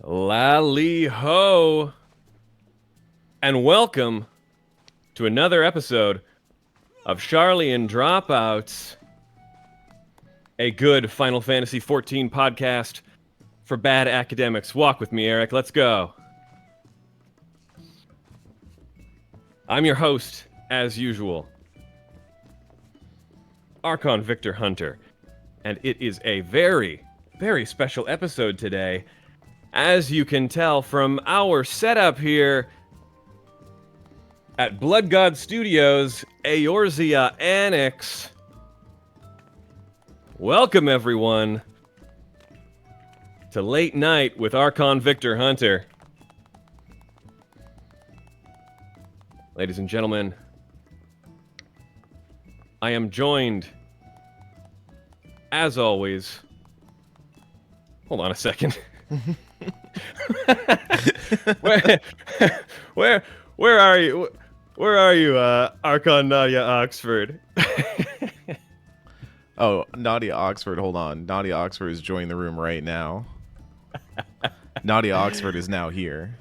Lally-ho, and welcome to another episode of Sharlayan Dropouts, a good Final Fantasy XIV podcast for bad academics. Walk with me, Eric. Let's go. I'm your host, as usual, Archon Victor Hunter, and it is a very, very special episode today. As you can tell from our setup here at Blood God Studios, Eorzea Annex. Welcome, everyone, to Late Night with Archon Victor Hunter. Ladies and gentlemen, I am joined, as always... Hold on a second. where are you? Where are you, Archon Nadia Oxford? Oh, Nadia Oxford, hold on. Nadia Oxford is joining the room right now. Nadia Oxford is now here.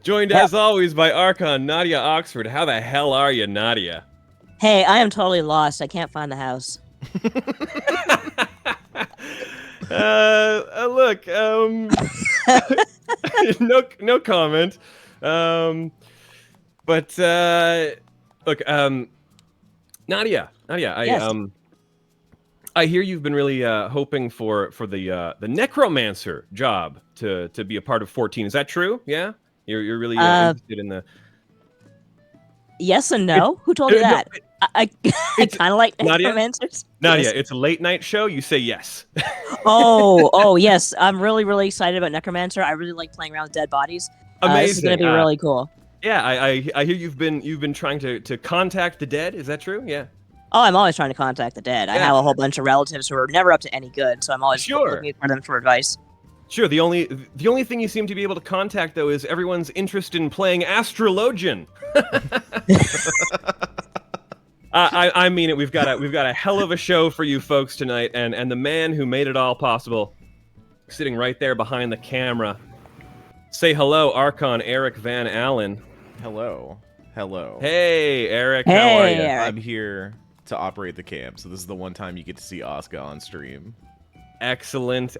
Joined, as always, by Archon Nadia Oxford. How the hell are you, Nadia? Hey, I am totally lost. I can't find the house. Look, no comment. But look, Nadia, Yes. I hear you've been really hoping for the necromancer job to be a part of 14. Is that true? Yeah, you're really interested in the. Yes and no. Who told you that? I kind of like necromancers. Nadia, Yes. it's a late night show. You say yes. Oh, yes. I'm really, really excited about necromancer. I really like playing around with dead bodies. Amazing. This is gonna be really cool. Yeah, I hear you've been trying to contact the dead. Is that true? Yeah. Oh, I'm always trying to contact the dead. I have a whole bunch of relatives who are never up to any good, so I'm always looking for them for advice. Sure. The only thing you seem to be able to contact, though, is everyone's interest in playing Astrologian. I mean it. We've got a hell of a show for you folks tonight, and the man who made it all possible, sitting right there behind the camera. Say hello, Archon Eric Van Allen. Hello. Hello. Hey, Eric. Hey, How are you? Eric. I'm here to operate the camp, so this is the one time you get to see Asuka on stream. Excellent.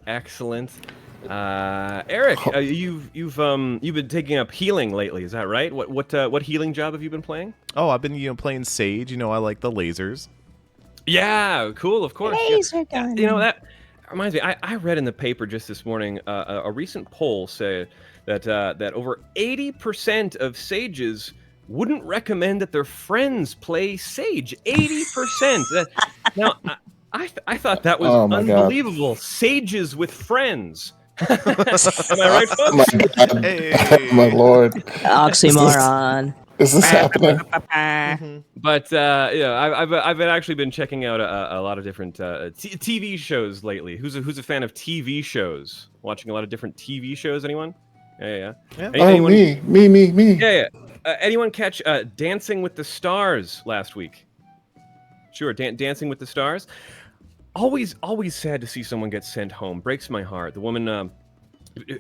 Eric, you've been taking up healing lately. Is that right? What healing job have you been playing? Oh, I've been playing Sage. I like the lasers. Yeah, cool. Of course. Laser Yeah. gun. That reminds me. I read in the paper just this morning a recent poll said that over 80% of sages wouldn't recommend that their friends play Sage. 80%. Now, I thought that was unbelievable. God. Sages with friends. Am I right, folks? Oh my God. Hey. My lord. Oxymoron. Is this happening? But I've actually been checking out a lot of different TV shows lately. Who's a fan of TV shows? Watching a lot of different TV shows. Anyone? Yeah. Oh, me. Yeah. Anyone catch Dancing with the Stars last week? Sure, Dancing with the Stars. Always sad to see someone get sent home. Breaks my heart. The woman,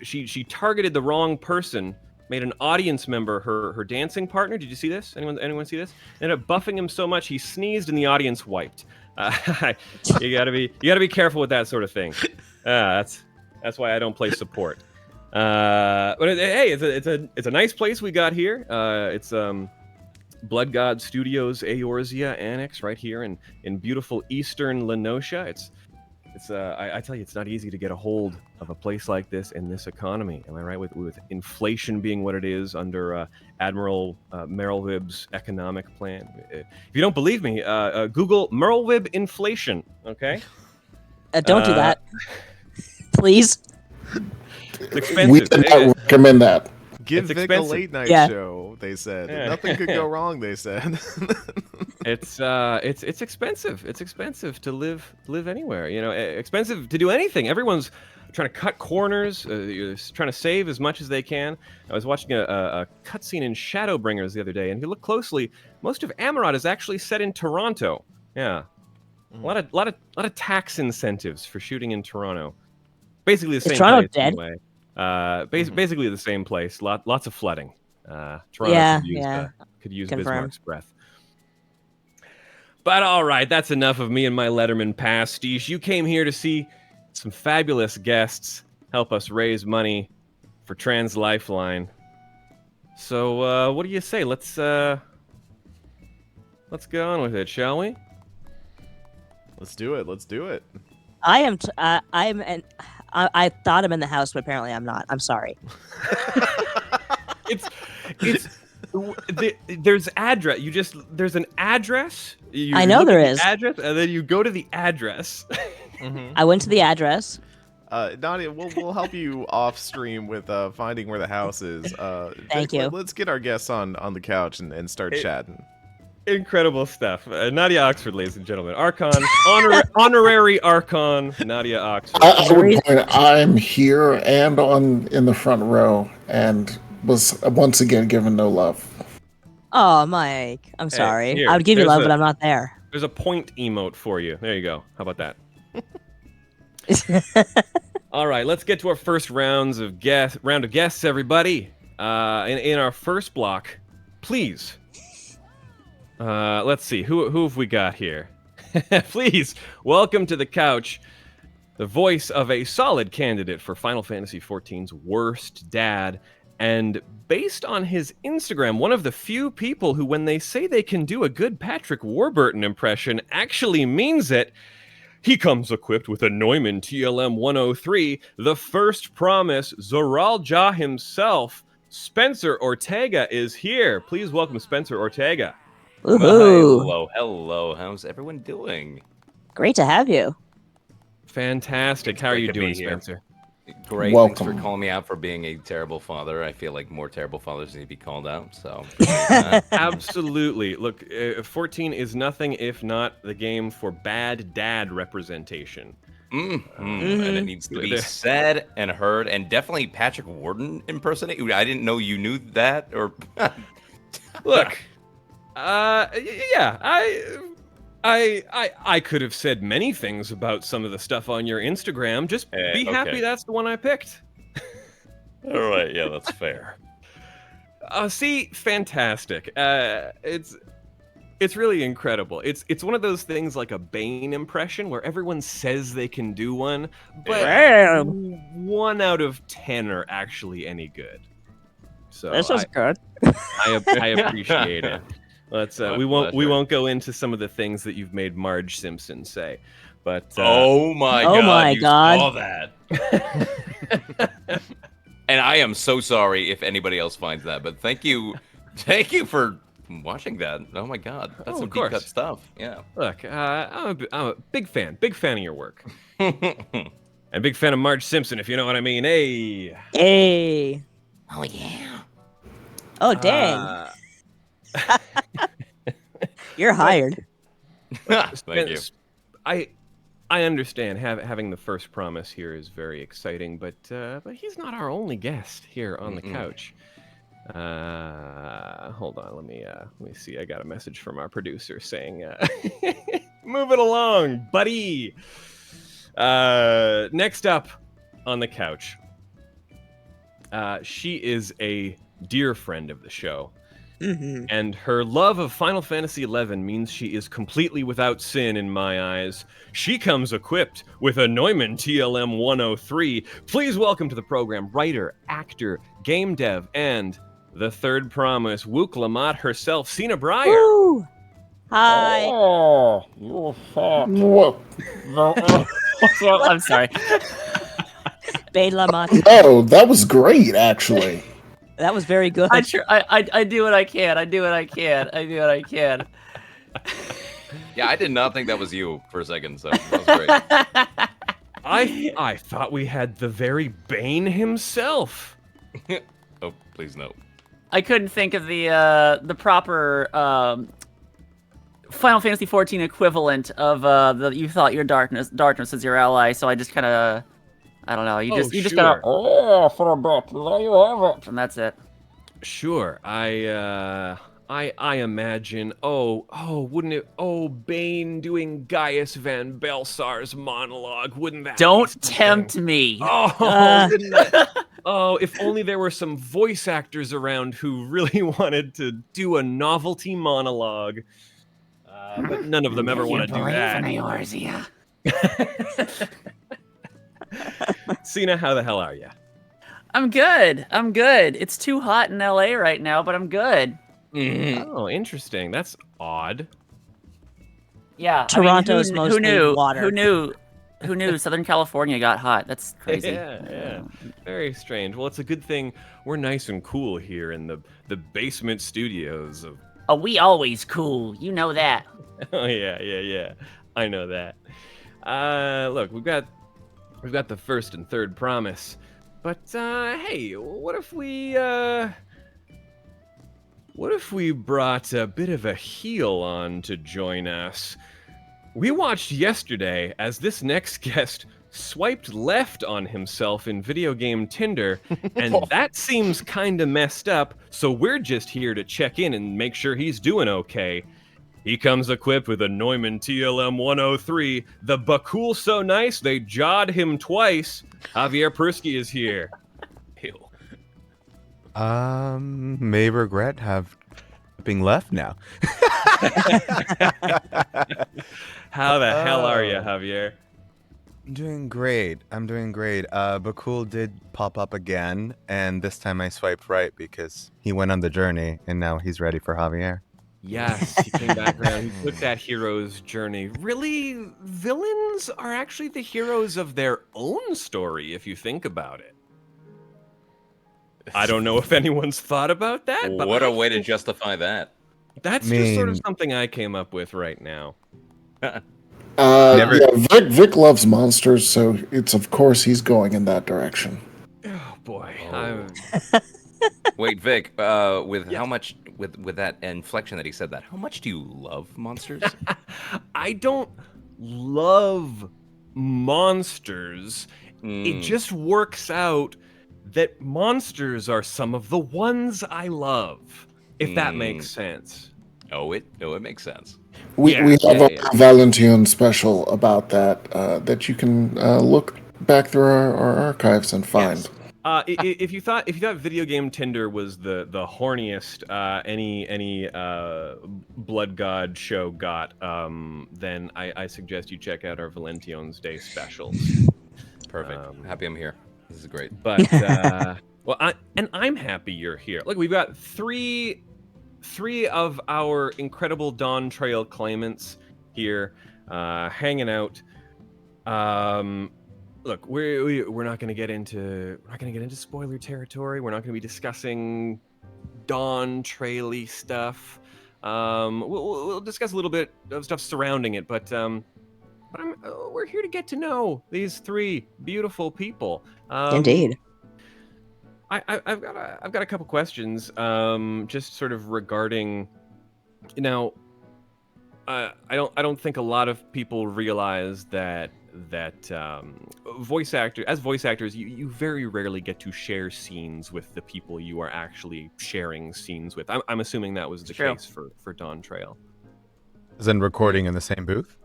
she targeted the wrong person. Made an audience member her dancing partner. Did you see this? Anyone see this? Ended up buffing him so much he sneezed and the audience wiped. You gotta be careful with that sort of thing. That's why I don't play support. But hey, it's a nice place we got here. It's Blood God Studios Eorzea Annex right here in beautiful eastern Lenosha. I tell you, it's not easy to get a hold of a place like this in this economy. Am I right? With inflation being what it is under Admiral Merylwyb's economic plan. If you don't believe me, Google Merylwyb inflation. Okay. Don't do that, please. It's expensive. We did not recommend that. Give It's Vic expensive. a late night show, they said. Yeah. Nothing could go wrong, they said. It's expensive. It's expensive to live anywhere. Expensive to do anything. Everyone's trying to cut corners, trying to save as much as they can. I was watching a cutscene in Shadowbringers the other day, and if you look closely, most of Amarat is actually set in Toronto. Yeah. A lot of tax incentives for shooting in Toronto. Basically the same Toronto place dead? anyway. Basically the same place. Lots of flooding. Toronto could use Confirm. Bismarck's breath. But all right, that's enough of me and my Letterman pastiche. You came here to see some fabulous guests help us raise money for Trans Lifeline. So what do you say? Let's get on with it, shall we? Let's do it. Let's do it. I thought I'm in the house, but apparently I'm not. I'm sorry. There's address. There's an address. I know there is. Address, and then you go to the address. I went to the address. Nadia, we'll help you off stream with finding where the house is. Thank you. Let's get our guests on the couch and start chatting. Incredible stuff. Nadia Oxford, ladies and gentlemen. Archon, honorary Archon, Nadia Oxford. I would point, I'm here and in the front row, and was once again given no love. Oh, Mike, I'm sorry. Here, I would give you love, but I'm not there. There's a point emote for you. There you go. How about that? All right, let's get to our first round of guests, everybody. In our first block, please. Let's see, who have we got here? Please welcome to the couch the voice of a solid candidate for Final Fantasy XIV's worst dad, and based on his Instagram, one of the few people who, when they say they can do a good Patrick Warburton impression, actually means it. He comes equipped with a Neumann TLM 103, the first promise, Zoralja himself. Spencer Ortega is here. Please welcome Spencer Ortega. Hello. How's everyone doing? Great to have you. Fantastic. How are you doing, Spencer? Great. Welcome. Thanks for calling me out for being a terrible father. I feel like more terrible fathers need to be called out. So, absolutely. Look, 14 is nothing if not the game for bad dad representation. And it needs to be said and heard, and definitely Patrick Warden impersonate. I didn't know you knew that. Or look, yeah, I could have said many things about some of the stuff on your Instagram. Just be happy that's the one I picked. All right, yeah, that's fair. See, fantastic. It's really incredible. It's one of those things like a Bane impression where everyone says they can do one, but 1 out of 10 are actually any good. So this is good. I appreciate it. Let's we won't go into some of the things that you've made Marge Simpson say, but oh my god, saw that. And I am so sorry if anybody else finds that, but thank you for watching that. Oh my god, that's some deep cut stuff. Yeah. Look, I'm a big fan of your work, and a big fan of Marge Simpson, if you know what I mean. Hey. Oh yeah. Oh dang. You're hired. Thank you. I understand having the first promise here is very exciting, but he's not our only guest here on the couch. Hold on, let me see. I got a message from our producer saying, "Move it along, buddy." Next up on the couch, she is a dear friend of the show. And her love of Final Fantasy XI means she is completely without sin in my eyes. She comes equipped with a Neumann TLM 103. Please welcome to the program writer, actor, game dev, and the third promise, Wook Lamont herself, Sena Bryer. Woo! Hi. Oh, you're fat. Whoa. I'm sorry. Bade Lamont. No, that was great, actually. That was very good. I do what I can. I do what I can. Yeah, I did not think that was you for a second, so that was great. I thought we had the very Bane himself. Oh, please no. I couldn't think of the proper Final Fantasy XIV equivalent of the you thought your darkness is your ally, so I just kind of I don't know. You just gotta for a bit. There you have it, and that's it. Sure. I imagine, wouldn't it? Oh, Bane doing Gaius Van Belsar's monologue. Wouldn't that? Don't tempt me. Oh, wouldn't that? Oh, if only there were some voice actors around who really wanted to do a novelty monologue. But none of them ever want to do that. Sena, how the hell are you? I'm good. It's too hot in LA right now, but I'm good. Oh, interesting. That's odd. Yeah, Toronto's who mostly knew? water. Who knew Southern California got hot? That's crazy. Yeah. Very strange. Well, it's a good thing we're nice and cool here in the basement studios of... Oh, we always cool. You know that. Oh, yeah. I know that. Look, we've got the first and third promise. But, hey, what if we brought a bit of a heel on to join us? We watched yesterday as this next guest swiped left on himself in video game Tinder, and that seems kinda messed up, so we're just here to check in and make sure he's doing okay. He comes equipped with a Neumann TLM 103, the Bakul so nice they jawed him twice. Javier Prusky is here. Ew. May regret being left now. How the hell are you, Javier? I'm doing great. Bakul did pop up again, and this time I swiped right because he went on the journey, and now he's ready for Javier. Yes, he came back around. He took that hero's journey. Really, villains are actually the heroes of their own story, if you think about it. I don't know if anyone's thought about that, but what a way to justify that. That's just sort of something I came up with right now. Yeah, Vic loves monsters, so it's of course he's going in that direction. Oh boy. Wait, Vic, how much with that inflection that he said that, how much do you love monsters? I don't love monsters. It just works out that monsters are some of the ones I love, if that makes sense. It makes sense. We have a Valentine special about that that you can look back through our archives and find. Yes. If you thought video game Tinder was the horniest any Blood God show got, then I suggest you check out our Valentine's Day specials. Perfect. Happy I'm here. This is great. But I'm happy you're here. Look, we've got three of our incredible Dawn Trail claimants here, hanging out. Look, we're not going to get into spoiler territory. We're not going to be discussing Dawn Trail-y stuff. We'll discuss a little bit of stuff surrounding it, but we're here to get to know these three beautiful people. Indeed. I've got a couple questions, just sort of regarding, I don't think a lot of people realize that voice actors, you very rarely get to share scenes with the people you are actually sharing scenes with. I'm assuming that was the case for Dawn Trail. As in recording in the same booth?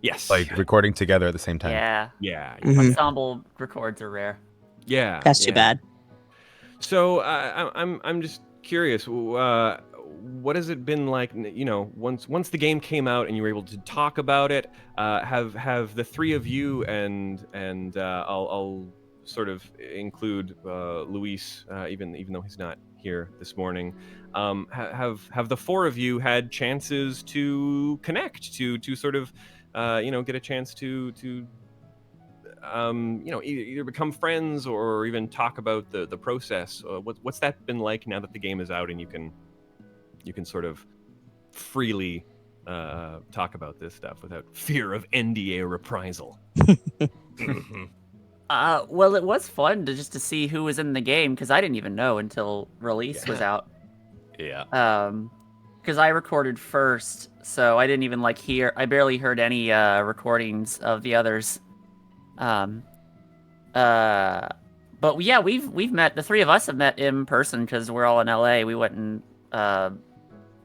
Yes. Like recording together at the same time. Yeah. Ensemble records are rare. Yeah. That's too bad. So I'm just curious. What has it been like? Once the game came out and you were able to talk about it, have the three of you and I'll sort of include Luis, even though he's not here this morning. Have the four of you had chances to connect, to sort of get a chance to either become friends or even talk about the process? What's that been like now that the game is out and you can sort of freely talk about this stuff without fear of NDA reprisal? Well, it was fun to see who was in the game, because I didn't even know until release was out. Yeah. Because I recorded first, so I didn't even hear. I barely heard any recordings of the others. But yeah, we've met. The three of us have met in person because we're all in LA. We went and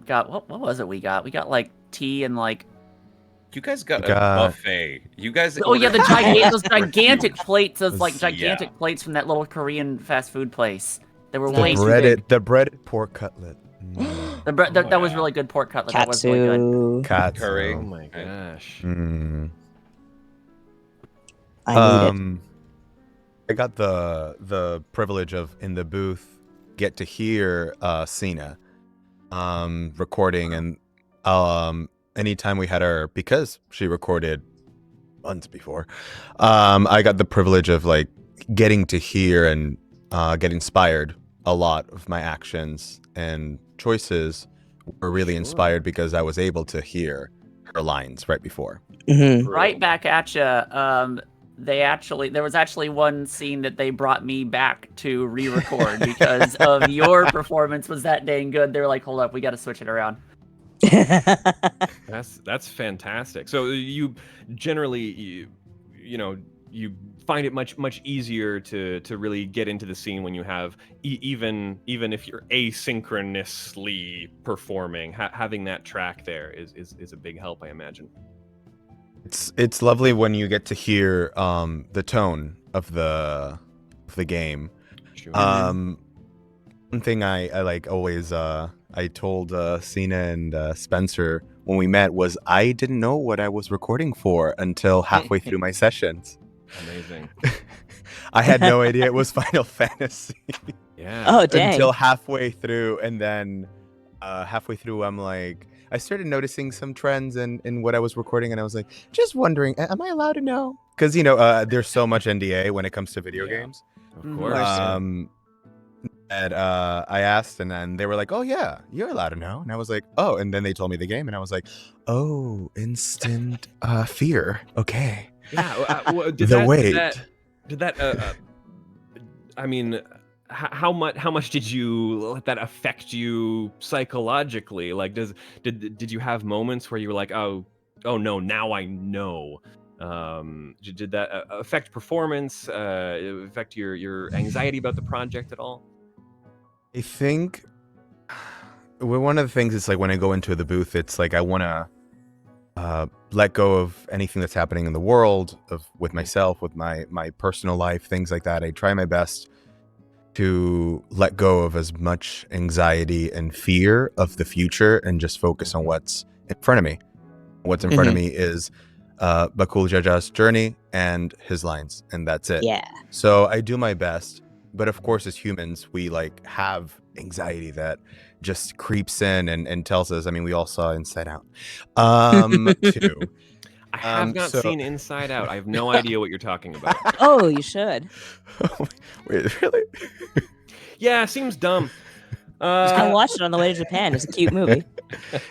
got what was it we got? We got like tea and like. You guys got a buffet. You guys. Oh yeah, those gigantic huge. plates. Those like gigantic plates from that little Korean fast food place. They were the way too big. The breaded pork cutlet. That was really good pork cutlet. That was really good. Katsu. Curry. Oh my gosh. I need it. I got the privilege of in the booth get to hear Sena recording, and anytime we had her, because she recorded months before, I got the privilege of like getting to hear and get inspired. A lot of my actions and choices were really inspired because I was able to hear her lines right before. Right back at you. There was actually one scene that they brought me back to re-record because of your performance was that dang good. They were like, hold up, we got to switch it around. That's fantastic. So you generally, you find it much easier to really get into the scene when you have even if you're asynchronously performing, having that track there is a big help, I imagine. It's lovely when you get to hear the tone of the game. Sure. One thing I like always I told Sena and Spencer when we met was I didn't know what I was recording for until halfway through my sessions. Amazing. I had no idea it was Final Fantasy. Yeah. Oh, dang. Until halfway through, and then halfway through, I'm like, I started noticing some trends in what I was recording, and I was like, just wondering, am I allowed to know? Because there's so much NDA when it comes to video games. Of course. And I asked, and then they were like, "Oh yeah, you're allowed to know." And I was like, "Oh," and then they told me the game, and I was like, "Oh, instant fear." Okay. Yeah. I mean, how much did you let that affect you psychologically? Like, did you have moments where you were like, oh no, now I know? Did that affect performance? Affect your anxiety about the project at all? I think one of the things is like when I go into the booth, it's like I want to let go of anything that's happening in the world, with myself, with my personal life, things like that. I try my best to let go of as much anxiety and fear of the future and just focus on what's in front of me. What's in front of me is Bakul Jaja's journey and his lines, and that's it. Yeah. So I do my best, but of course, as humans, we like have anxiety that just creeps in and tells us. I mean, we all saw Inside Out, too. I have not seen Inside Out. I have no idea what you're talking about. Oh, you should. Wait, really? Yeah, seems dumb. I watched it on the way to Japan. It's a cute movie.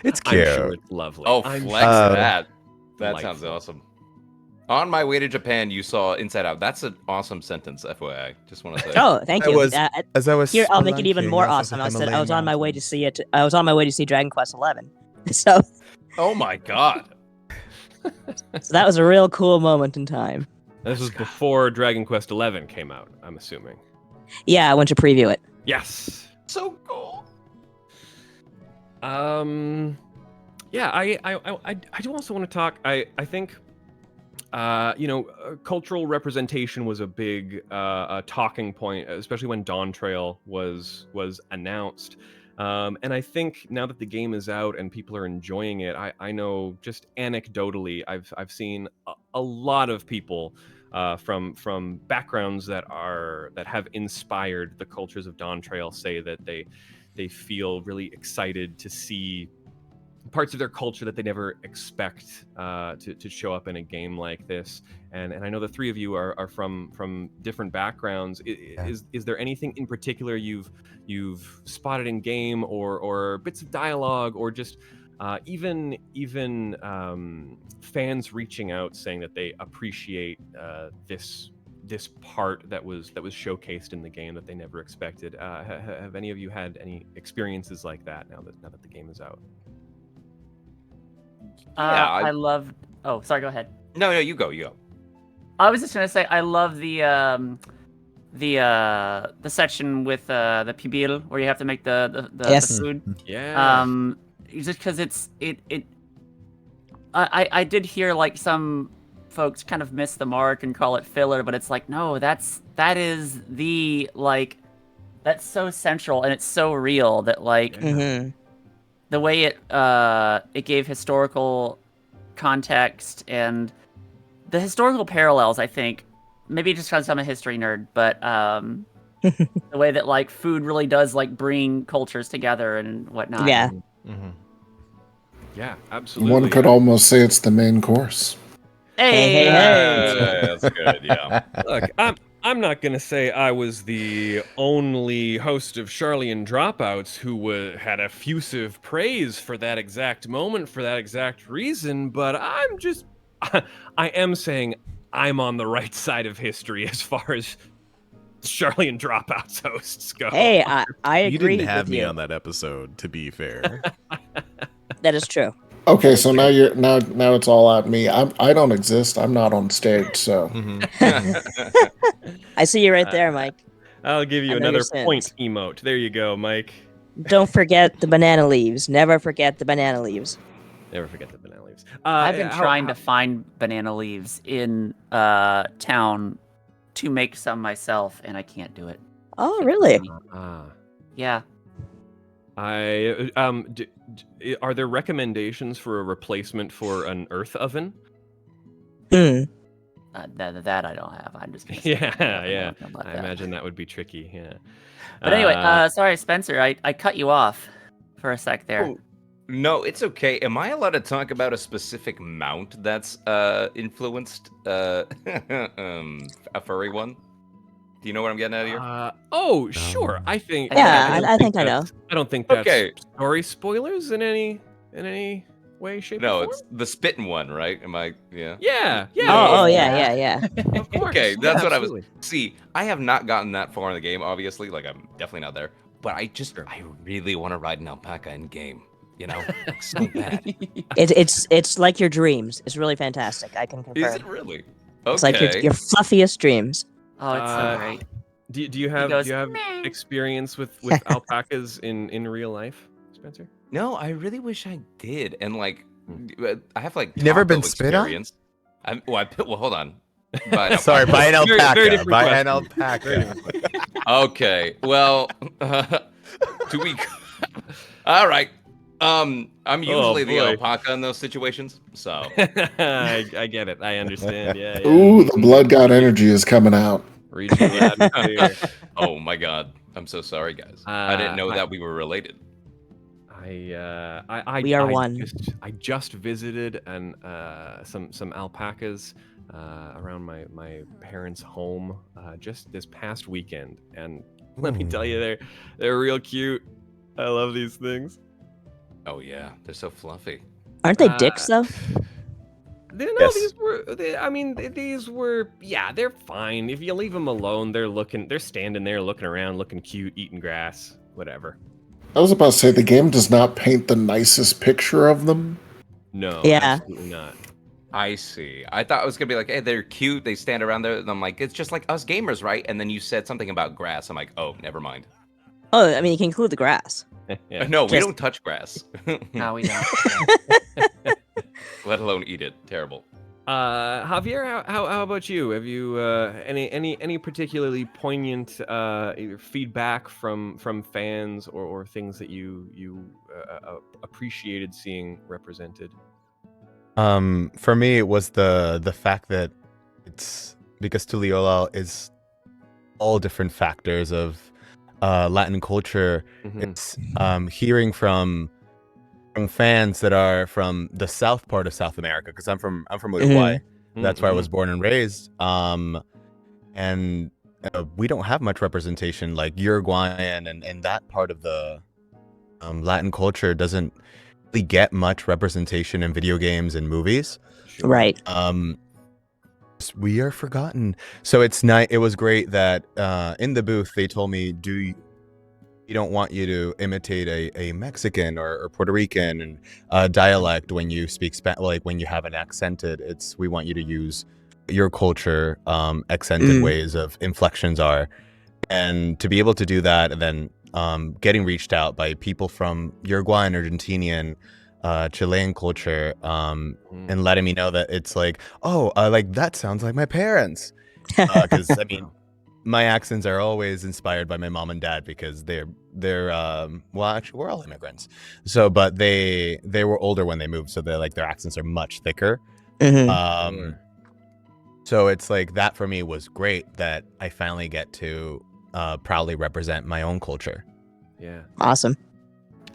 It's cute. I'm sure it's lovely. Oh, flex that. That Delightful. sounds awesome. On my way to Japan, you saw Inside Out. That's an awesome sentence, FYI. Just want to say. Oh, thank you. As I was Here, I'll make it even more awesome. I said I was on my way to see it. I was on my way to see Dragon Quest XI. So. Oh my god. So that was a real cool moment in time. This was before Dragon Quest XI came out, I'm assuming. Yeah, I went to preview it. Yes. So cool. Yeah, I do also want to talk. I think, cultural representation was a big talking point, especially when Dawn Trail was announced. And I think now that the game is out and people are enjoying it, I know just anecdotally, I've seen a lot of people from backgrounds that have inspired the cultures of Dawn Trail say that they feel really excited to see parts of their culture that they never expect to show up in a game like this. And I know the three of you are from different backgrounds. Is there anything in particular you've spotted in game or bits of dialogue or just even fans reaching out saying that they appreciate this part that was showcased in the game that they never expected? Have any of you had any experiences like that now that the game is out? I love. Oh, sorry. Go ahead. No, you go. I was just gonna say I love the section with the pibil where you have to make the Yes. food. Yeah. just because I did hear like some folks kind of miss the mark and call it filler, but it's like, no, that is the, like, that's so central and it's so real that, like, the way it gave historical context and the historical parallels, I think, maybe just because I'm a history nerd, but the way that, like, food really does, like, bring cultures together and whatnot. Yeah. Yeah, absolutely. One could almost say it's the main course. Hey. That's good. Yeah. Look, I'm not gonna say I was the only host of Sharlayan Dropouts who had effusive praise for that exact moment for that exact reason, but I am saying I'm on the right side of history as far as Sharlayan Dropouts hosts go. Hey, I agree. You didn't have with me you. on that episode, to be fair. That is true. Okay, so now now it's all at me. I don't exist. I'm not on stage, so I see you right there, Mike. I'll give you I know another your sins. point emote. There you go, Mike. Don't forget the banana leaves. Never forget the banana leaves. Never forget the banana leaves. I've been trying to find banana leaves in town to make some myself, and I can't do it. Oh, really? Yeah. Are there recommendations for a replacement for an earth oven? Mm. That I don't have. I'm just gonna Yeah. I imagine that would be tricky. Yeah. But anyway, sorry, Spencer. I cut you off for a sec there. Oh, no, it's okay. Am I allowed to talk about a specific mount that's influenced a furry one? Do you know what I'm getting at here? Sure. I think. Yeah, I think I know. I don't think that's Okay. story spoilers in any way, shape, or No, form? it's the spitting one, right? Am I? Yeah. Yeah. Oh, yeah. Of course. Okay, that's what I was. absolutely. See, I have not gotten that far in the game, obviously. Like, I'm definitely not there. But I really want to ride an alpaca in game. You know, like, so bad. It's like your dreams. It's really fantastic. I can confirm. Is it really? Okay. It's like your fluffiest dreams. Oh, it's so great. Do you have goes, experience with alpacas in real life, Spencer? No, I really wish I did. And like, I have like You never been taco spit on? experience. Well, hold on. But Sorry, buy an Very alpaca. different Buy an question. alpaca. Okay. Well, 2 weeks. All right. I'm usually the boy. alpaca in those situations, so. I get it. I understand. Yeah. ooh, the blood god energy is coming out. Read it loud and clear. Oh my God, I'm so sorry, guys. I didn't know that we were related. We are one. I just visited some alpacas around my parents' home just this past weekend, and let me tell you, they're real cute. I love these things. Oh yeah, they're so fluffy. Aren't they dicks though? No, these were, yeah, they're fine. If you leave them alone, they're standing there looking around, looking cute, eating grass, whatever. I was about to say the game does not paint the nicest picture of them. No, Yeah. absolutely not. I see. I thought it was gonna be like, hey, they're cute. They stand around there, and I'm like, it's just like us gamers, right? And then you said something about grass. I'm like, oh, never mind. Oh, I mean, you can include the grass. Yeah. No, we Just- don't touch grass. No, we don't. Let alone eat it. Terrible. Javier, how about you? Have you any particularly poignant either feedback from fans or things that you appreciated seeing represented? For me, it was the fact that it's because Tuliyola is all different factors of Latin culture. Mhm. It's hearing from fans that are from the south part of South America, because I'm from Uruguay. That's where I was born and raised. And we don't have much representation, like Uruguayan and that part of the Latin culture doesn't really get much representation in video games and movies. Sure. Right. We are forgotten. So it's nice. It was great that in the booth they told me, we don't want you to imitate a Mexican or Puerto Rican dialect when you speak Spanish, like when you have an accented. We want you to use your culture accented ways of inflections are, and to be able to do that, and then getting reached out by people from Uruguayan, Argentinian, Chilean culture, and letting me know that it's like, oh, like that sounds like my parents. Because I mean, my accents are always inspired by my mom and dad because they're well, actually, we're all immigrants. So, but they were older when they moved, so they're like their accents are much thicker. So it's like that for me was great that I finally get to proudly represent my own culture. Yeah. Awesome.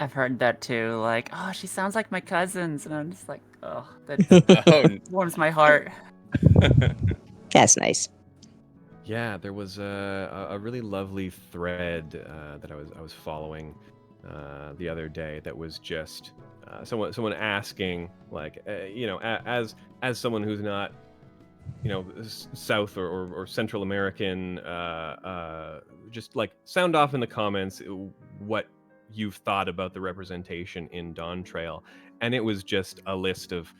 I've heard that too. Like, oh, she sounds like my cousins, and I'm just like, oh, that warms my heart. That's nice. Yeah, there was a really lovely thread that I was following the other day that was just someone asking, like, as someone who's not, South or Central American, just like sound off in the comments what you've thought about the representation in Dawn Trail. And it was just a list of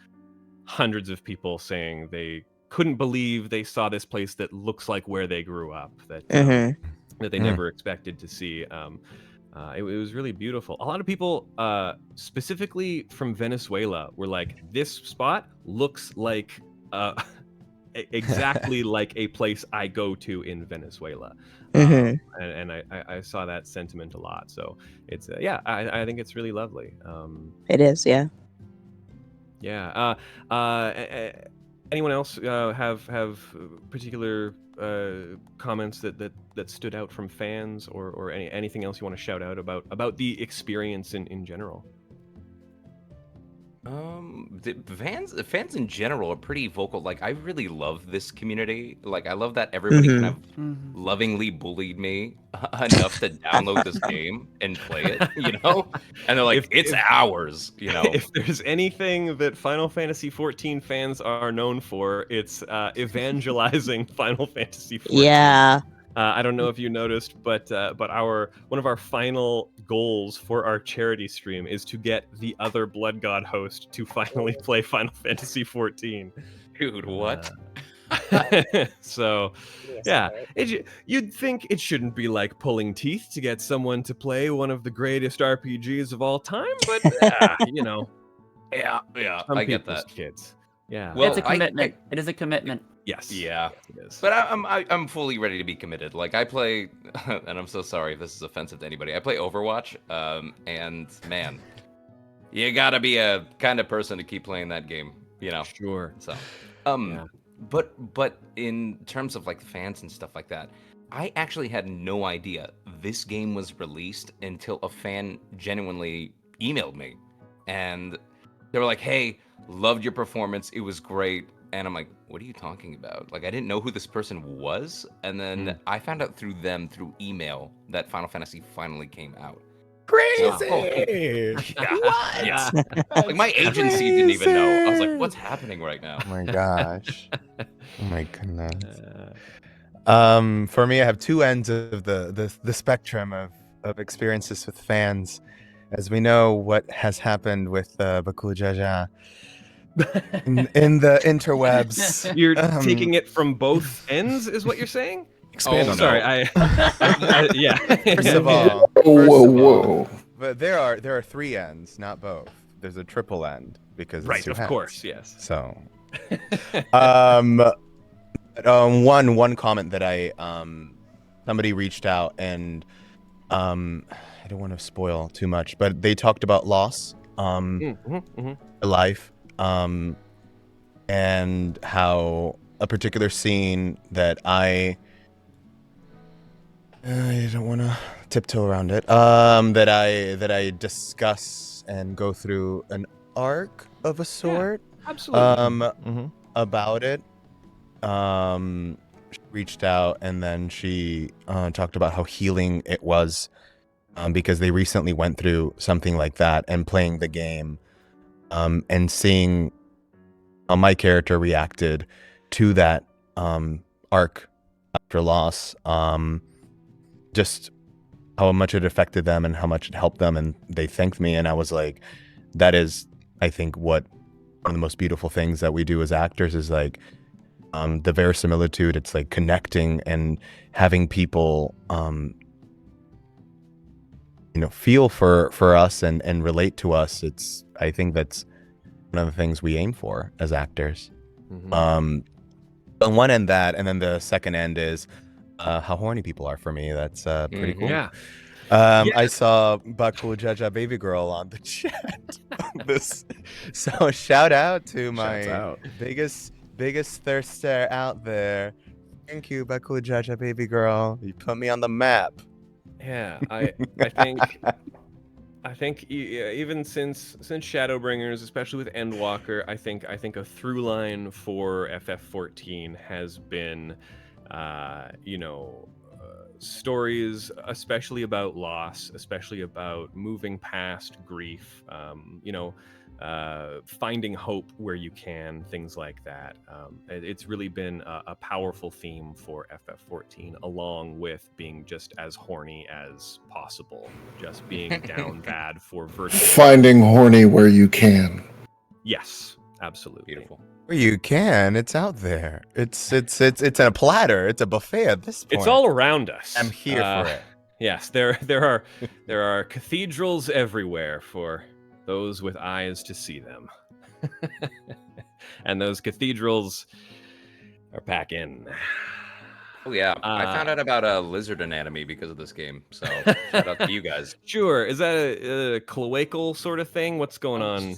hundreds of people saying they couldn't believe they saw this place that looks like where they grew up, that they never expected to see. It was really beautiful. A lot of people, specifically from Venezuela, were like, this spot looks like exactly like a place I go to in Venezuela. And I saw that sentiment a lot. So it's I think it's really lovely. It is, yeah. Yeah. Anyone else have particular comments that stood out from fans, or anything else you want to shout out about the experience in general? The fans in general are pretty vocal. Like, I really love this community. Like, I love that everybody kind of lovingly bullied me enough to download this game and play it, And they're like, it's ours, If there's anything that Final Fantasy XIV fans are known for, it's evangelizing Final Fantasy XIV. Yeah. I don't know if you noticed, but one of our final goals for our charity stream is to get the other Blood God host to finally play Final Fantasy XIV. Dude, what? So, yeah, you'd think it shouldn't be like pulling teeth to get someone to play one of the greatest RPGs of all time, but Yeah, I get that. Kids. Yeah. Well, it's a commitment. It is a commitment. Yes. Yeah. It is. But I'm fully ready to be committed. Like, I play, and I'm so sorry if this is offensive to anybody. I play Overwatch, and man, you gotta be a kind of person to keep playing that game, Sure. So, yeah. but in terms of like fans and stuff like that, I actually had no idea this game was released until a fan genuinely emailed me, and they were like, "Hey, loved your performance. It was great." And I'm like, what are you talking about? Like, I didn't know who this person was. And then I found out through email that Final Fantasy finally came out. Crazy! What? Yeah. Like, my agency didn't even know. I was like, what's happening right now? Oh my gosh. Oh my goodness. For me, I have two ends of the spectrum of experiences with fans. As we know what has happened with Bakul Jaja. In the interwebs. You're taking it from both ends, is what you're saying? Expand on sorry, that. yeah. First of all, whoa. But there are three ends, not both. There's a triple end because right, it's two of heads. course, yes. So, one comment that I somebody reached out and I don't want to spoil too much, but they talked about loss, life. And how a particular scene that I don't want to tiptoe around it. That I discuss and go through an arc of a sort. Yeah, absolutely. About it. She reached out and then she talked about how healing it was, because they recently went through something like that, and playing the game. And seeing how my character reacted to that arc after loss, just how much it affected them and how much it helped them, and they thanked me, and I was like, that is, I think, what one of the most beautiful things that we do as actors is like the verisimilitude. It's like connecting and having people feel for us and relate to us. I think that's one of the things we aim for as actors. Mm-hmm. On one end that, and then the second end is how horny people are for me. That's pretty cool. Yeah. I saw Bakul Jaja Baby Girl on the chat. So shout out to my biggest thirster out there. Thank you, Bakul Jaja Baby Girl. You put me on the map. Yeah, I think even since Shadowbringers, especially with Endwalker, I think a through line for FF14 has been, stories, especially about loss, especially about moving past grief, finding hope where you can, things like that. It's really been a powerful theme for FF14, along with being just as horny as possible, just being down bad for virtual. Finding horny where you can. Yes, absolutely. Beautiful. Where you can, it's out there. It's a platter. It's a buffet at this point. It's all around us. I'm here for it. Yes, there are cathedrals everywhere for those with eyes to see them. And those cathedrals are packing. Oh yeah, I found out about lizard anatomy because of this game. So shout out to you guys. Sure, is that a cloacal sort of thing? What's going on?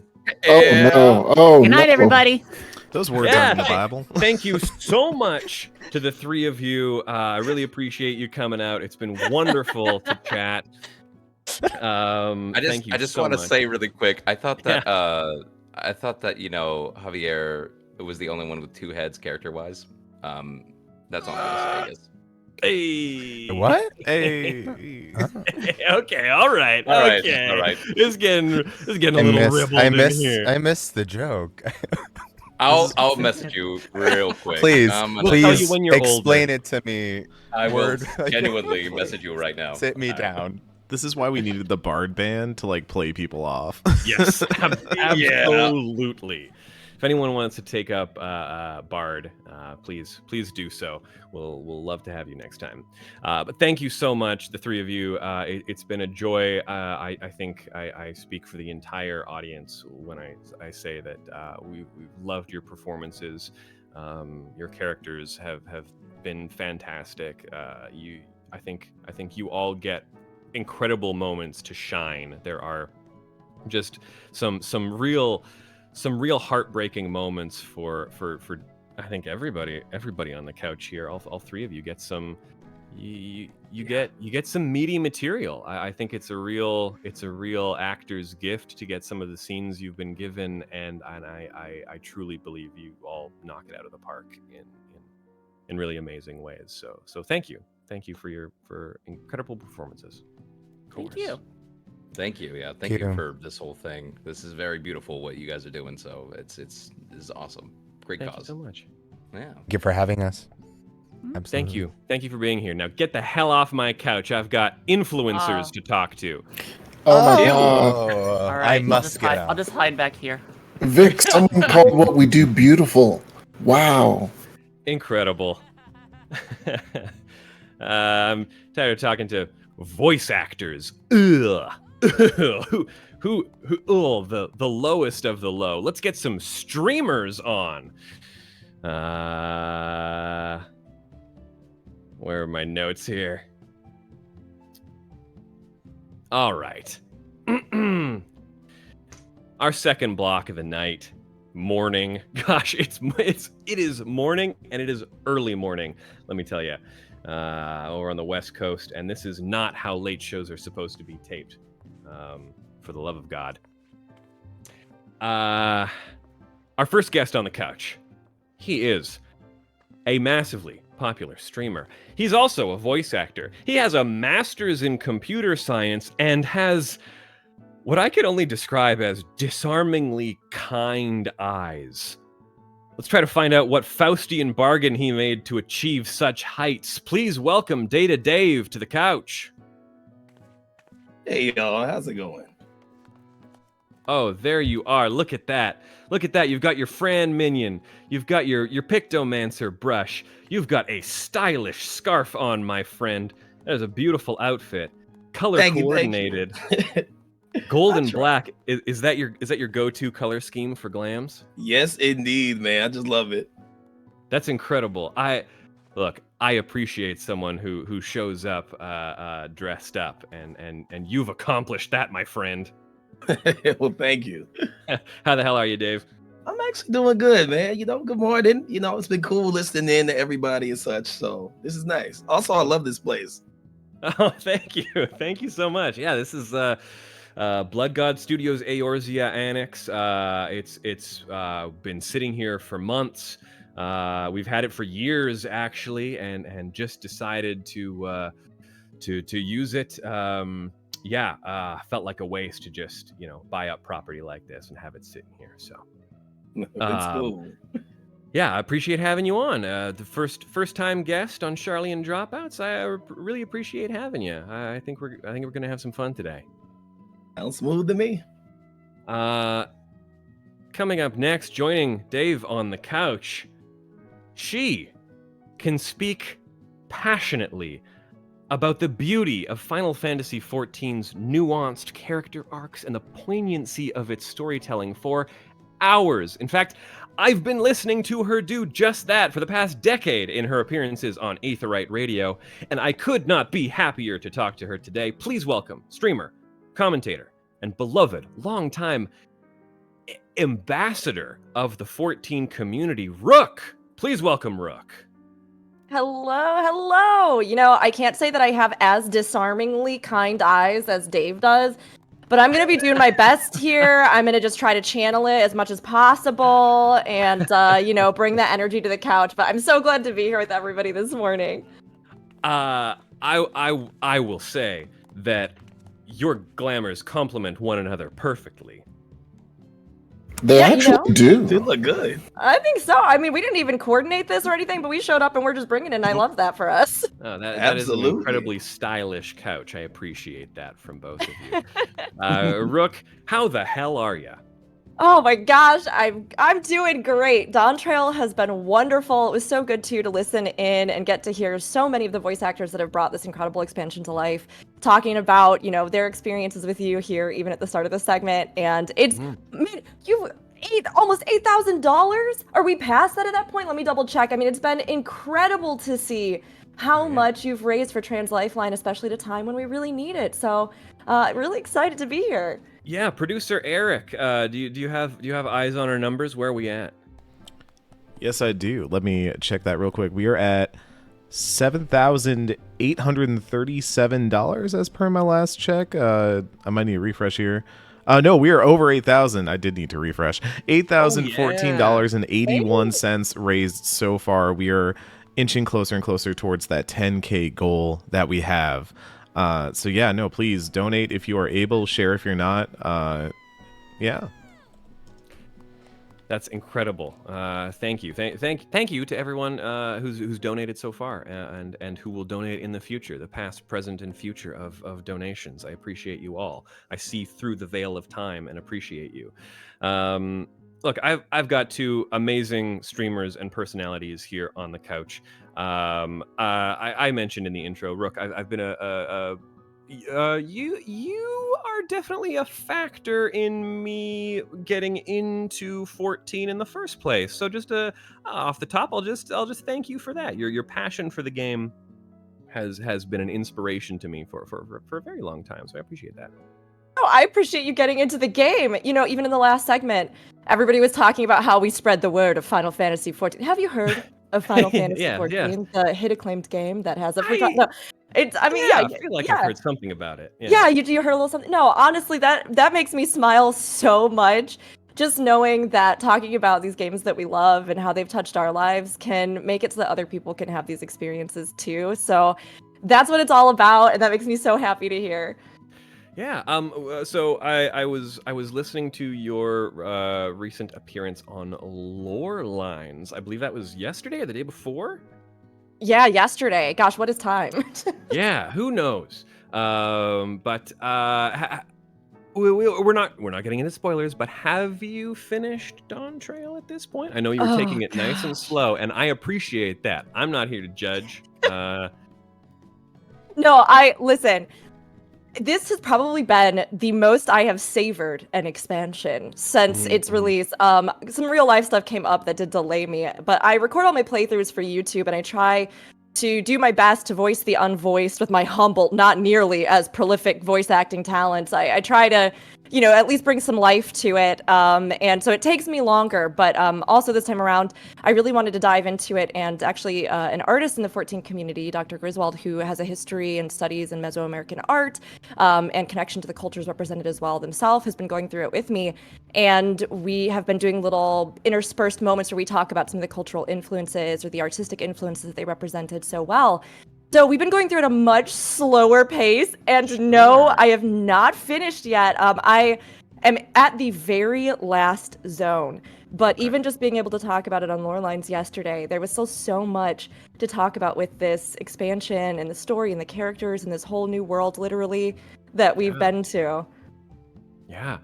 Oh no! Oh Good night, no. everybody. Those words aren't in the Bible. Thank you so much to the three of you. I really appreciate you coming out. It's been wonderful to chat. I just want to say really quick. I thought that Javier was the only one with two heads character-wise. That's all I'm gonna say, I guess. Hey. What? Hey. Okay. All right. Okay. All right. It's getting a little ribbled in here. I missed the joke. I'll message you real quick. Please, We'll tell you when you're explain older. it to me. I will genuinely message you right now. Sit me down. This is why we needed the Bard band to play people off. Yes, absolutely. If anyone wants to take up Bard, please do so. We'll love to have you next time. But thank you so much, the three of you. It's been a joy. I think I speak for the entire audience when I say that we've loved your performances. Your characters have been fantastic. I think you all get incredible moments to shine. There are just some real heartbreaking moments for I think everybody on the couch here. All three of you get some you get some meaty material. I think it's a real actor's gift to get some of the scenes you've been given, and I truly believe you all knock it out of the park in really amazing ways. So thank you for incredible performances. Thank you. Thank you. Yeah, thank you for this whole thing. This is very beautiful what you guys are doing. So this is awesome. Great Thank cause. you so much. Yeah. Thank you for having us. Absolutely. Thank you for being here. Now get the hell off my couch. I've got influencers to talk to. Oh my god. All right, I must get out. I'll just hide back here. Vic, someone called what we do beautiful. Wow. Incredible. I'm tired of talking to voice actors. Ugh. who the lowest of the low. Let's get some streamers on. Where are my notes here? All right. Our second block of the night, morning. Gosh, it is morning, and it is early morning. Let me tell you, over on the West Coast, and this is not how late shows are supposed to be taped. For the love of God. Our first guest on the couch. He is a massively popular streamer. He's also a voice actor. He has a master's in computer science and has what I could only describe as disarmingly kind eyes. Let's try to find out what Faustian bargain he made to achieve such heights. Please welcome DataDave to the couch. Hey y'all, how's it going? Oh, there you are. Look at that. Look at that. You've got your Fran minion. You've got your Pictomancer brush. You've got a stylish scarf on, my friend. That is a beautiful outfit. color coordinated. Gold and black. Is that your go-to color scheme for glams? Yes, indeed, man. I just love it. That's incredible. I appreciate someone who shows up dressed up, and you've accomplished that, my friend. Well, thank you. How the hell are you, Dave? I'm actually doing good, man. Good morning. It's been cool listening in to everybody and such. So this is nice. Also, I love this place. Oh, thank you. Thank you so much. Yeah, this is Blood God Studios Eorzea Annex. It's been sitting here for months. We've had it for years, actually, and just decided to use it. Felt like a waste to just buy up property like this and have it sitting here. So That's cool. Yeah, I appreciate having you on. The first time guest on Sharlayan Dropouts. I really appreciate having you. I think we're gonna have some fun today. Sounds smooth to me. Coming up next, joining Dave on the couch, she can speak passionately about the beauty of Final Fantasy XIV's nuanced character arcs and the poignancy of its storytelling for hours. In fact, I've been listening to her do just that for the past decade in her appearances on Aetherite Radio, and I could not be happier to talk to her today. Please welcome streamer, commentator, and beloved longtime ambassador of the 14 community, Rook. Please welcome Rook. Hello. I can't say that I have as disarmingly kind eyes as Dave does, but I'm going to be doing my best here. I'm going to just try to channel it as much as possible and, bring that energy to the couch. But I'm so glad to be here with everybody this morning. I will say that your glamours complement one another perfectly. They actually do. They look good. I think so. I mean, we didn't even coordinate this or anything, but we showed up and we're just bringing it, and I love that for us. Oh, that is an incredibly stylish couch. I appreciate that from both of you. Rook, how the hell are you? Oh my gosh, I'm doing great. Dawn Trail has been wonderful. It was so good to listen in and get to hear so many of the voice actors that have brought this incredible expansion to life, talking about their experiences with you here, even at the start of the segment. And it's you almost $8,000. Are we past that at that point? Let me double check. I mean, it's been incredible to see how much you've raised for Trans Lifeline, especially at a time when we really need it. So, really excited to be here. Yeah, producer Eric, do you have eyes on our numbers? Where are we at? Yes, I do. Let me check that real quick. We are at $7,837 as per my last check. I might need a refresh here. No, we are over 8,000. I did need to refresh. $8,014.81 raised so far. We are inching closer and closer towards that 10K goal that we have. So yeah, no, please donate if you are able, share if you're not. Yeah. That's incredible. Thank you. Thank you to everyone who's donated so far and who will donate in the future, the past, present, and future of donations. I appreciate you all. I see through the veil of time and appreciate you. Look, I've got two amazing streamers and personalities here on the couch. I mentioned in the intro, Rook, I've been you are definitely a factor in me getting into 14 in the first place. So just off the top, I'll just thank you for that. Your passion for the game has been an inspiration to me for a very long time. So I appreciate that. Oh, I appreciate you getting into the game. Even in the last segment, everybody was talking about how we spread the word of Final Fantasy XIV. Have you heard of Final Fantasy XIV, the hit acclaimed game that has a free trial? No, I feel like I've heard something about it. Yeah, you heard a little something. No, honestly, that makes me smile so much. Just knowing that talking about these games that we love and how they've touched our lives can make it so that other people can have these experiences too. So that's what it's all about, and that makes me so happy to hear. Yeah. So I was listening to your recent appearance on Lore Lines. I believe that was yesterday or the day before. Yeah, yesterday. Gosh, what is time? Yeah, who knows? But we're not getting into spoilers. But have you finished Dawn Trail at this point? I know you were taking it nice and slow, and I appreciate that. I'm not here to judge. No, listen. This has probably been the most I have savored an expansion since its release. Some real life stuff came up that did delay me, but I record all my playthroughs for YouTube, and I try to do my best to voice the unvoiced with my humble, not nearly as prolific voice acting talents. I try to, at least bring some life to it. And so it takes me longer, but also this time around, I really wanted to dive into it. And actually, an artist in the 14 community, Dr. Griswold, who has a history and studies in Mesoamerican art and connection to the cultures represented as well themselves, has been going through it with me. And we have been doing little interspersed moments where we talk about some of the cultural influences or the artistic influences that they represented so well. So we've been going through at a much slower pace, and no, I have not finished yet. I am at the very last zone, but even just being able to talk about it on Lore Lines yesterday, there was still so much to talk about with this expansion and the story and the characters and this whole new world, literally, that we've been to. Yeah.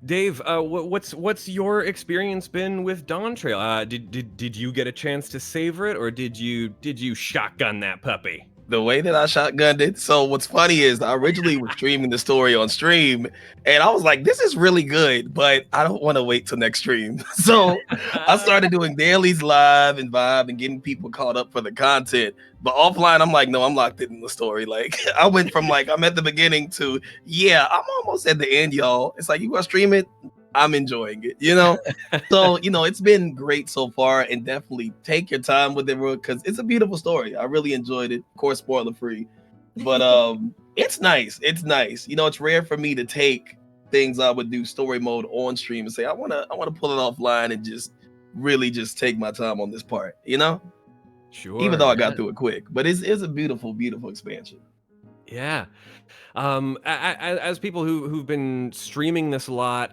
Dave, what's your experience been with Dawn Trail? Did you get a chance to savor it, or did you shotgun that puppy? The way that I shotgunned it. So what's funny is I originally was streaming the story on stream, and I was like, this is really good, but I don't want to wait till next stream. So I started doing dailies live and vibe and getting people caught up for the content. But offline, I'm like, no, I'm locked in the story. Like I went from like, I'm at the beginning to, yeah, I'm almost at the end, y'all. It's like, you want to stream it? I'm enjoying it, So, it's been great so far, and definitely take your time with it, Rook, because it's a beautiful story. I really enjoyed it. Of course, spoiler free, but it's nice. It's nice. It's rare for me to take things I would do story mode on stream and say, I want to pull it offline and just really just take my time on this part, Sure. Even though I got through it quick, but it's a beautiful, beautiful expansion. Yeah. As people who've been streaming this a lot,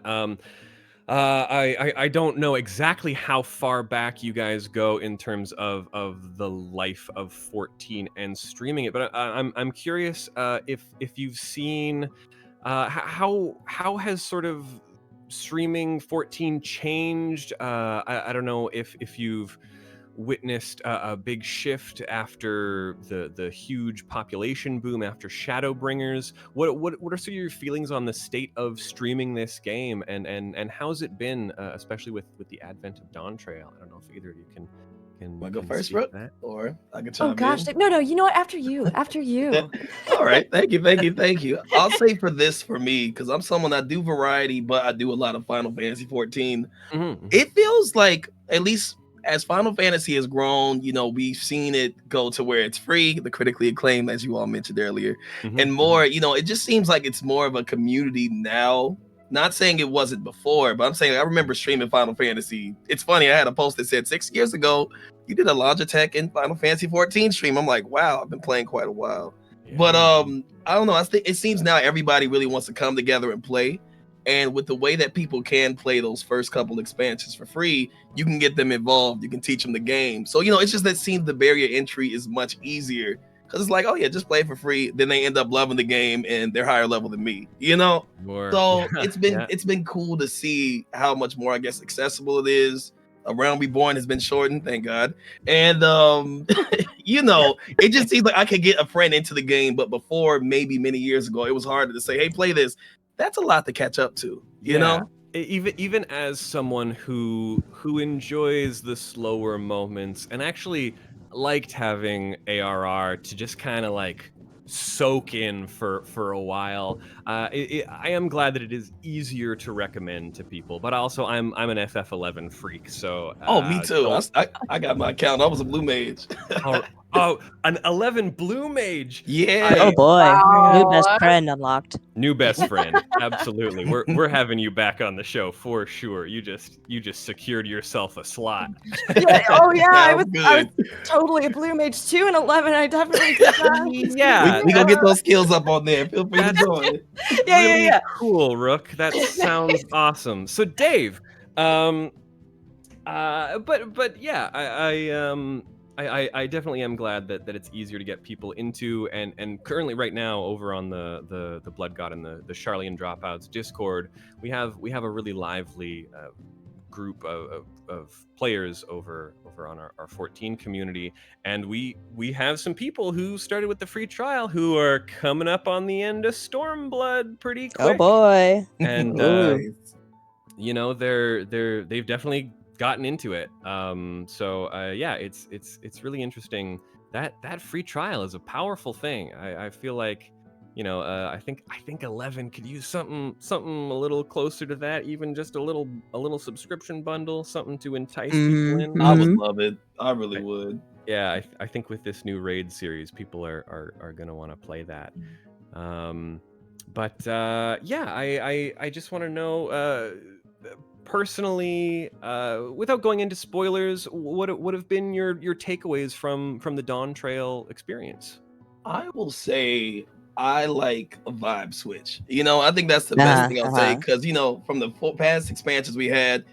I don't know exactly how far back you guys go in terms of the life of 14 and streaming it, but I'm curious if you've seen how has sort of streaming 14 changed. I don't know if you've witnessed a big shift after the huge population boom after Shadowbringers. What are some of your feelings on the state of streaming this game, and how's it been, especially with the advent of Dawn Trail? I don't know if either of you can I go first, Rook, or I can chime in. Oh gosh, no, you know what? After you. All right, thank you. I'll say for me, because I'm someone I do variety, but I do a lot of Final Fantasy XIV. It feels like, at least as Final Fantasy has grown, we've seen it go to where it's free, the critically acclaimed, as you all mentioned earlier, and more, it just seems like it's more of a community now. Not saying it wasn't before, but I'm saying I remember streaming Final Fantasy. It's funny, I had a post that said 6 years ago, you did a Logitech in Final Fantasy XIV stream. I'm like, wow, I've been playing quite a while. Yeah. But I don't know, I think it seems now everybody really wants to come together and play. And with the way that people can play those first couple expansions for free, you can get them involved. You can teach them the game. So, it's just that seems the barrier entry is much easier, because it's like, oh yeah, just play for free. Then they end up loving the game and they're higher level than me, More. So it's been cool to see how much more, I guess, accessible it is. Realm Reborn has been shortened, thank God. And it just seems like I could get a friend into the game, but before, maybe many years ago, it was harder to say, hey, play this. That's a lot to catch up to, you know? Even as someone who enjoys the slower moments and actually liked having ARR to just kind of like soak in for a while, I am glad that it is easier to recommend to people, but also I'm an FF11 freak, so me too. I got my account. I was a blue mage. Oh, an 11 blue mage. Yeah. Oh boy. Wow. New best friend unlocked. New best friend. Absolutely. We're having you back on the show for sure. You just secured yourself a slot. Yeah, I was totally a blue mage too in 11. I definitely did that. Yeah. We gonna get those skills up on there. Feel free to join. Yeah. Cool, Rook. That sounds awesome. So Dave, but yeah, I definitely am glad that it's easier to get people into, and currently right now over on the Blood God and the Sharlayan Dropouts Discord, we have a really lively group of players over on our 14 community, and we have some people who started with the free trial who are coming up on the end of Stormblood pretty quick. Oh boy! And you know, they've definitely gotten into it. So yeah, it's really interesting. That free trial is a powerful thing. I feel like, you know, I think 11 could use something a little closer to that, even just a little subscription bundle, something to entice people in. I would love it. I really would. Yeah, I think with this new raid series, people are gonna want to play that. But yeah, I just want to know, personally, without going into spoilers, what have been your takeaways from the Dawn Trail experience? I will say I like a vibe switch. You know, I think that's the best thing I'll say, because, you know, from the past expansions we had,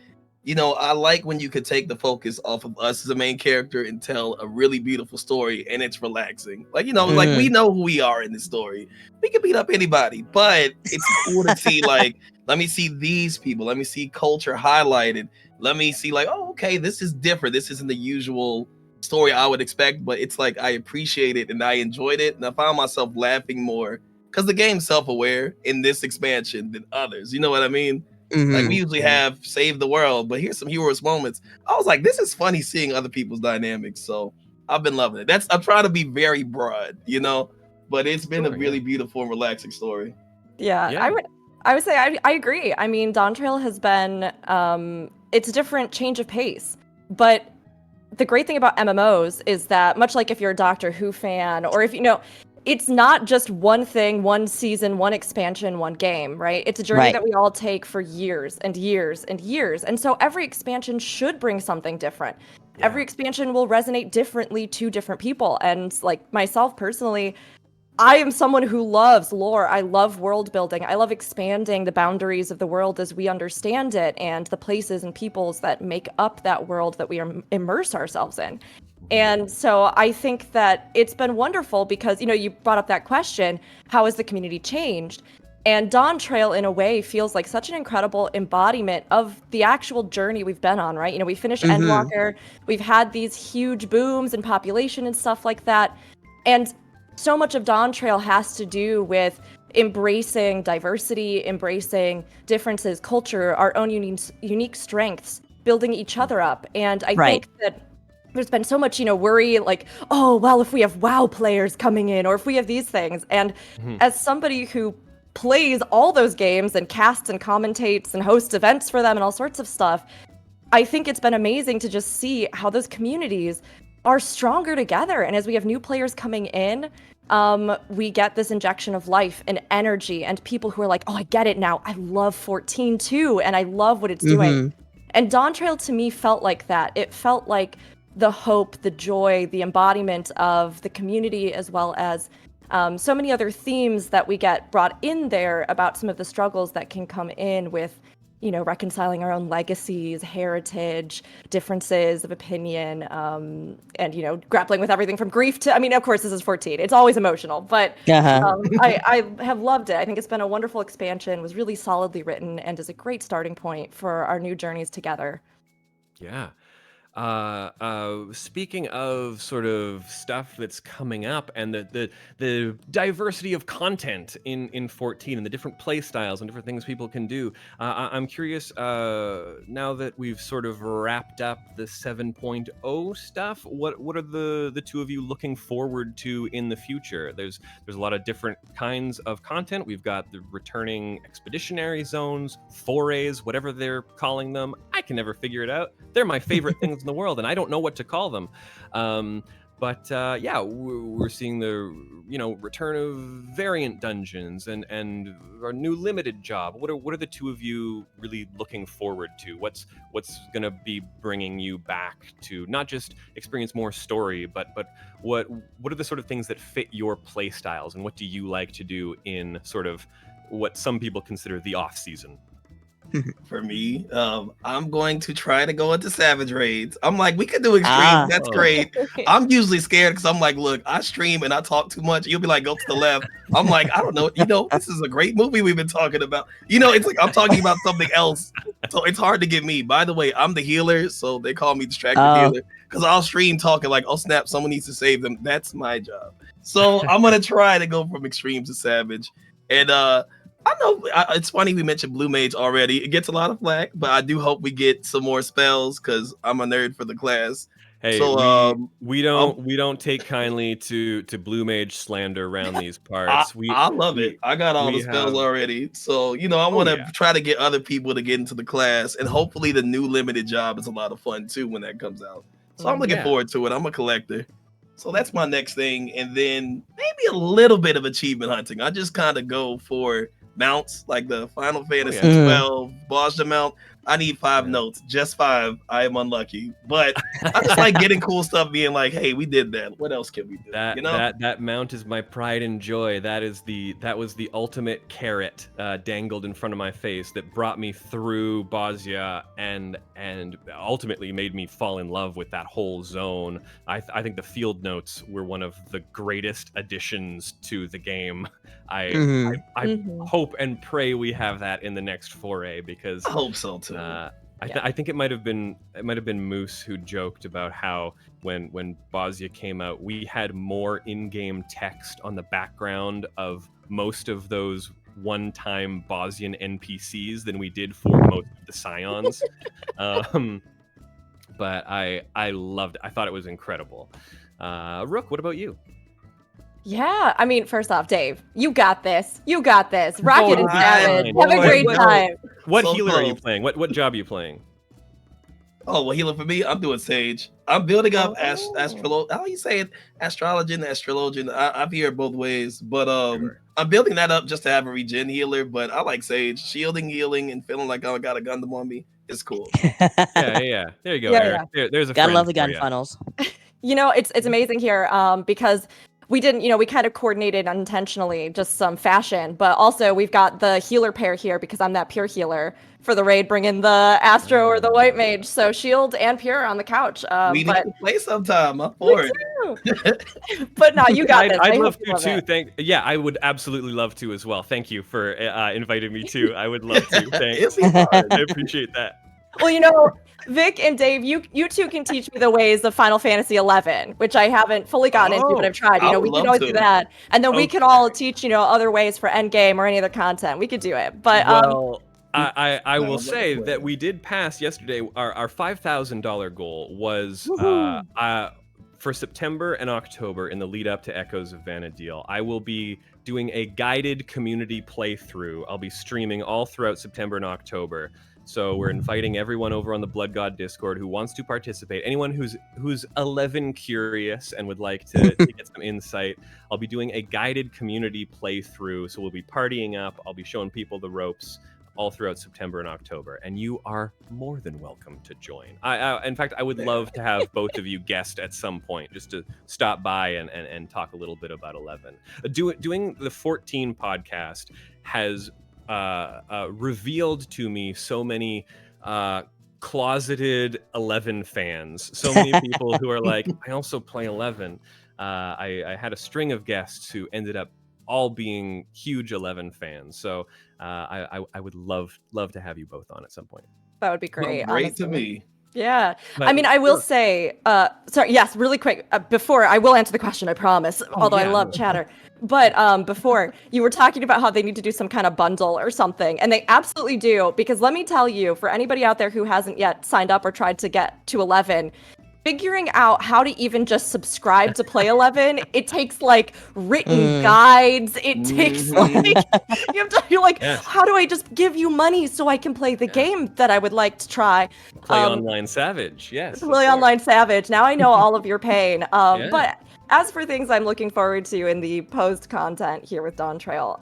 you know, I like when you could take the focus off of us as a main character and tell a really beautiful story, and it's relaxing. Like, you know, like we know who we are in this story. We can beat up anybody, but it's cool to see, like, let me see these people. Let me see culture highlighted. Let me see, like, oh, okay, this is different. This isn't the usual story I would expect, but it's like I appreciate it and I enjoyed it, and I found myself laughing more because the game's self-aware in this expansion than others. You know what I mean? Like, we usually have save the world, but here's some humorous moments. I was like, this is funny seeing other people's dynamics. So I've been loving it. I'm trying to be very broad, you know, but it's been a really beautiful and relaxing story. Yeah. I would say I agree. I mean, Dawn Trail has been it's a different change of pace, but the great thing about MMOs is that, much like if you're a Doctor Who fan, or if you know, it's not just one thing, one season, one expansion, one game, right? It's a journey that we all take for years and years and years. And so every expansion should bring something different. Yeah. Every expansion will resonate differently to different people. And like myself personally, I am someone who loves lore. I love world building. I love expanding the boundaries of the world as we understand it, and the places and peoples that make up that world that we immerse ourselves in. And so I think that it's been wonderful because, you know, you brought up that question, how has the community changed? And Dawn Trail, in a way, feels like such an incredible embodiment of the actual journey we've been on, right? You know, we finished Endwalker, we've had these huge booms in population and stuff like that. And so much of Dawn Trail has to do with embracing diversity, embracing differences, culture, our own unique strengths, building each other up. And I think that there's been so much, you know, worry, like, oh, well, if we have WoW players coming in, or if we have these things. And as somebody who plays all those games and casts and commentates and hosts events for them and all sorts of stuff, I think it's been amazing to just see how those communities are stronger together. And as we have new players coming in, we get this injection of life and energy, and people who are like, oh, I get it now. I love 14 too, and I love what it's doing. And Dawn Trail to me felt like that. It felt like the hope, the joy, the embodiment of the community, as well as so many other themes that we get brought in there about some of the struggles that can come in with, you know, reconciling our own legacies, heritage, differences of opinion, and, you know, grappling with everything from grief to, I mean, of course, this is 14. It's always emotional, but I have loved it. I think it's been a wonderful expansion, was really solidly written, and is a great starting point for our new journeys together. Yeah. Speaking of sort of stuff that's coming up, and the diversity of content in 14 and the different play styles and different things people can do, I'm curious, now that we've sort of wrapped up the 7.0 stuff, what are the two of you looking forward to in the future? There's a lot of different kinds of content. We've got the returning expeditionary zones, forays, whatever they're calling them. I can never figure it out. They're my favorite things in the world, and I don't know what to call them. But yeah, we're seeing the, you know, return of variant dungeons and our new limited job. What are the two of you really looking forward to? What's going to be bringing you back to not just experience more story, but what are the sort of things that fit your play styles, and what do you like to do in sort of what some people consider the off season? for me, I'm going to try to go into Savage Raids. I'm like, we could do extreme. That's great. I'm usually scared because I'm like, look, I stream and I talk too much. You'll be like, go to the left. I'm like, I don't know. This is a great movie we've been talking about. It's like I'm talking about something else. So it's hard to get me. By the way, I'm the healer, so they call me distracted healer because I'll stream talking like, oh snap, someone needs to save them. That's my job. So I'm gonna try to go from extreme to savage. And I know it's funny we mentioned Blue Mage already. It gets a lot of flack, but I do hope we get some more spells because I'm a nerd for the class. Hey, so we don't take kindly to Blue Mage slander around these parts. I love it. I got all the spells already. So I want to try to get other people to get into the class, and hopefully the new limited job is a lot of fun too when that comes out. So I'm looking forward to it. I'm a collector. So that's my next thing, and then maybe a little bit of achievement hunting. I just kind of go for mounts like the Final Fantasy XII Bajra mount. I need 5 notes, just 5. I am unlucky, but I just like getting cool stuff. Being like, hey, we did that. What else can we do? That mount is my pride and joy. That was the ultimate carrot dangled in front of my face that brought me through Bajra and ultimately made me fall in love with that whole zone. I think the field notes were one of the greatest additions to the game. I hope and pray we have that in the next foray because I hope so too. I think it might have been Moose who joked about how when Bajra came out, we had more in-game text on the background of most of those one-time Bosnian NPCs than we did for most of the Scions. But I loved it. I thought it was incredible. Rook, what about you? Yeah, I mean, first off, Dave, you got this. Rocket and Savage. Have a great time. What healer are you playing? What job are you playing? Oh, well, healer for me, I'm doing Sage. I'm building up how you say it? Astrologian. I've heard both ways, but I'm building that up just to have a regen healer. But I like Sage, shielding, healing, and feeling like I got a Gundam on me. It's cool. Yeah. There you go, Eric. There's a gotta love the gun funnels. It's amazing here because we didn't, we kind of coordinated unintentionally, just some fashion, but also we've got the healer pair here because I'm that pure healer for the raid, bringing the Astro or the White Mage. So shield and pure on the couch. We need to play sometime. I'm for it. But no, you got this. I'd love to too. I would absolutely love to as well. Thank you for inviting me too. I would love to. Thanks. I appreciate that. Well, Vic and Dave, you two can teach me the ways of Final Fantasy XI, which I haven't fully gotten into, but I've tried. We can always do that, and then we can all teach other ways for endgame or any other content. We could do it, but I will say that we did pass yesterday. Our $5,000 goal was for September and October in the lead up to Echoes of Vana'diel. I will be doing a guided community playthrough. I'll be streaming all throughout September and October. So we're inviting everyone over on the Blood God Discord who wants to participate. Anyone who's 11 curious and would like to get some insight. I'll be doing a guided community playthrough. So we'll be partying up. I'll be showing people the ropes all throughout September and October. And you are more than welcome to join. In fact, I would love to have both of you guest at some point just to stop by and talk a little bit about 11. Doing the 14 podcast has revealed to me so many closeted 11 fans, so many people who are like, I also play 11. I had a string of guests who ended up all being huge 11 fans, so I would love to have you both on at some point. That would be great. Well, great honestly. to me. Yeah. I will say, sorry, yes, really quick, before, I will answer the question, I promise, although I love chatter. But before, you were talking about how they need to do some kind of bundle or something, and they absolutely do, because let me tell you, for anybody out there who hasn't yet signed up or tried to get to 11, figuring out how to even just subscribe to play 11, it takes written guides. It takes you're like, how do I just give you money so I can play the game that I would like to try? Play Online Savage, yes. Play Online Savage. Now I know all of your pain. But as for things I'm looking forward to in the post content here with Dawn Trail,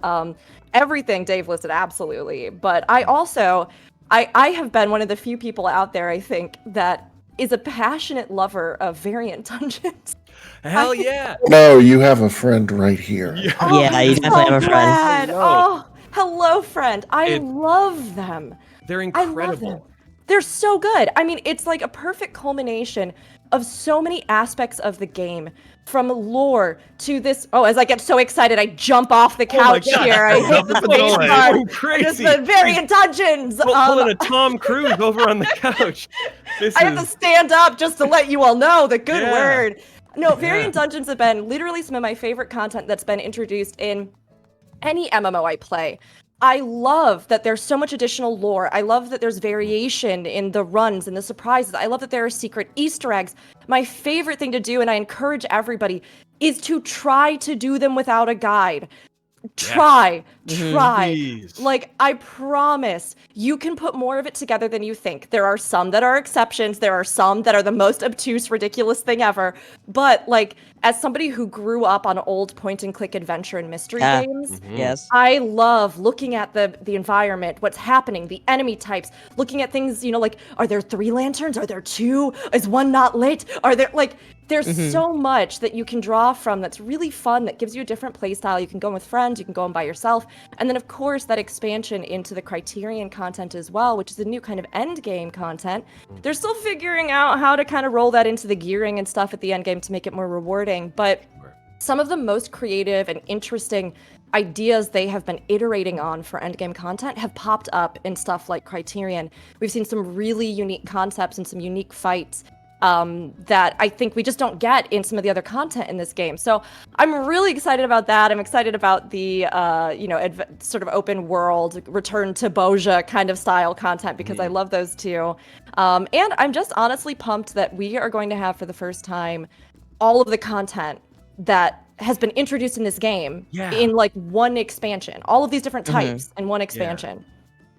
everything Dave listed, absolutely. But I also, I have been one of the few people out there, I think, that is a passionate lover of variant dungeons. Hell yeah! No, you have a friend right here. You definitely have a friend. Oh, hello, friend. I love them. They're incredible. I love them. They're so good. I mean, it's like a perfect culmination of so many aspects of the game, from lore to this. Oh, as I get so excited, I jump off the couch here. I hit the space bar. Just the variant dungeons. Pulling a Tom Cruise over on the couch. I have to stand up just to let you all know the good word. No, variant dungeons have been literally some of my favorite content that's been introduced in any MMO I play. I love that there's so much additional lore. I love that there's variation in the runs and the surprises. I love that there are secret Easter eggs. My favorite thing to do, and I encourage everybody, is to try to do them without a guide. Try. Please. Like, I promise you can put more of it together than you think. There are some that are exceptions. There are some that are the most obtuse, ridiculous thing ever. But, like, as somebody who grew up on old point-and-click adventure and mystery games, yes, I love looking at the environment, what's happening, the enemy types, looking at things, you know, like, are there 3 lanterns? Are there 2? Is one not lit? Are there, like... There's so much that you can draw from that's really fun, that gives you a different playstyle. You can go in with friends, you can go in by yourself. And then, of course, that expansion into the Criterion content as well, which is a new kind of end game content. They're still figuring out how to kind of roll that into the gearing and stuff at the end game to make it more rewarding. But some of the most creative and interesting ideas they have been iterating on for endgame content have popped up in stuff like Criterion. We've seen some really unique concepts and some unique fights that I think we just don't get in some of the other content in this game. So I'm really excited about that. I'm excited about the, sort of open world, return to Boja kind of style content, because I love those too. And I'm just honestly pumped that we are going to have, for the first time, all of the content that has been introduced in this game in like one expansion. All of these different types in one expansion.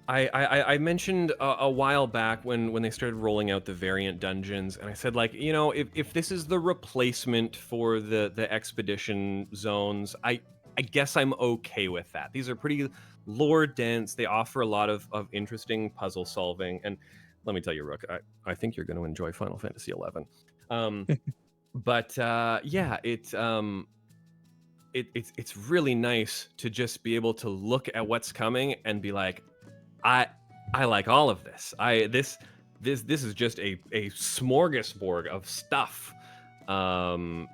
I mentioned a while back when they started rolling out the variant dungeons, and I said, like, you know, if this is the replacement for the expedition zones, I guess I'm okay with that. These are pretty lore dense. They offer a lot of interesting puzzle solving, and let me tell you, Rook, I think you're going to enjoy Final Fantasy XI. But it's really nice to just be able to look at what's coming and be like, I like all of this. This is just a smorgasbord of stuff. I'm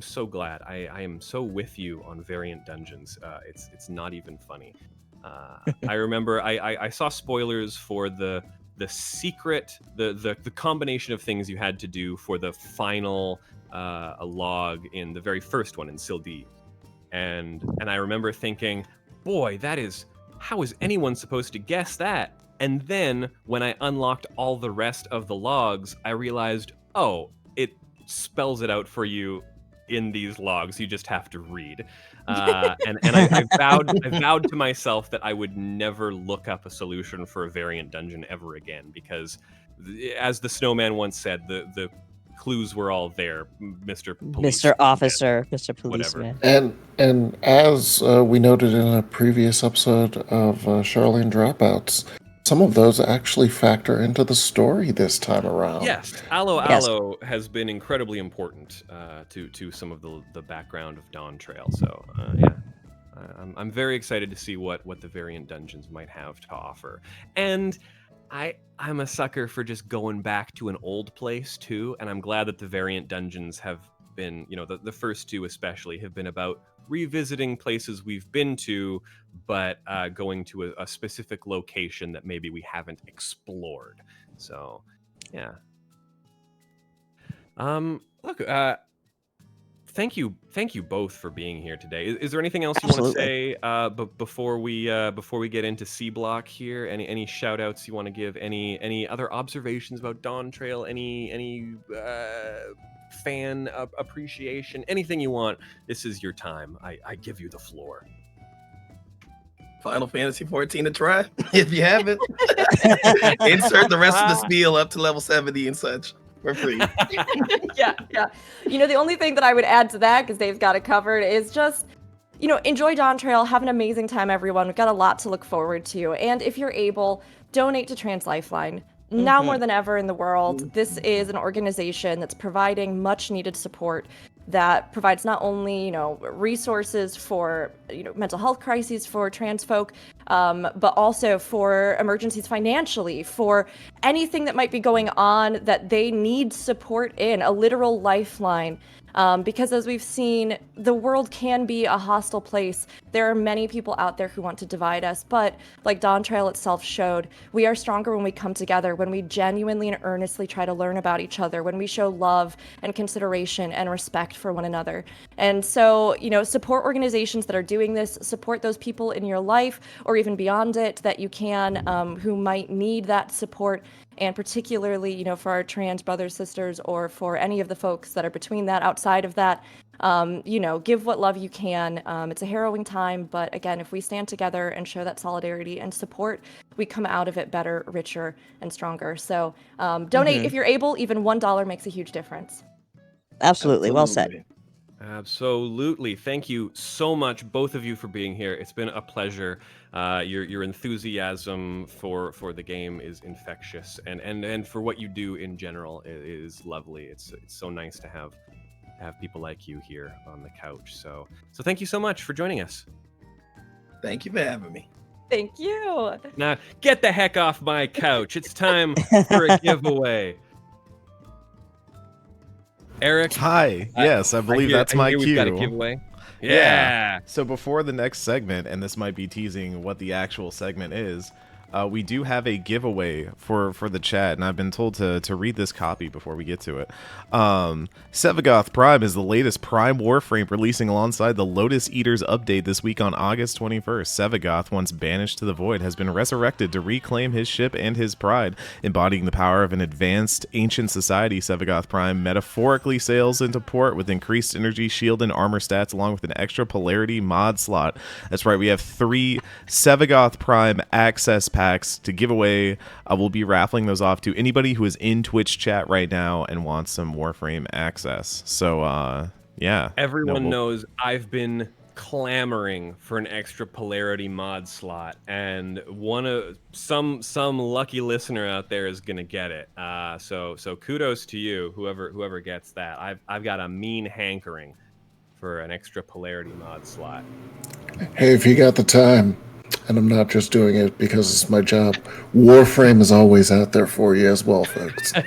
so glad. I am so with you on variant dungeons. It's not even funny. I remember I saw spoilers for the secret, the combination of things you had to do for the final log in the very first one in Sildee, and I remember thinking, boy, how is anyone supposed to guess that? And then when I unlocked all the rest of the logs, I realized, oh, it spells it out for you in these logs. You just have to read. And I vowed to myself that I would never look up a solution for a variant dungeon ever again, because as the Snowman once said, the clues were all there, Mr. Police, Mr. Officer, Mr. Policeman. And as we noted in a previous episode of Sharlayan Dropouts, some of those actually factor into the story this time around. Yes, Aloe has been incredibly important to some of the background of Dawn Trail. So I'm very excited to see what the variant dungeons might have to offer. And I'm a sucker for just going back to an old place too, and I'm glad that the variant dungeons have been, you know, the first 2 especially have been about revisiting places we've been to, but going to a specific location that maybe we haven't explored. So, yeah. Look, thank you both for being here today. Is there anything else you want to say before we get into C Block here? Any shout outs you want to give? Any other observations about Dawn Trail? Any fan appreciation? Anything you want? This is your time. I give you the floor. Final Fantasy XIV to try if you haven't. Insert the rest of the spiel up to level 70 and such. For free. yeah. You know, the only thing that I would add to that, because Dave's got it covered, is just, you know, enjoy Dawn Trail. Have an amazing time, everyone. We've got a lot to look forward to. And if you're able, donate to Trans Lifeline. Now more than ever in the world, this is an organization that's providing much needed support that provides not only resources for mental health crises for trans folk, but also for emergencies financially, for anything that might be going on that they need support in, a literal lifeline. Because as we've seen, the world can be a hostile place. There are many people out there who want to divide us, but like Dawn Trail itself showed, we are stronger when we come together, when we genuinely and earnestly try to learn about each other, when we show love and consideration and respect for one another. And so, support organizations that are doing this, support those people in your life or even beyond it that you can, who might need that support. And particularly, for our trans brothers, sisters, or for any of the folks that are between that, outside of that, give what love you can. It's a harrowing time, but again, if we stand together and show that solidarity and support, we come out of it better, richer, and stronger. So donate if you're able. Even $1 makes a huge difference. Absolutely. Well said. Absolutely. Thank you so much, both of you, for being here. It's been a pleasure. Your enthusiasm for the game is infectious, and for what you do in general is lovely. It's so nice to have people like you here on the couch. So thank you so much for joining us. Thank you for having me. Thank you. Now get the heck off my couch. It's time for a giveaway. Eric. Hi. Yes, I believe that's my cue. We've got a giveaway. Yeah. So before the next segment, and this might be teasing what the actual segment is, we do have a giveaway for the chat, and I've been told to read this copy before we get to it. Sevagoth Prime is the latest Prime Warframe releasing alongside the Lotus Eaters update this week on August 21st. Sevagoth, once banished to the void, has been resurrected to reclaim his ship and his pride. Embodying the power of an advanced ancient society, Sevagoth Prime metaphorically sails into port with increased energy, shield, and armor stats, along with an extra polarity mod slot. That's right, we have 3 Sevagoth Prime access packs to give away. We'll be raffling those off to anybody who is in Twitch chat right now and wants some Warframe access. So yeah, everyone knows I've been clamoring for an extra polarity mod slot, and some lucky listener out there is gonna get it. So kudos to you, whoever gets that. I've got a mean hankering for an extra polarity mod slot. Hey, if you got the time, and I'm not just doing it because it's my job, Warframe is always out there for you as well, folks. Do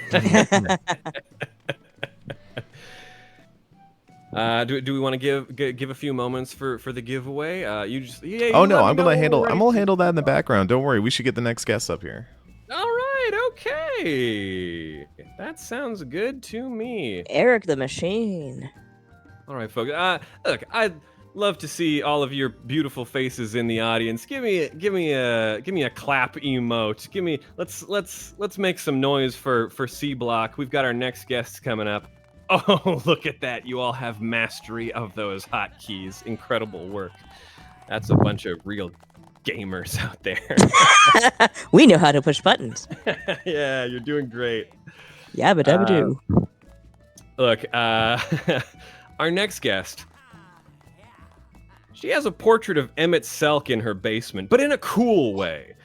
we want to give a few moments for the giveaway? I'm gonna handle that in the background. Don't worry, we should get the next guest up here. All right, okay, that sounds good to me. Eric the Machine. All right, folks. Look, I'd love to see all of your beautiful faces in the audience. Give me a clap emote. Let's make some noise for C Block. We've got our next guests coming up. Oh, look at that. You all have mastery of those hotkeys. Incredible work. That's a bunch of real gamers out there. We know how to push buttons. Yeah, you're doing great. Yabba dabba doo. Look, our next guest, she has a portrait of Emmett Selk in her basement, but in a cool way.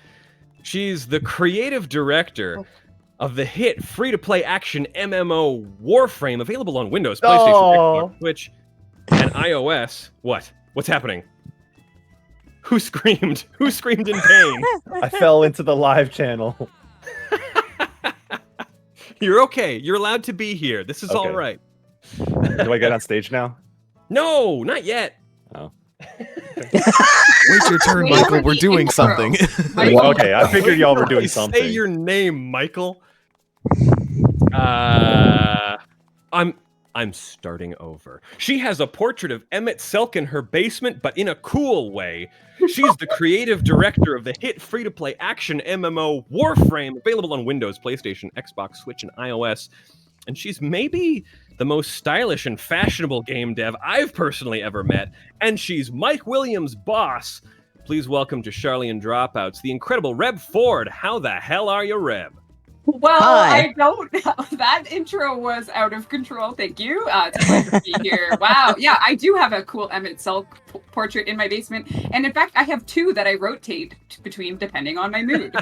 She's the creative director of the hit free-to-play action MMO Warframe, available on Windows, PlayStation, Xbox, Switch, and iOS. What's happening? Who screamed? Who screamed in pain? I fell into the live channel. You're okay. You're allowed to be here. This is all right. Do I get on stage now? No, not yet. Oh. Wait your turn, Michael. We're doing something. Okay, I figured y'all were doing something. Say your name, Michael. I'm starting over. She has a portrait of Emmett Selk in her basement, but in a cool way. She's the creative director of the hit free-to-play action MMO Warframe, available on Windows, PlayStation, Xbox, Switch, and iOS. And she's maybe the most stylish and fashionable game dev I've personally ever met. And she's Mike Williams' boss. Please welcome to Sharlayan Dropouts, the incredible Rebb Ford. How the hell are you, Rebb? Well, Hi. I don't. That intro was out of control. Thank you. It's a pleasure to be here. Wow. Yeah, I do have a cool Emmett Selk portrait in my basement, and in fact, I have 2 that I rotate between depending on my mood.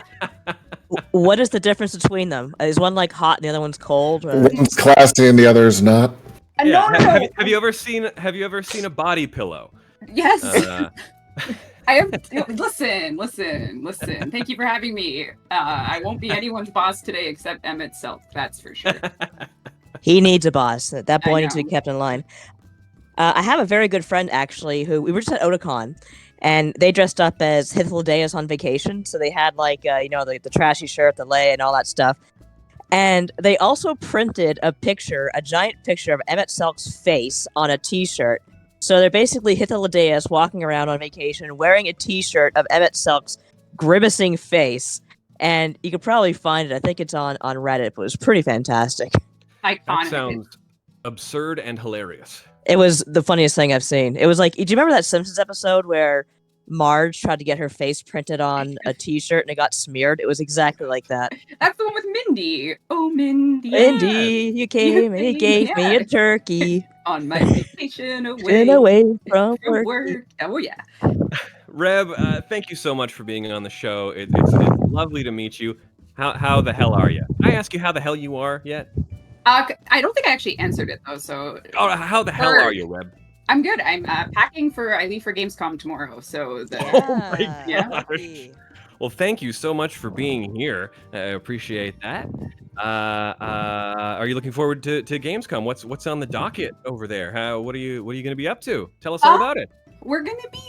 What is the difference between them? Is one like hot and the other one's cold? Or... One's classy and the other is not. No. Have you ever seen a body pillow? Yes. I have. Listen. Thank you for having me. I won't be anyone's boss today except Emmett Self. That's for sure. He needs a boss. That boy needs to be kept in line. I have a very good friend actually who we were just at Otakon, and they dressed up as Hythlodaeus on vacation. So they had like the trashy shirt, the lei, and all that stuff. And they also printed a giant picture of Emmett Selk's face on a T-shirt. So they're basically Hythlodaeus walking around on vacation wearing a T-shirt of Emmett Selk's grimacing face. And you could probably find it. I think it's on Reddit, but it was pretty fantastic. Iconic. That sounds absurd and hilarious. It was the funniest thing I've seen. It was like, do you remember that Simpsons episode where Marge tried to get her face printed on a T-shirt and it got smeared? It was exactly like that. That's the one with Mindy. Oh, Mindy. Mindy, you came and you gave me a turkey. On my vacation away from work. Oh, yeah. Rebb, thank you so much for being on the show. It's lovely to meet you. How the hell are you? Did I ask you how the hell you are yet? I don't think I actually answered it, though, so... Oh, how the hell are you, Rebb? I'm good. I'm packing I leave for Gamescom tomorrow, so... Oh my gosh. Well, thank you so much for being here. I appreciate that. Are you looking forward to Gamescom? What's on the docket over there? What are you going to be up to? Tell us all about it. We're going to be,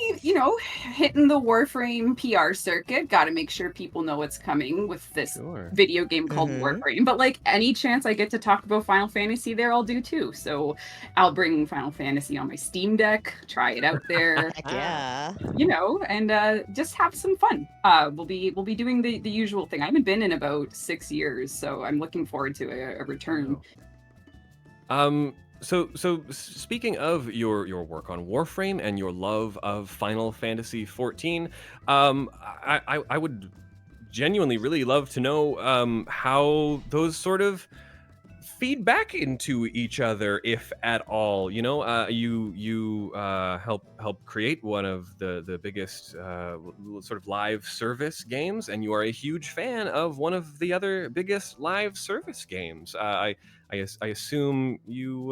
hitting the Warframe PR circuit. Got to make sure people know what's coming with this video game called Warframe. But like any chance I get to talk about Final Fantasy there, I'll do too. So I'll bring Final Fantasy on my Steam Deck, try it out there. Yeah. And just have some fun. We'll be doing the usual thing. I haven't been in about 6 years, so I'm looking forward to a return. So speaking of your work on Warframe and your love of Final Fantasy XIV, I would genuinely really love to know how those sort of feed back into each other, if at all. You help create one of the biggest sort of live service games, and you are a huge fan of one of the other biggest live service games. I assume you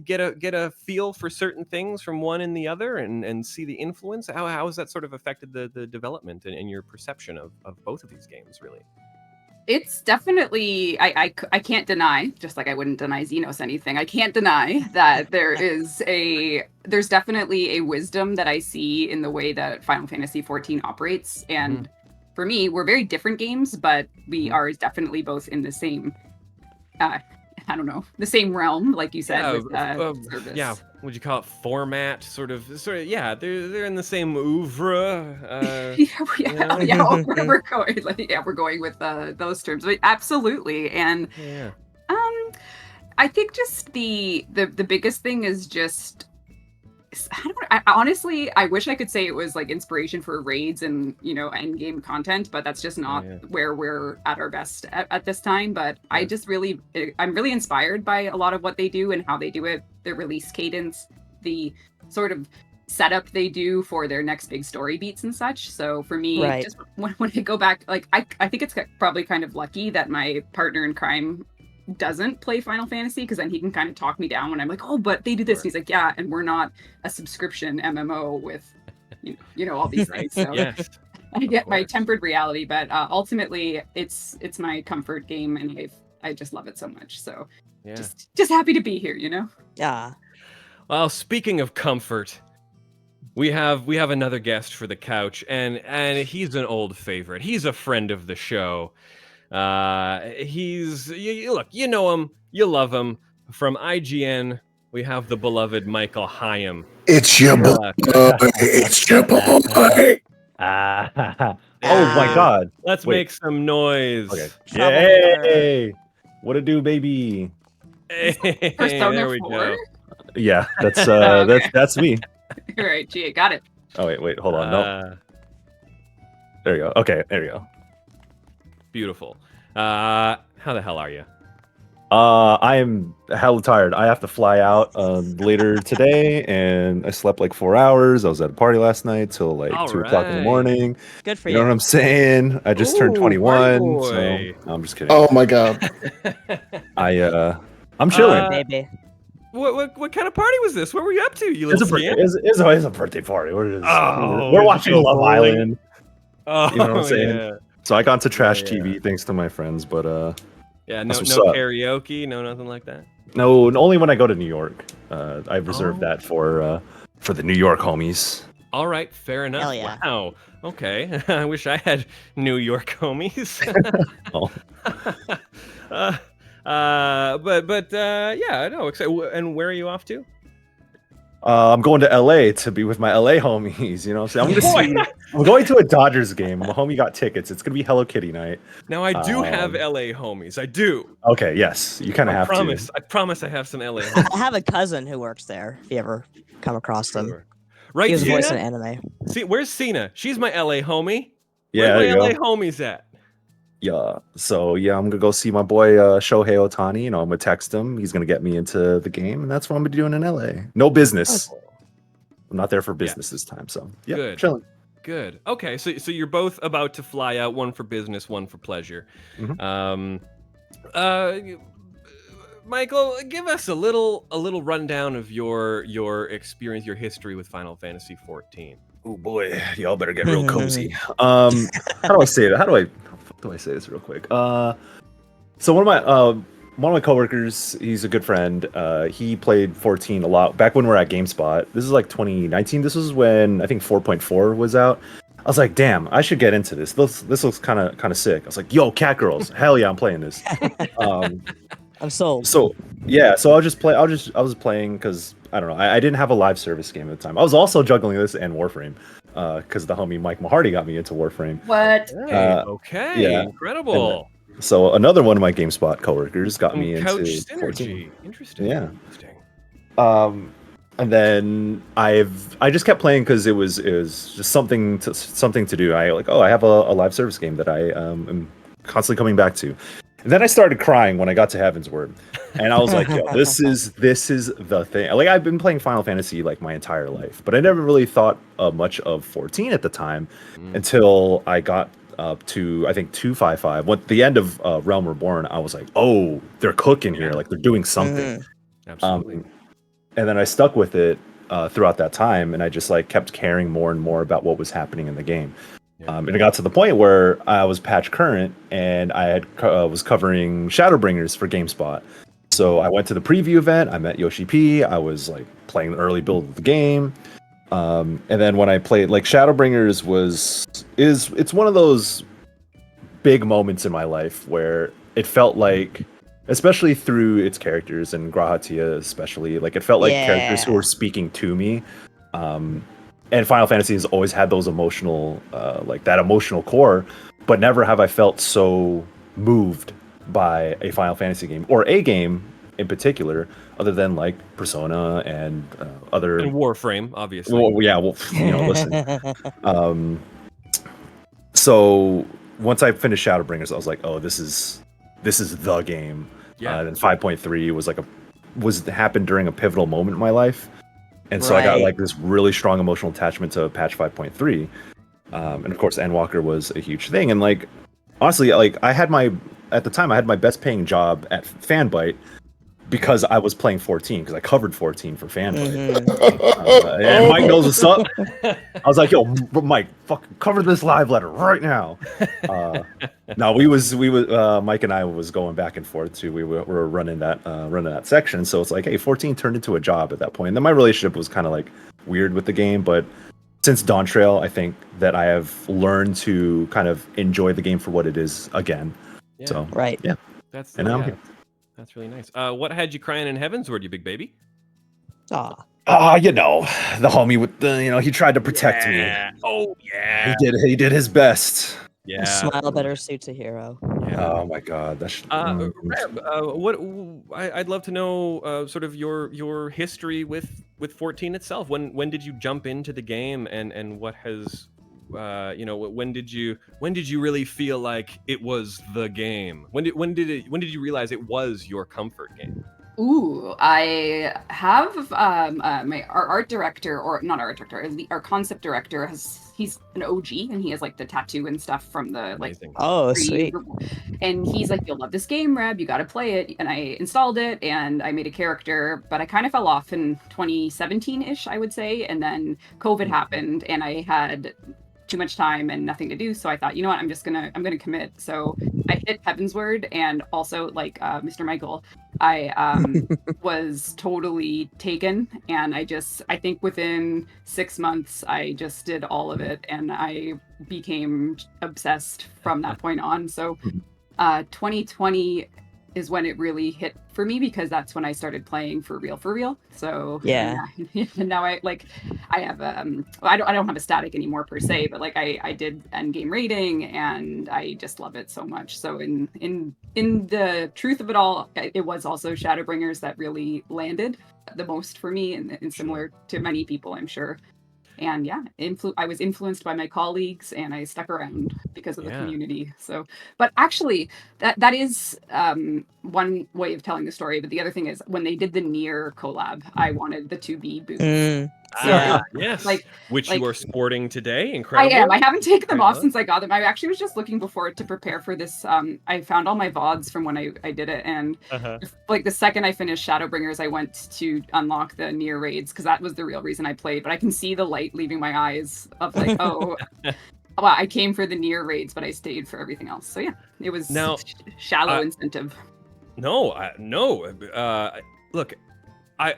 get a feel for certain things from one and the other, and see the influence. How has that sort of affected the development and your perception of both of these games, really? It's definitely, I can't deny, just like I wouldn't deny Xenos anything, I can't deny that there's definitely a wisdom that I see in the way that Final Fantasy XIV operates. And for me, we're very different games, but we are definitely both in the same, the same realm, like you said, with service. Yeah, would you call it format? Sort of. Yeah, they're in the same oeuvre. We're going with those terms, but absolutely. And I think just the biggest thing is just, honestly, I wish I could say it was like inspiration for raids and end game content, but that's just not where we're at our best at this time. But I'm really inspired by a lot of what they do and how they do it, their release cadence, the sort of setup they do for their next big story beats and such. So for me, just when I go back, like I think it's probably kind of lucky that my partner in crime doesn't play Final Fantasy, because then he can kind of talk me down when I'm like, oh, but they do this. And he's like, yeah, and we're not a subscription MMO with all these things. So I get my tempered reality, but ultimately it's my comfort game, and I just love it so much. So just happy to be here, Yeah. Well, speaking of comfort, we have another guest for the couch, and he's an old favorite. He's a friend of the show. Look, you know him, you love him. From IGN, we have the beloved Michael Higham. It's your boy. It's your boy. Oh my God! Let's make some noise. Okay. Yay! What a do, baby? Hey, there we go. Yeah, that's that's me. All right, G, got it. Oh wait, hold on. No. There you go. Okay, there you go. Beautiful. How the hell are you? I am hella tired. I have to fly out later today, and I slept like 4 hours. I was at a party last night till like 2 o'clock in the morning. Good for you. You know what I'm saying? I just turned 21, so I'm just kidding. Oh my God. I'm chilling. Baby. What kind of party was this? What were you up to? You It's little a birthday. scamp? It's a birthday party. We're Oh, watching did you go Love bowling? Island. Oh, You know what I'm saying? yeah. So I got into trash Yeah. TV thanks to my friends, but Yeah, no that's what's no up. karaoke, no nothing like that. No, only when I go to New York. I reserved that for the New York homies. All right, fair enough. Hell yeah. Wow. Okay. I wish I had New York homies. Oh. Yeah, no. And where are you off to? I'm going to LA to be with my LA homies. You know what I'm saying? I'm going to a Dodgers game. My homie got tickets. It's gonna be Hello Kitty night. Now I do have LA homies. I do. Okay, yes, you kind of have to. I promise I have some LA homies. I have a cousin who works there. If you ever come across them, Sure. Right, he was Sena? voicing anime. See, where's Sena? She's my LA homie. Yeah, Where's there my you LA go. homies at? Yeah. So yeah, I'm gonna go see my boy Shohei Ohtani. You know, I'm gonna text him. He's gonna get me into the game, and that's what I'm gonna be doing in LA. No business. I'm not there for business this time. So yeah, Good. chilling. Good. Okay, so you're both about to fly out, one for business, one for pleasure. Mhm. Michael, give us a little rundown of your experience, your history with Final Fantasy XIV. Oh boy, y'all better get real cozy. How do I say that? How do I say this real quick? So one of my coworkers, he's a good friend. He played 14 a lot back when we were at GameSpot. This is like 2019. This was when I think 4.4 was out. I was like, damn, I should get into this. This looks kind of sick. I was like, yo, Cat Girls, hell yeah, I'm playing this. I'm sold. So yeah, so I was playing because I don't know. I didn't have a live service game at the time. I was also juggling this and Warframe because the homie Mike Mahardy got me into Warframe. What? Okay, yeah. incredible. So another one of my GameSpot coworkers got me into Couch 14. synergy. Interesting. Yeah. Interesting. And then I just kept playing because it was just something to do. I have a live service game that I am constantly coming back to. And then I started crying when I got to Heaven's Word, and I was like, "Yo, this is the thing." Like I've been playing Final Fantasy like my entire life, but I never really thought much of 14 at the time until I got up to I think 255. At the end of Realm Reborn, I was like, "Oh, they're cooking here! Like they're doing something." Absolutely. And then I stuck with it throughout that time, and I just like kept caring more and more about what was happening in the game. And it got to the point where I was patch current, and I had was covering Shadowbringers for GameSpot. So I went to the preview event. I met Yoshi P. I was like playing the early build of the game, and then when I played, like Shadowbringers it's one of those big moments in my life where it felt like, especially through its characters and Grahatia especially, like it felt like characters who were speaking to me. And Final Fantasy has always had those emotional, like that emotional core, but never have I felt so moved by a Final Fantasy game or a game in particular, other than like Persona and other and Warframe, obviously. Well, yeah, well, listen. So once I finished Shadowbringers, I was like, oh, this is the game. Yeah. Then 5.3 happened during a pivotal moment in my life. And so I got like this really strong emotional attachment to patch 5.3. And of course, Endwalker was a huge thing. And like, honestly, like at the time I had my best paying job at Fanbyte because I was playing 14, because I covered 14 for Fanbyte. And Mike knows what's up. I was like, yo, Mike, fucking cover this live letter right now. No, Mike and I was going back and forth too. We were running that section. So it's like, hey, 14 turned into a job at that point. And then my relationship was kind of like weird with the game. But since Dawn Trail, I think that I have learned to kind of enjoy the game for what it is again. Yeah. So yeah. That's and I'm here. That's really nice. What had you crying in Heaven's Word, you big baby? Aw. The homie with the, he tried to protect me. Oh yeah. He did his best. Yeah. A smile better suits a hero. Yeah. Oh my god. That's Rebb, I'd love to know sort of your history with 14 itself. When did you jump into the game, and what has when did you really feel like it was the game? When did you realize it was your comfort game? Ooh, I have our art director, or not our art director, our concept director he's an OG and he has like the tattoo and stuff from the like Oh, sweet. and he's like, you'll love this game, Rebb, you got to play it. And I installed it and I made a character, but I kind of fell off in 2017-ish, I would say, and then COVID happened and I had too much time and nothing to do, so I thought, you know what, I'm gonna commit. So I hit Heavensward, and also like Mr. Michael, I was totally taken, and I think within 6 months I just did all of it and I became obsessed from that point on. So 2020 is when it really hit for me, because that's when I started playing for real. So yeah. And now I have I don't have a static anymore per se, but like I did end game rating and I just love it so much. So in the truth of it all, it was also Shadowbringers that really landed the most for me, and similar to many people, I'm sure. And yeah, I was influenced by my colleagues and I stuck around because of the community. So, but actually that is one way of telling the story. But the other thing is, when they did the Nier collab, I wanted the 2B boots. Yes. Which like, you are sporting today. Incredible. I am. I haven't taken them off since I got them. I actually was just looking before to prepare for this. I found all my VODs from when I did it, and like the second I finished Shadowbringers, I went to unlock the Nier raids, because that was the real reason I played. But I can see the light leaving my eyes of like, oh, well, I came for the Nier raids, but I stayed for everything else. So yeah, it was shallow incentive. No. Look, I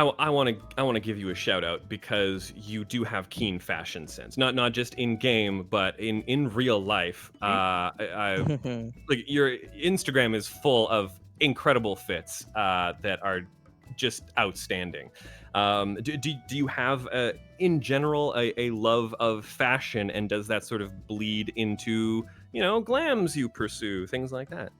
want to give you a shout out, because you do have keen fashion sense, not just in game but in real life. Like your Instagram is full of incredible fits that are just outstanding. Do you have in general a love of fashion, and does that sort of bleed into glams you pursue, things like that?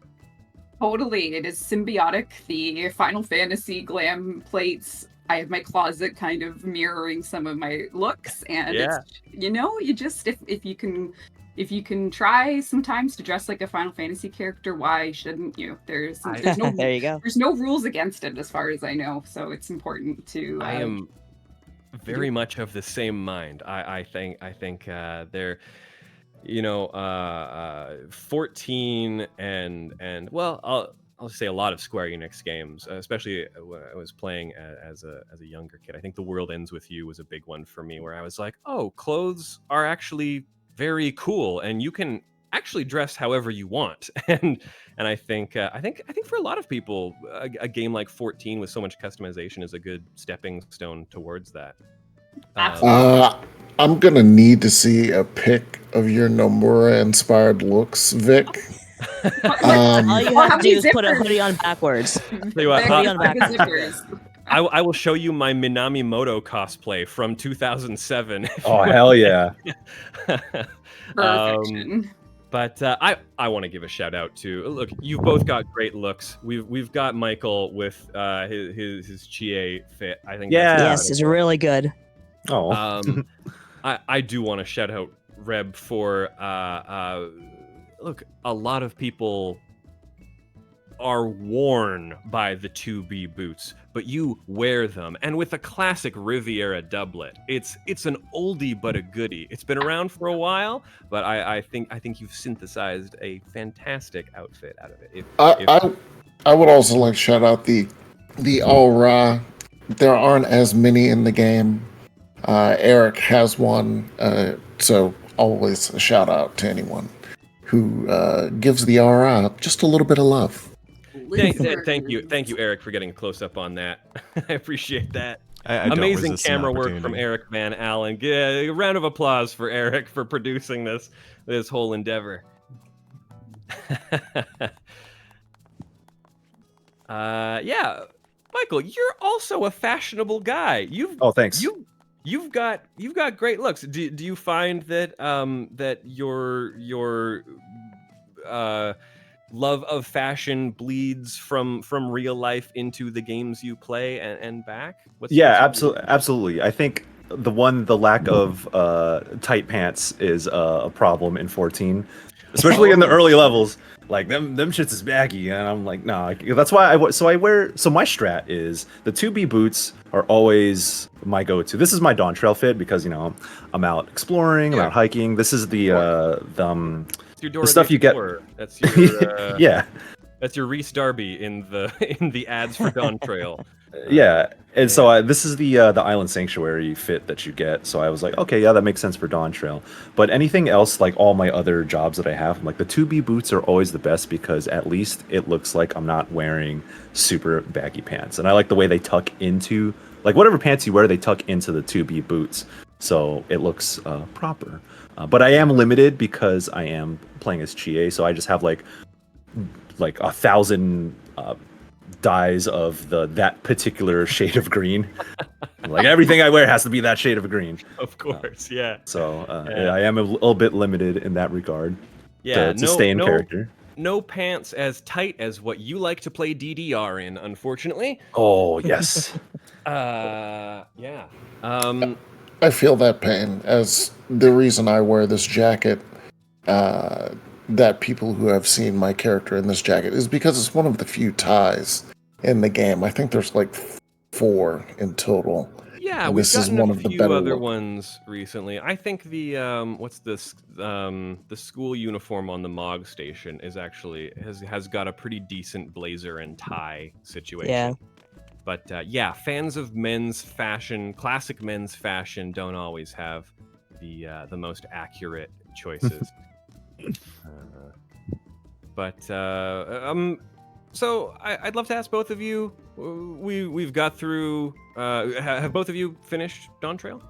Totally, it is symbiotic. The Final Fantasy glam plates, I have my closet kind of mirroring some of my looks, and it's, you just if you can try sometimes to dress like a Final Fantasy character, why shouldn't you? There's no there you go. There's no rules against it as far as I know, so it's important to. I am very much of the same mind. I think they're 14 and well, I'll say a lot of Square Enix games, especially when I was playing as a younger kid. I think The World Ends With You was a big one for me, where I was like, oh, clothes are actually very cool, and you can actually dress however you want. and I think for a lot of people, a game like 14 with so much customization is a good stepping stone towards that. I'm gonna need to see a pic of your Nomura-inspired looks, Vic. All you have to do is put a hoodie on backwards. I will show you my Minamimoto cosplay from 2007. Oh, hell yeah. Perfection. But I want to give a shout out to, look, you've both got great looks. We've got Michael with his Chie fit. I think yes, it's really good. Oh. I do want to shout out Rebb for look, a lot of people are worn by the 2B boots, but you wear them, and with a classic Riviera doublet, it's an oldie but a goodie. It's been around for a while, but I think you've synthesized a fantastic outfit out of it. I would also like to shout out the Aura. There aren't as many in the game. Eric has one, so always a shout out to anyone who gives the Aura just a little bit of love. Thank you, Eric, for getting a close up on that. I appreciate that. Amazing camera work from Eric Van Allen. A round of applause for Eric for producing this whole endeavor. Yeah, Michael, you're also a fashionable guy. Thanks. You've got great looks. Do you find that that your love of fashion bleeds from real life into the games you play and back? Absolutely. I think the lack of tight pants is a problem in 14, especially in the early levels. Like them shits is baggy, and I'm like, nah. That's why I wear. So my strat is the 2B boots are always my go-to. This is my Dawn Trail fit because I'm out exploring, I'm out hiking. This is the stuff you get. That's your yeah. That's your Reese Darby in the ads for Dawn Trail. Yeah, and so this is the Island Sanctuary fit that you get. So I was like, okay, yeah, that makes sense for Dawn Trail. But anything else, like all my other jobs that I have, like the 2B boots are always the best because at least it looks like I'm not wearing super baggy pants, and I like the way they tuck into, like whatever pants you wear, they tuck into the 2B boots, so it looks proper. But I am limited because I am playing as Chie, so I just have like 1,000 dyes of that particular shade of green. Like everything I wear has to be that shade of green. Of course, yeah. So I am a little bit limited in that regard. Yeah, to stay in character. No pants as tight as what you like to play DDR in, unfortunately. Oh yes. Yeah. I feel that pain as the reason I wear this jacket. That people who have seen my character in this jacket is because it's one of the few ties in the game. I think there's like 4 in total. Yeah, we've gotten a few other ones recently. I think the what's this the school uniform on the Mog station is actually has got a pretty decent blazer and tie situation. Yeah. But yeah, fans of men's fashion, classic men's fashion, don't always have the most accurate choices. So I'd love to ask both of you. We've got through. Have both of you finished Dawn Trail?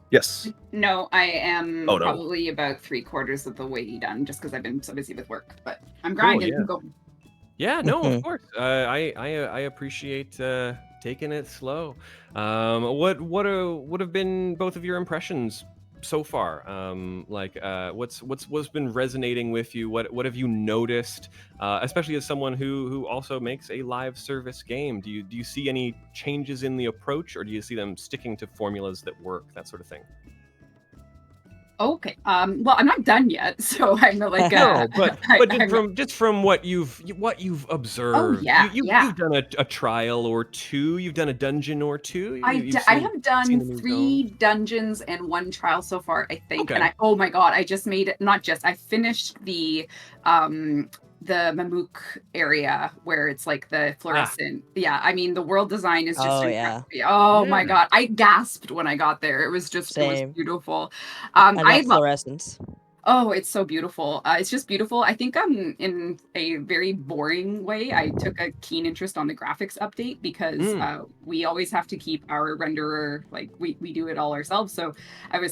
Yes. No, I am Oh, no. probably about 3/4 of the way done, just because I've been so busy with work. But I'm grinding. yeah. I'm going. Yeah, no, of course. I appreciate taking it slow. What have been both of your impressions so far? What's been resonating with you? What have you noticed? Especially as someone who also makes a live service game, do you see any changes in the approach, or do you see them sticking to formulas that work, that sort of thing? Okay. Well, I'm not done yet, so I'm like. No, but just from what you've observed. Oh yeah, you've done a trial or two. You've done a dungeon or two. I have done 3 dungeons and 1 trial so far, I think. Okay. And oh my god, I just made it. I finished the Mamook area where it's like the fluorescent. Yeah, I mean the world design is just incredible. Oh my god, I gasped when I got there. It was just it was beautiful. I love fluorescence. Oh, it's so beautiful. It's just beautiful. I think in a very boring way, I took a keen interest on the graphics update because we always have to keep our renderer, like we do it all ourselves. So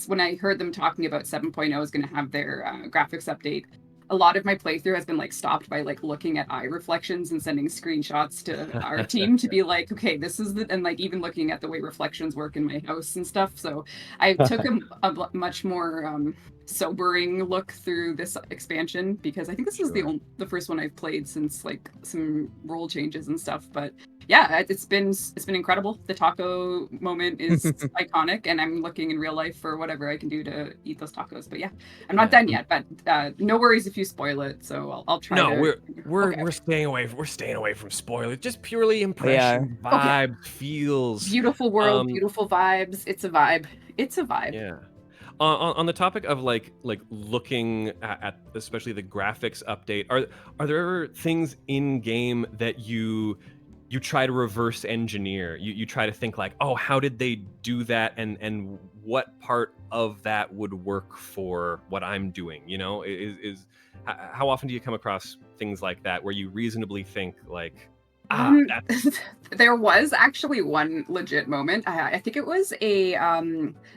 when I heard them talking about 7.0 is going to have their graphics update, a lot of my playthrough has been like stopped by like looking at eye reflections and sending screenshots to our team to be like, okay, this is and like even looking at the way reflections work in my house and stuff. So I took a much more sobering look through this expansion because I think this is the first one I've played since like some role changes and stuff. But yeah, it's been incredible. The taco moment is iconic, and I'm looking in real life for whatever I can do to eat those tacos. But yeah, I'm not done yet. But no worries if you spoil it. So I'll try. No, we're staying away. We're staying away from spoilers. Just purely impression, vibes, feels. Beautiful world, beautiful vibes. It's a vibe. It's a vibe. Yeah. On the topic of like looking at especially the graphics update, are there ever things in game that you try to reverse engineer? You try to think like, oh, how did they do that, and what part of that would work for what I'm doing? You know, how often do you come across things like that where you reasonably think like, there was actually one legit moment. I think it was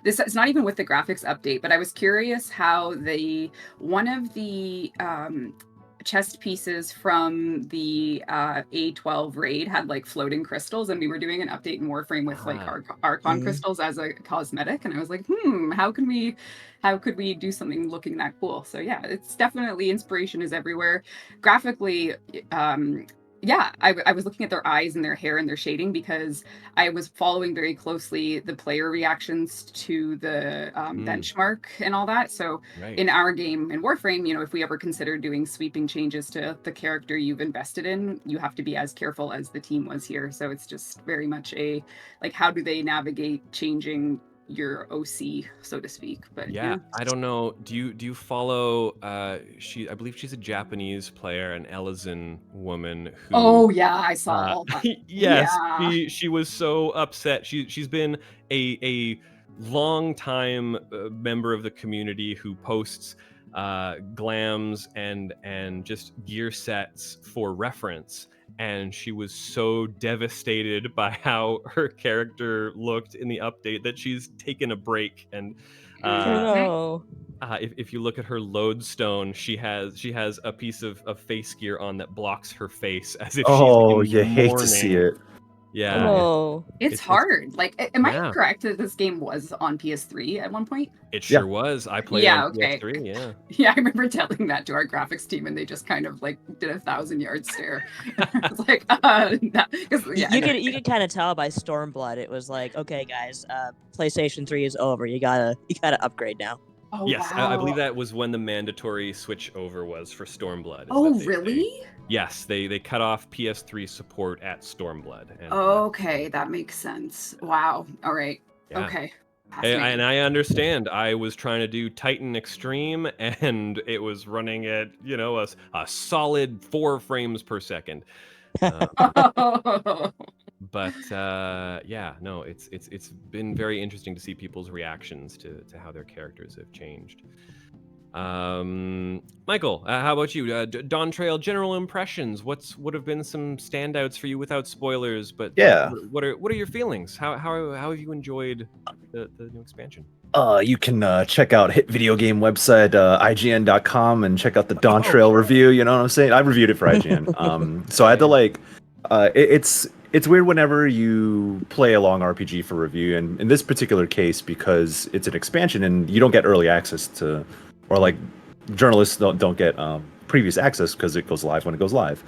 this is not even with the graphics update, but I was curious how one of the chest pieces from the A12 raid had like floating crystals, and we were doing an update in Warframe with like Archon crystals as a cosmetic, and I was like, how could we do something looking that cool? So yeah, it's definitely inspiration is everywhere. Graphically, Yeah, I was looking at their eyes and their hair and their shading because I was following very closely the player reactions to the benchmark and all that. So in our game in Warframe, if we ever consider doing sweeping changes to the character you've invested in, you have to be as careful as the team was here. So it's just very much how do they navigate changing your OC, so to speak. But yeah, I don't know. Do you follow? I believe she's a Japanese player, an Elizin woman who. Oh yeah, I saw all that. Yes, yeah. she was so upset. She's been a long time member of the community who posts glams and just gear sets for reference. And she was so devastated by how her character looked in the update that she's taken a break. And if you look at her lodestone, she has a piece of face gear on that blocks her face as if she's in hate to see it. Yeah. Oh. It's hard. Am I correct that this game was on PS3 at one point? It sure was. I played on PS3, yeah. Yeah, I remember telling that to our graphics team and they just kind of did a 1,000-yard stare. It's you could kind of tell by Stormblood. It was like, okay, guys, PlayStation 3 is over. You gotta upgrade now. Oh, yes, wow. I believe that was when the mandatory switch over was for Stormblood. Oh, really? Yes, they cut off PS3 support at Stormblood. And, okay, that makes sense. Wow. All right. Yeah. Okay. And I understand. I was trying to do Titan Extreme, and it was running at a solid 4 frames per second. But it's been very interesting to see people's reactions to how their characters have changed. Michael, how about you? Dawn Trail general impressions. What have been some standouts for you without spoilers? But yeah, what are your feelings? How have you enjoyed the new expansion? You can check out hit video game website IGN.com and check out the Dawn Trail review. You know what I'm saying? I reviewed it for IGN. So I had to it's weird whenever you play a long RPG for review, and in this particular case, because it's an expansion and you don't get early access to, or journalists don't get previous access because it goes live when it goes live.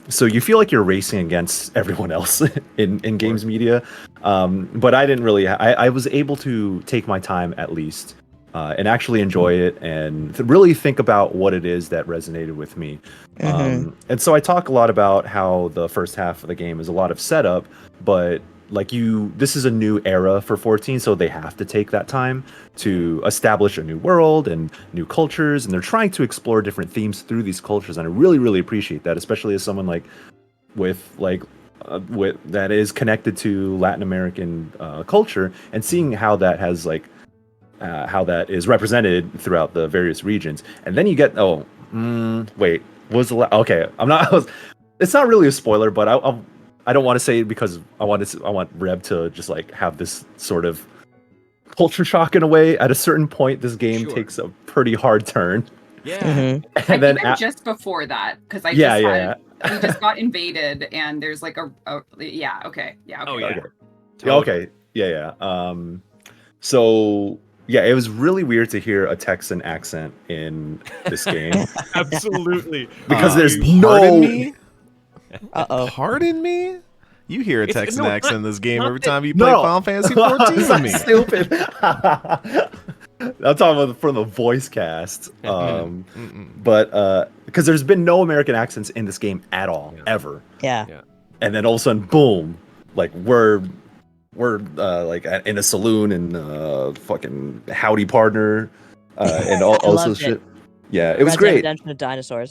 So you feel like you're racing against everyone else in games media. But I didn't really. I was able to take my time at least and actually enjoy it and really think about what it is that resonated with me. And so I talk a lot about how the first half of the game is a lot of setup, but this is a new era for 14, so they have to take that time to establish a new world and new cultures, and they're trying to explore different themes through these cultures, and I really, really appreciate that, especially as someone with that is connected to Latin American culture, and seeing how that has how that is represented throughout the various regions. And then you get wait, what was the okay? It's not really a spoiler, but I don't want to say it because I want Rebb to just have this sort of culture shock in a way. At a certain point, this game takes a pretty hard turn. Yeah, and then just before that, because we just got invaded, and there's okay. Oh yeah. Okay. Yeah. So yeah, it was really weird to hear a Texan accent in this game. Absolutely, because there's Pardon me? Uh-oh. Pardon me? You hear a Texan accent in this game every time you No. play Final Fantasy XIV with me. Stupid. I'm talking about from the voice cast. But because there's been no American accents in this game at all, ever. Yeah. And then all of a sudden, boom, we're in a saloon and fucking howdy partner and all this shit. Yeah, it was great. Redemption of Dinosaurs.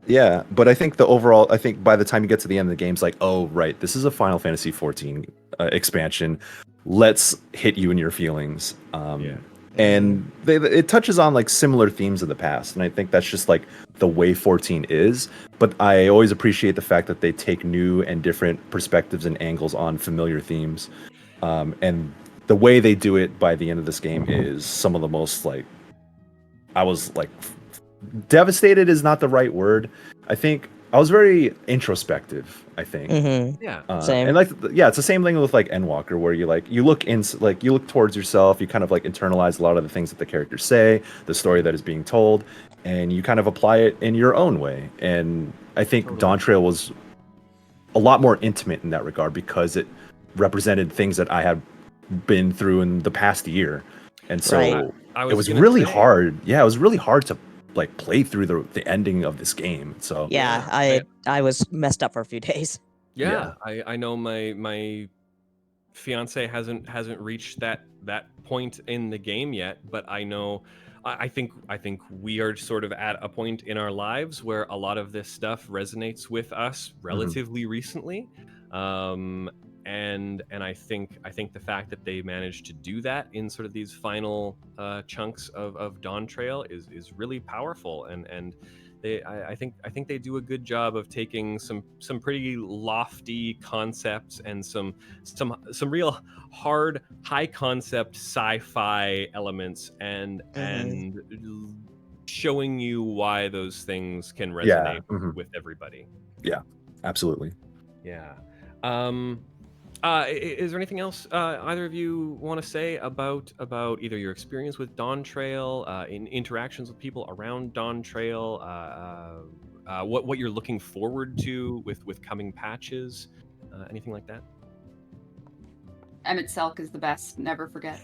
Yeah, but I think by the time you get to the end of the game, it's oh, right, this is a Final Fantasy XIV expansion. Let's hit you in your feelings. And it touches on similar themes of the past, and I think that's just the way 14 is. But I always appreciate the fact that they take new and different perspectives and angles on familiar themes. And the way they do it by the end of this game is some of the most I was devastated is not the right word. I think I was very introspective. I think. Same. And it's the same thing with Endwalker, where you look towards yourself. You kind of internalize a lot of the things that the characters say, the story that is being told, and you kind of apply it in your own way. And I think Dawn Trail was a lot more intimate in that regard because it represented things that I had been through in the past year, and so Right. it was really hard. Yeah, it was really hard to like play through the ending of this game. So Yeah, I was messed up for a few days. Yeah, I know my fiance hasn't reached that point in the game yet, but I know I think we are sort of at a point in our lives where a lot of this stuff resonates with us relatively recently. And I think the fact that they managed to do that in sort of these final chunks of Dawn Trail is really powerful, and I think they do a good job of taking some pretty lofty concepts and some real hard high concept sci-fi elements and showing you why those things can resonate with everybody. Yeah, absolutely. Yeah. Is there anything else either of you want to say about either your experience with Dawn Trail, in interactions with people around Dawn Trail, what you're looking forward to with coming patches, anything like that? Emmett Selk is the best. Never forget.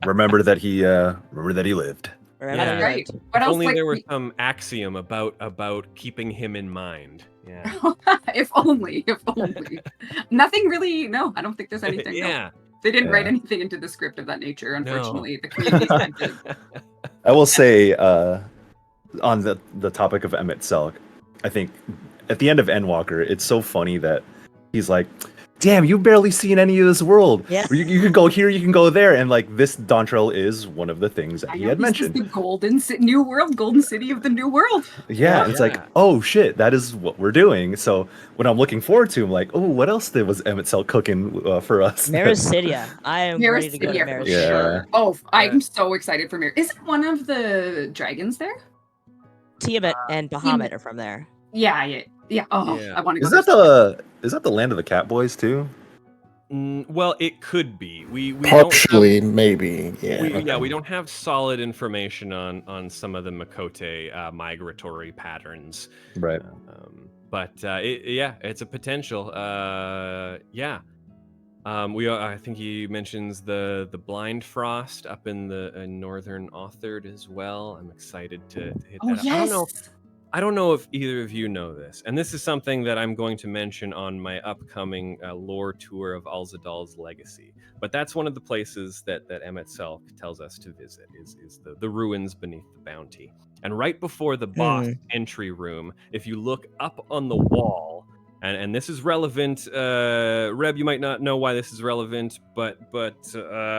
Remember that he lived. That's right. What else? Only there was some axiom about keeping him in mind. Yeah. If only. Nothing really. No, I don't think there's anything. Yeah. No. They didn't write anything into the script of that nature. Unfortunately, the community sent it. I will say, on the topic of Emmett Selk, I think at the end of Endwalker, it's so funny that he's like, damn, you've barely seen any of this world. Yeah. You can go here, you can go there, and like this Dawn Trail is one of the things that he had mentioned. This is the golden city of the new world. Yeah, it's like, oh shit, that is what we're doing. So when I'm looking forward to, I'm like, oh, what else was Emmett Selk cooking for us? Mericedia. I am ready to go to Mericedia. Sure. Oh, I'm so excited for Isn't one of the dragons there? Tiamat and Bahamut are from there. Yeah. Oh, I want to go. Is that the land of the Catboys too? Well, it could be. We partially maybe. Yeah. We don't have solid information on some of the Makote migratory patterns. Right. But it's a potential. I think he mentions the Blind Frost up in the northern Authard as well. I'm excited to hit that. Yes. I don't know if either of you know this, and this is something that I'm going to mention on my upcoming lore tour of Alzadal's Legacy. But that's one of the places that Emmett Selk tells us to visit is the ruins beneath the Bounty. And right before the boss entry room, if you look up on the wall, and this is relevant, Rebb, you might not know why this is relevant, but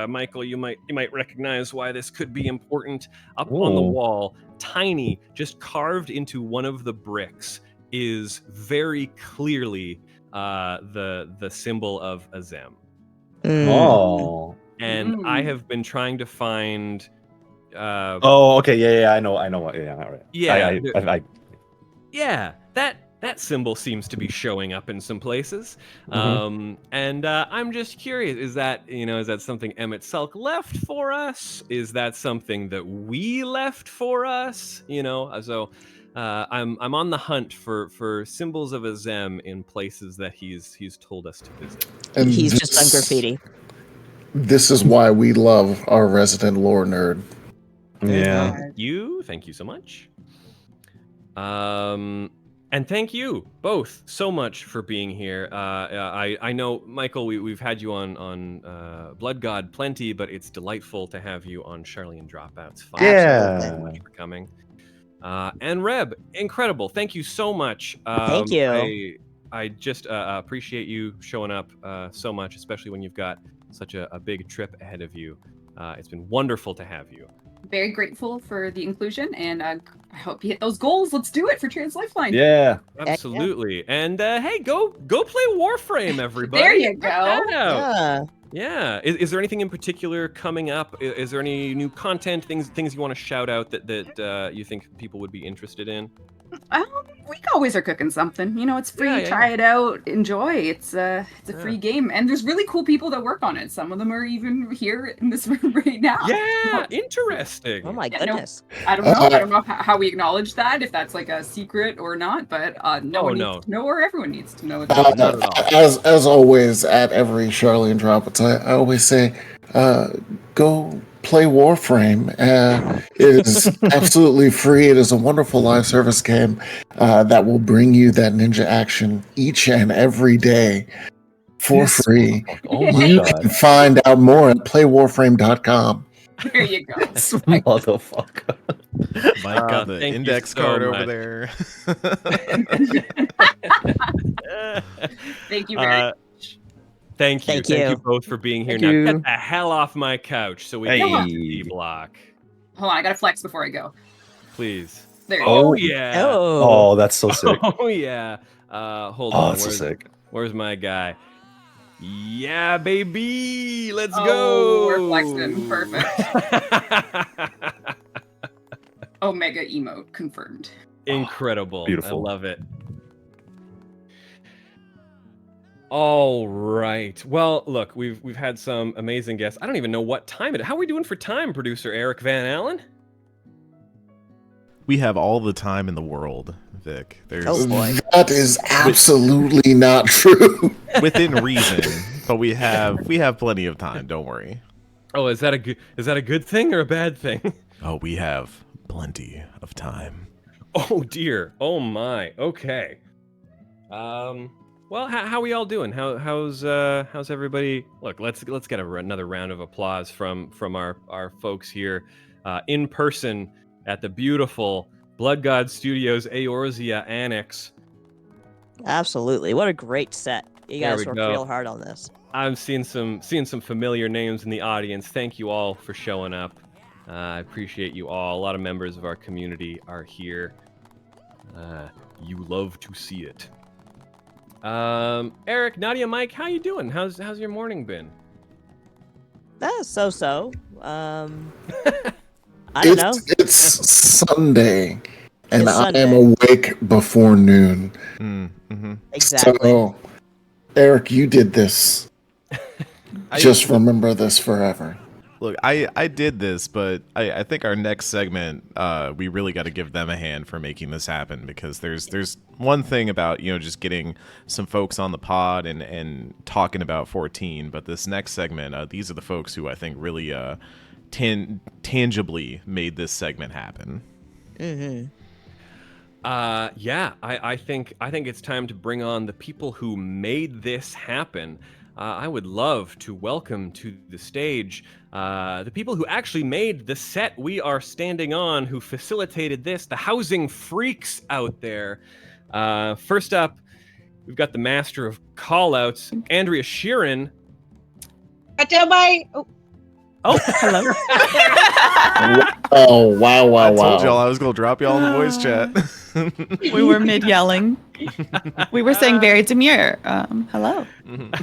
Michael, you might recognize why this could be important. Up on the wall, tiny, just carved into one of the bricks, is very clearly the symbol of Azem. Oh. And I have been trying to find. Okay. Yeah. I know what. Yeah. All right. Yeah. That symbol seems to be showing up in some places, and I'm just curious: is that something Emmett Selk left for us? Is that something that we left for us? So I'm on the hunt for symbols of Azem in places that he's told us to visit. And he's just on graffiti. This is why we love our resident lore nerd. Yeah. Thank you so much. And thank you both so much for being here. I know, Michael, we've had you on Blood God plenty, but it's delightful to have you on Sharlayan Dropouts 5. Yeah. So thank you for coming. And Rebb, incredible. Thank you so much. Thank you. I just appreciate you showing up so much, especially when you've got such a big trip ahead of you. It's been wonderful to have you. Very grateful for the inclusion, and I hope you hit those goals. Let's do it for Trans Lifeline. Yeah, absolutely. And hey, go play Warframe, everybody. There you go. Yeah. Is there anything in particular coming up? Is there any new content, things you want to shout out that you think people would be interested in? We always are cooking something. You know, it's free. Yeah. Try it out. Enjoy. It's a free game, and there's really cool people that work on it. Some of them are even here in this room right now. Yeah, interesting. Oh my goodness. I don't know. I don't know how we acknowledge that, if that's like a secret or not. But no one needs to know, or everyone needs to know. Not at all. As always, at every Sharlayan Dropouts, I always say, go play Warframe. It is absolutely free. It is a wonderful live service game that will bring you that ninja action each and every day for free. Oh my You God. can find out more at playwarframe.com. There you go. Motherfucker. My God, the thank you index so card much. over there. Thank you very much. Thank you. Thank Thank you you. both for being here. Thank Now you. get the hell off my couch so we can get to the block. Hold on, I gotta flex before I go. Please. There you Oh go. yeah. Oh, that's so sick. Oh yeah. Hold Oh, on. that's so sick. Where's my guy? Yeah, baby. Let's Oh, go. we're flexing. Perfect. Omega emote confirmed. Incredible. Beautiful. I love it. All right. Well, look, we've had some amazing guests. I don't even know what time it is. How are we doing for time, producer Eric Van Allen? We have all the time in the world, Vic. There's Oh boy. That is absolutely not true. within reason, but we have plenty of time. Don't worry. Oh, is that a good thing or a bad thing? Oh, we have plenty of time. Oh dear. Oh my. Okay. Well, how we all doing? How's everybody? Look, let's get another round of applause from our folks here, in person at the beautiful Blood God Studios Eorzea Annex. Absolutely. What a great set. You There guys we worked go. real hard on this. I'm seeing some familiar names in the audience. Thank you all for showing up. I appreciate you all. A lot of members of our community are here. You love to see it. Eric, Nadia, Mike, how you doing? How's your morning been? So. I don't know. It's Sunday, and It's I am Sunday. awake before noon. Exactly. So, Eric, you did this. Just remember this forever. Look, I did this, but I think our next segment, we really got to give them a hand for making this happen, because there's one thing about, just getting some folks on the pod and talking about 14, but this next segment, these are the folks who I think really tangibly made this segment happen. Mm-hmm. Yeah, I think it's time to bring on the people who made this happen. I would love to welcome to the stage the people who actually made the set we are standing on, who facilitated this, the housing freaks out there. First up, we've got the master of callouts, Andrea Shearon. Oh, hello. Oh, wow. I told y'all I was going to drop y'all in the voice chat. We were mid-yelling. We were saying very demure. Hello.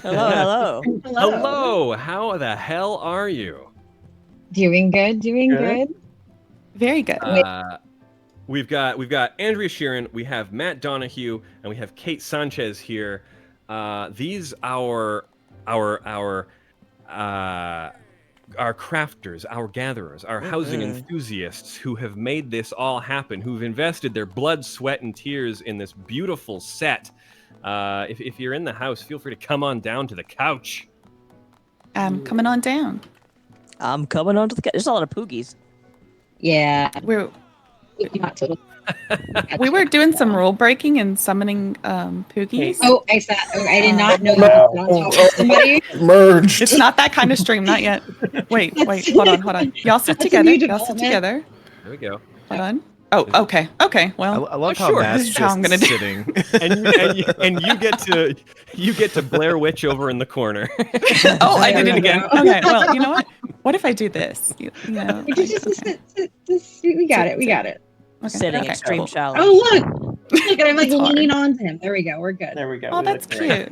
Hello. Hello. How the hell are you? Doing good. Very good. We've got Andrea Shearon, we have Matt Donahue, and we have Kate Sánchez here. These our crafters, our gatherers, our housing enthusiasts who have made this all happen, who've invested their blood, sweat, and tears in this beautiful set. If you're in the house, feel free to come on down to the couch. Coming on down. I'm coming onto the couch. There's a lot of poogies. Yeah. We were doing some rule breaking and summoning poogies. Oh, I saw. Oh, I did not know you were on top of somebody. Merged. It's not that kind of stream, not yet. Wait, hold on. Y'all sit together. There we go. Hold on. Oh, okay. Well, I love how sure. Matt's This is how I'm gonna just do. sitting. and you get to Blair Witch over in the corner. Oh, I did it again. Okay, well, you know what? What if I do this? You know, We got it. Okay, Sitting extreme cool. challenge. Oh, look, I'm like It's hard. leaning on to him. There we go. We're good. There we go. Oh, that's cute.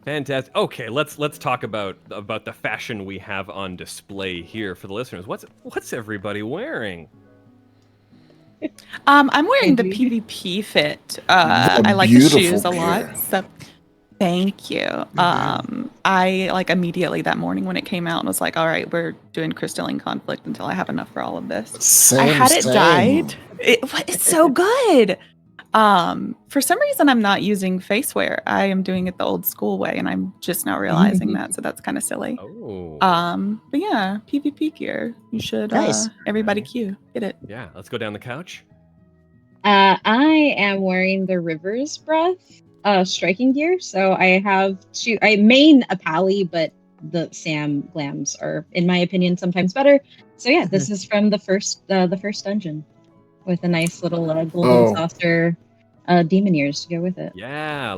Fantastic. Okay, let's talk about the fashion we have on display here for the listeners. What's everybody wearing? I'm wearing the PvP fit. I like the shoes a lot. So thank you. I like immediately that morning when it came out and was like, all right, we're doing crystalline conflict until I have enough for all of this. I had it dyed. It's so good. For some reason I'm not using faceware. I am doing it the old school way and I'm just now realizing that, so that's kind of silly. But yeah, PvP gear. You should everybody queue. Get it. Yeah, let's go down the couch. I am wearing the River's Breath striking gear. So I have I main a Pally, but the Sam glams are, in my opinion, sometimes better. So yeah, this is from the first dungeon with a nice little golden saucer demon ears to go with it. Yeah,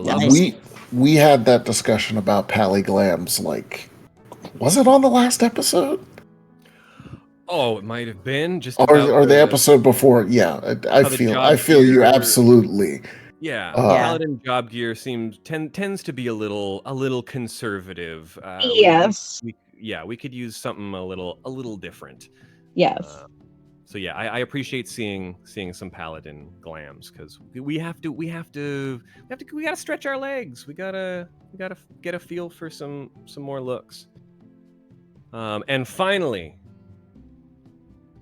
we had that discussion about Pally glams. Like, was it on the last episode? Oh, it might have been just or the episode before. Yeah, I feel you absolutely. Yeah, Paladin job gear tends to be a little conservative. Yes. We could use something a little different. Yes. So yeah, I appreciate seeing some Paladin glams because we gotta stretch our legs. We gotta get a feel for some more looks. And finally.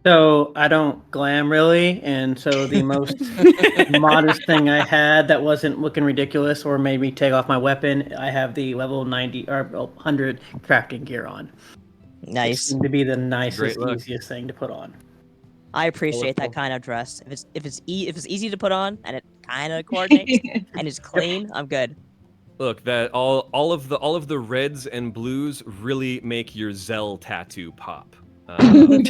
So I don't glam really, and so the most modest thing I had that wasn't looking ridiculous or made me take off my weapon, I have the level 90 or 100 crafting gear on. Nice. It seemed to be the nicest, easiest thing to put on. I appreciate that kind of dress. If it's easy to put on and it kind of coordinates and it's clean, I'm good. Look, that all of the reds and blues really make your Zell tattoo pop. Good.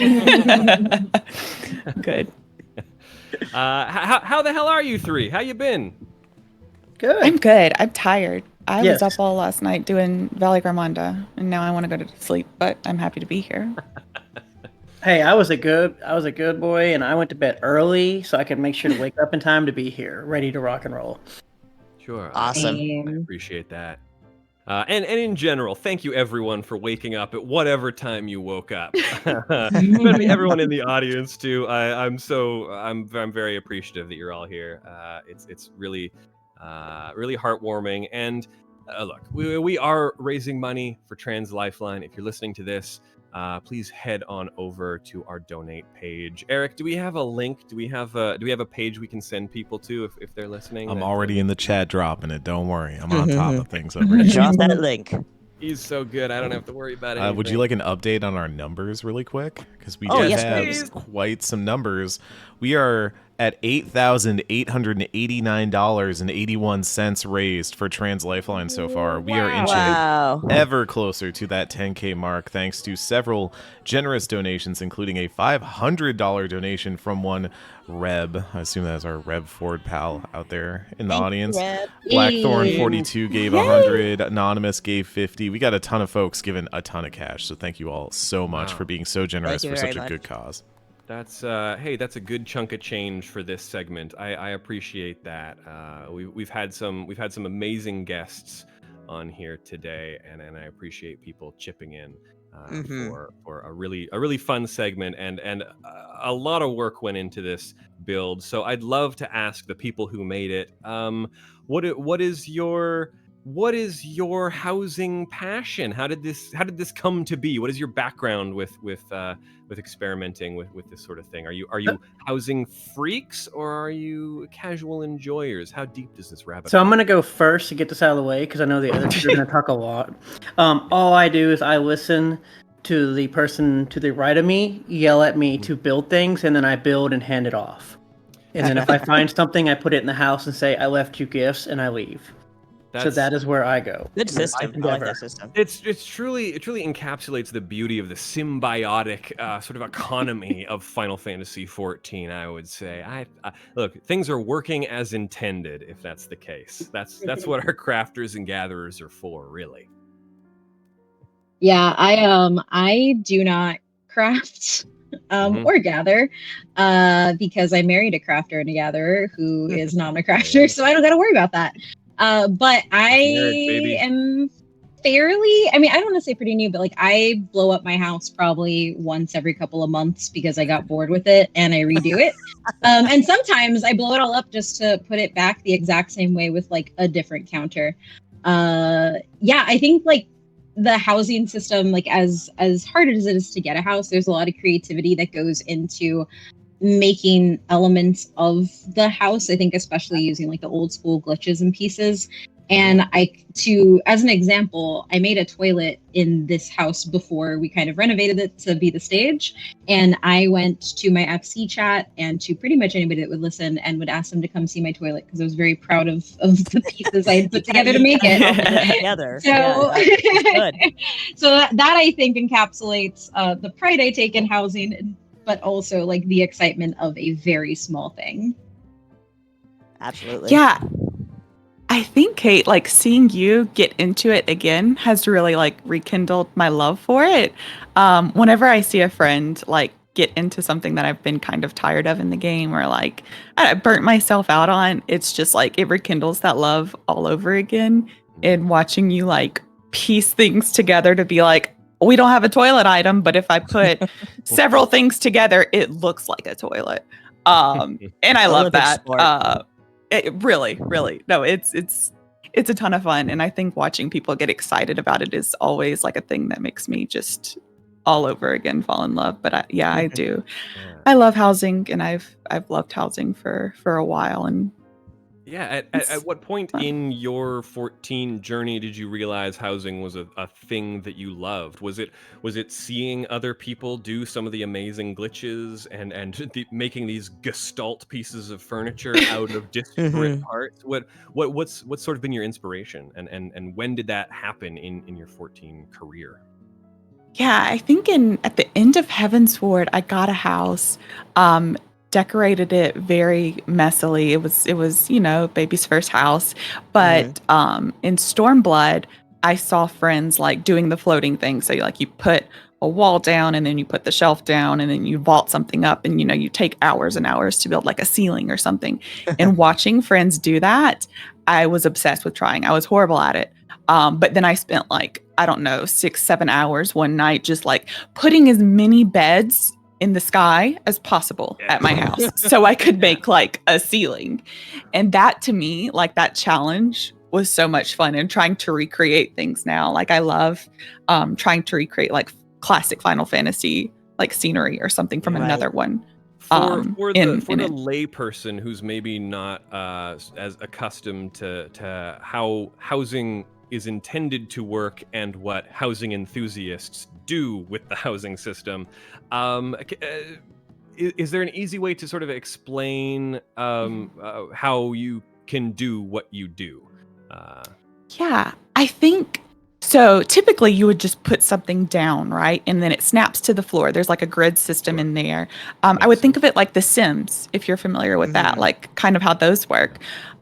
How the hell are you three? How you been? Good. I'm good. I'm tired. I was up all last night doing Valley Garmonda, and now I want to go to sleep. But I'm happy to be here. Hey, I was a good boy, and I went to bed early so I could make sure to wake up in time to be here, ready to rock and roll. Sure. Awesome. I appreciate that. And in general, thank you everyone for waking up at whatever time you woke up. Especially everyone in the audience too. I'm very appreciative that you're all here. It's really heartwarming. And look, we are raising money for Trans Lifeline. If you're listening to this, please head on over to our donate page. Eric, do we have a link? Do we have a page we can send people to if they're listening? I'm already in the chat dropping it. Don't worry. I'm on top of things over here. Drop that link. He's so good. I don't have to worry about it. Would you like an update on our numbers really quick? Because we have quite some numbers. We are at $8,889.81 raised for Trans Lifeline so far. We are inching ever closer to that 10K mark thanks to several generous donations, including a $500 donation from one Rebb. I assume that's our Rebb Ford pal out there in the audience. Blackthorn42 gave 100. Anonymous gave 50. We got a ton of folks giving a ton of cash. So thank you all so much for being so generous for such a good cause. That's that's a good chunk of change for this segment. I appreciate that. We've had some amazing guests on here today, and I appreciate people chipping in for a really fun segment, and a lot of work went into this build. So I'd love to ask the people who made it, what is your housing passion? How did this come to be? What is your background with experimenting with this sort of thing? Are you housing freaks or are you casual enjoyers? How deep does this rabbit? So I'm gonna go first to get this out of the way because I know the other two are gonna talk a lot. All I do is I listen to the person to the right of me yell at me to build things, and then I build and hand it off. And then if I find something, I put it in the house and say I left you gifts, and I leave. So that is where I go. Good system. I like that system. It truly encapsulates the beauty of the symbiotic sort of economy of Final Fantasy XIV. I would say. Look, things are working as intended. If that's the case, that's what our crafters and gatherers are for, really. Yeah, I do not craft or gather because I married a crafter and a gatherer who is not a crafter, so I don't got to worry about that. But I am fairly, I mean, I don't want to say pretty new, but like I blow up my house probably once every couple of months because I got bored with it and I redo it. And sometimes I blow it all up just to put it back the exact same way with like a different counter. Yeah, I think like the housing system, like as hard as it is to get a house, there's a lot of creativity that goes into making elements of the house. I think especially using like the old school glitches and pieces. And as an example, I made a toilet in this house before we kind of renovated it to be the stage. And I went to my FC chat and to pretty much anybody that would listen and would ask them to come see my toilet because I was very proud of the pieces I had put together to make it. Together. So that I think encapsulates the pride I take in housing, but also like the excitement of a very small thing. Absolutely. Yeah. I think, Kate, like seeing you get into it again has really like rekindled my love for it. Whenever I see a friend like get into something that I've been kind of tired of in the game or like I burnt myself out on, it's just like it rekindles that love all over again. And watching you like piece things together to be like, we don't have a toilet item, but if I put several things together, it looks like a toilet. And I love that. It really, no, it's a ton of fun, and I think watching people get excited about it is always like a thing that makes me just all over again fall in love. But I do. I love housing, and I've loved housing for a while. And yeah, at what point in your 14 journey did you realize housing was a thing that you loved? Was it seeing other people do some of the amazing glitches and making these gestalt pieces of furniture out of disparate parts? What's sort of been your inspiration, and when did that happen in your 14 career? Yeah, I think at the end of Heavensward, I got a house. Decorated it very messily. It was baby's first house, but in Stormblood I saw friends like doing the floating thing. So you put a wall down and then you put the shelf down and then you vault something up, and you take hours and hours to build like a ceiling or something. And watching friends do that, I was obsessed with trying. I was horrible at it. But then I spent 6-7 hours one night just like putting as many beds in the sky as possible at my house so I could make like a ceiling. And that to me, like that challenge was so much fun, and trying to recreate things now. Like I love trying to recreate like classic Final Fantasy like scenery or something from another one. For the lay person who's maybe not as accustomed to how housing is intended to work and what housing enthusiasts do with the housing system, is there an easy way to sort of explain how you can do what you do? Yeah, I think so. Typically, you would just put something down, right? And then it snaps to the floor. There's like a grid system in there. I would think of it like The Sims, if you're familiar with that, like kind of how those work.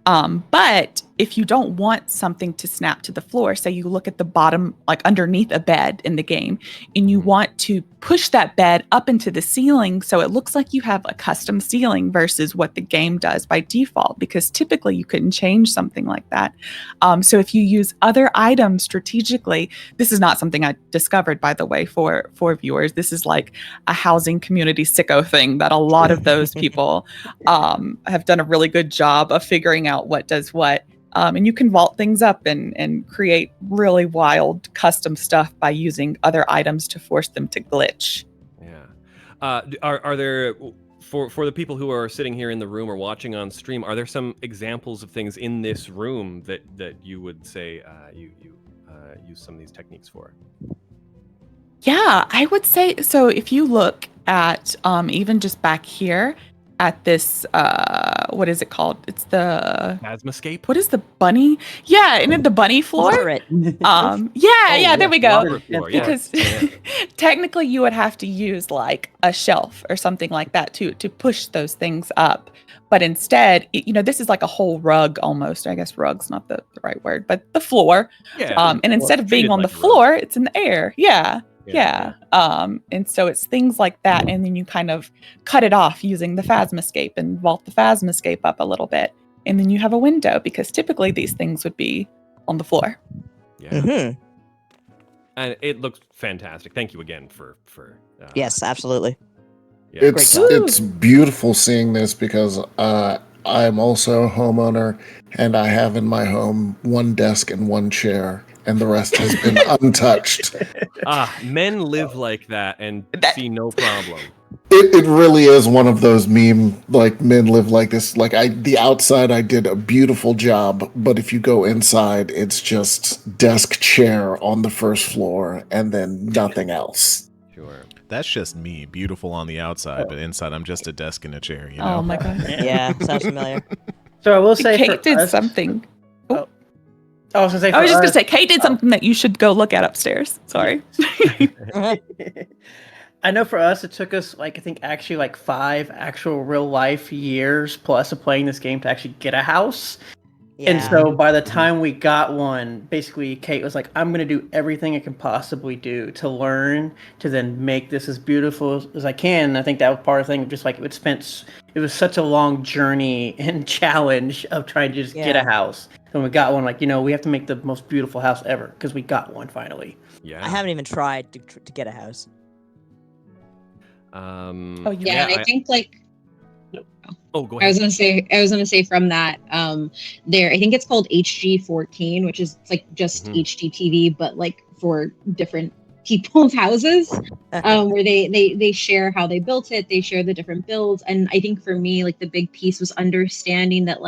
But if you don't want something to snap to the floor, say you look at the bottom, like underneath a bed in the game, and you want to push that bed up into the ceiling so it looks like you have a custom ceiling versus what the game does by default, because typically you couldn't change something like that. So if you use other items strategically, this is not something I discovered, by the way, for viewers. This is like a housing community sicko thing that a lot of those people have done a really good job of figuring out what does what. And you can vault things up and create really wild custom stuff by using other items to force them to glitch. Yeah. Are there, for the people who are sitting here in the room or watching on stream, are there some examples of things in this room that you would say you use some of these techniques for? Yeah, I would say so. If you look at even just back here at this, what is it called? It's the Phasmascape. What is the bunny? Yeah, and the bunny floor. There we go. Floor, because technically you would have to use like a shelf or something like that to push those things up. But instead, this is like a whole rug almost. I guess rug's not the right word, but the floor. Yeah. And instead of being on the floor, it's in the air. Yeah. And so it's things like that, and then you kind of cut it off using the Phasmascape and vault the Phasmascape up a little bit, and then you have a window, because typically these things would be on the floor. Yeah. And it looks fantastic. Thank you again for yes, absolutely. Yeah, It's beautiful seeing this because I'm also a homeowner and I have in my home one desk and one chair, and the rest has been untouched. Men live like that and see no problem. It really is one of those meme, like, men live like this. Like, the outside I did a beautiful job, but if you go inside, it's just desk, chair on the first floor and then nothing else. Sure. That's just me, beautiful on the outside, but inside I'm just a desk and a chair, you know? Oh my god. Yeah, sounds familiar. So I will say Kate did something. Oh. I was just gonna say Kate did something that you should go look at upstairs. Sorry. I know for us, it took us I think 5 actual real life years plus of playing this game to actually get a house. Yeah. And so by the time we got one, basically Kate was like, I'm going to do everything I can possibly do to learn to then make this as beautiful as I can. And I think that was part of the thing, just like it was such a long journey and challenge of trying to just get a house. And we got one, we have to make the most beautiful house ever because we got one finally. Yeah. I haven't even tried to get a house. And I think go ahead. I was gonna say from that, I think it's called HG14, which is just HGTV, but for different people's houses, where they share how they built it, they share the different builds, and I think for me, the big piece was understanding that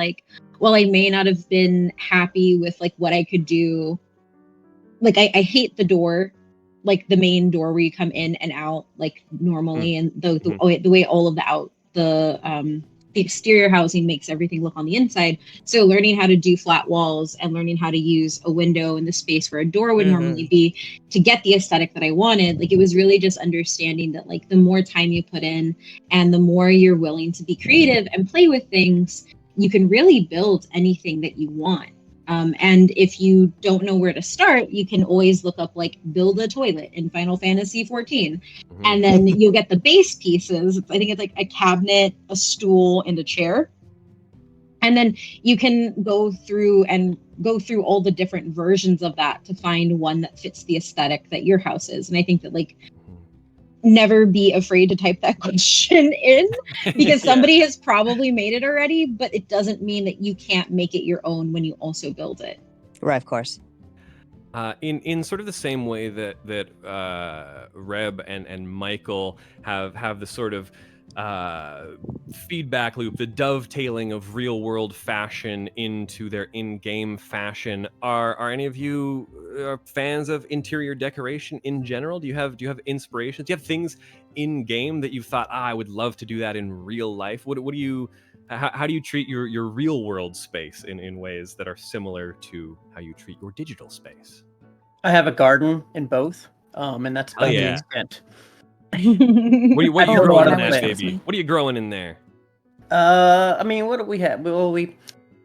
while I may not have been happy with what I could do, I hate the door. The main door where you come in and out normally, and the way all of the exterior housing makes everything look on the inside. So learning how to do flat walls and learning how to use a window in the space where a door would normally be to get the aesthetic that I wanted, it was really just understanding that the more time you put in and the more you're willing to be creative and play with things, you can really build anything that you want. And if you don't know where to start, you can always look up build a toilet in Final Fantasy XIV. And then you'll get the base pieces. I think it's a cabinet, a stool, and a chair. And then you can go through all the different versions of that to find one that fits the aesthetic that your house is. And I think that never be afraid to type that question in because somebody has probably made it already, but it doesn't mean that you can't make it your own when you also build it. Right, of course. In sort of the same way that Rebb and Michael have the sort of feedback loop, the dovetailing of real world fashion into their in-game fashion. Are any of you fans of interior decoration in general? Do you have inspirations? Do you have things in game that you've thought, I would love to do that in real life? What do you how do you treat your real world space in ways that are similar to how you treat your digital space? I have a garden in both, and that's about the extent. What are you growing in that, baby? What are you growing in there? What do we have? Well, we've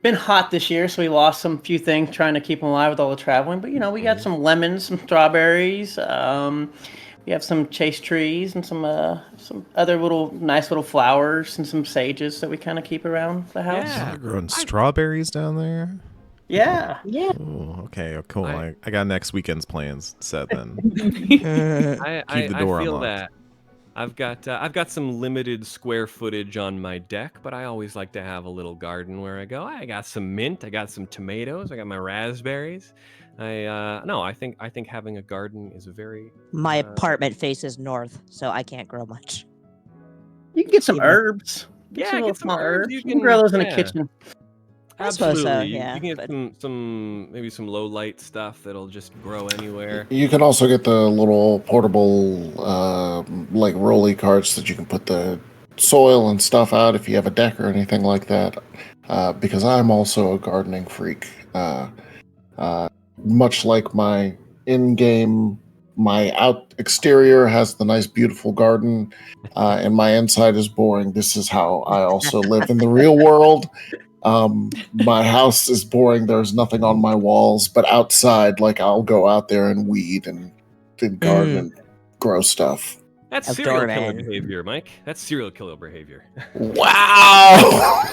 been hot this year, so we lost some few things trying to keep them alive with all the traveling. But we got some lemons, some strawberries. We have some chase trees and some other nice little flowers and some sages that we kind of keep around the house. Yeah, you're growing strawberries down there. Yeah. Ooh, okay, cool. I got next weekend's plans set then. Keep the door I feel unlocked. that. I've got some limited square footage on my deck, but I always like to have a little garden where I go. I got some mint, I got some tomatoes, I got my raspberries. I think having a garden is a very. My apartment faces north, so I can't grow much. You can get some herbs. Get some herbs. You can grow those in the kitchen. Absolutely. So, you can get maybe some low light stuff that'll just grow anywhere. You can also get the little portable rolly carts that you can put the soil and stuff out if you have a deck or anything like that. Because I'm also a gardening freak. Much like my in-game, my exterior has the nice, beautiful garden, and my inside is boring. This is how I also live in the real world. My house is boring. There's nothing on my walls, but outside, I'll go out there and weed and garden and grow stuff. That's of serial killer doorman. behavior, Mike. That's serial killer behavior. Wow.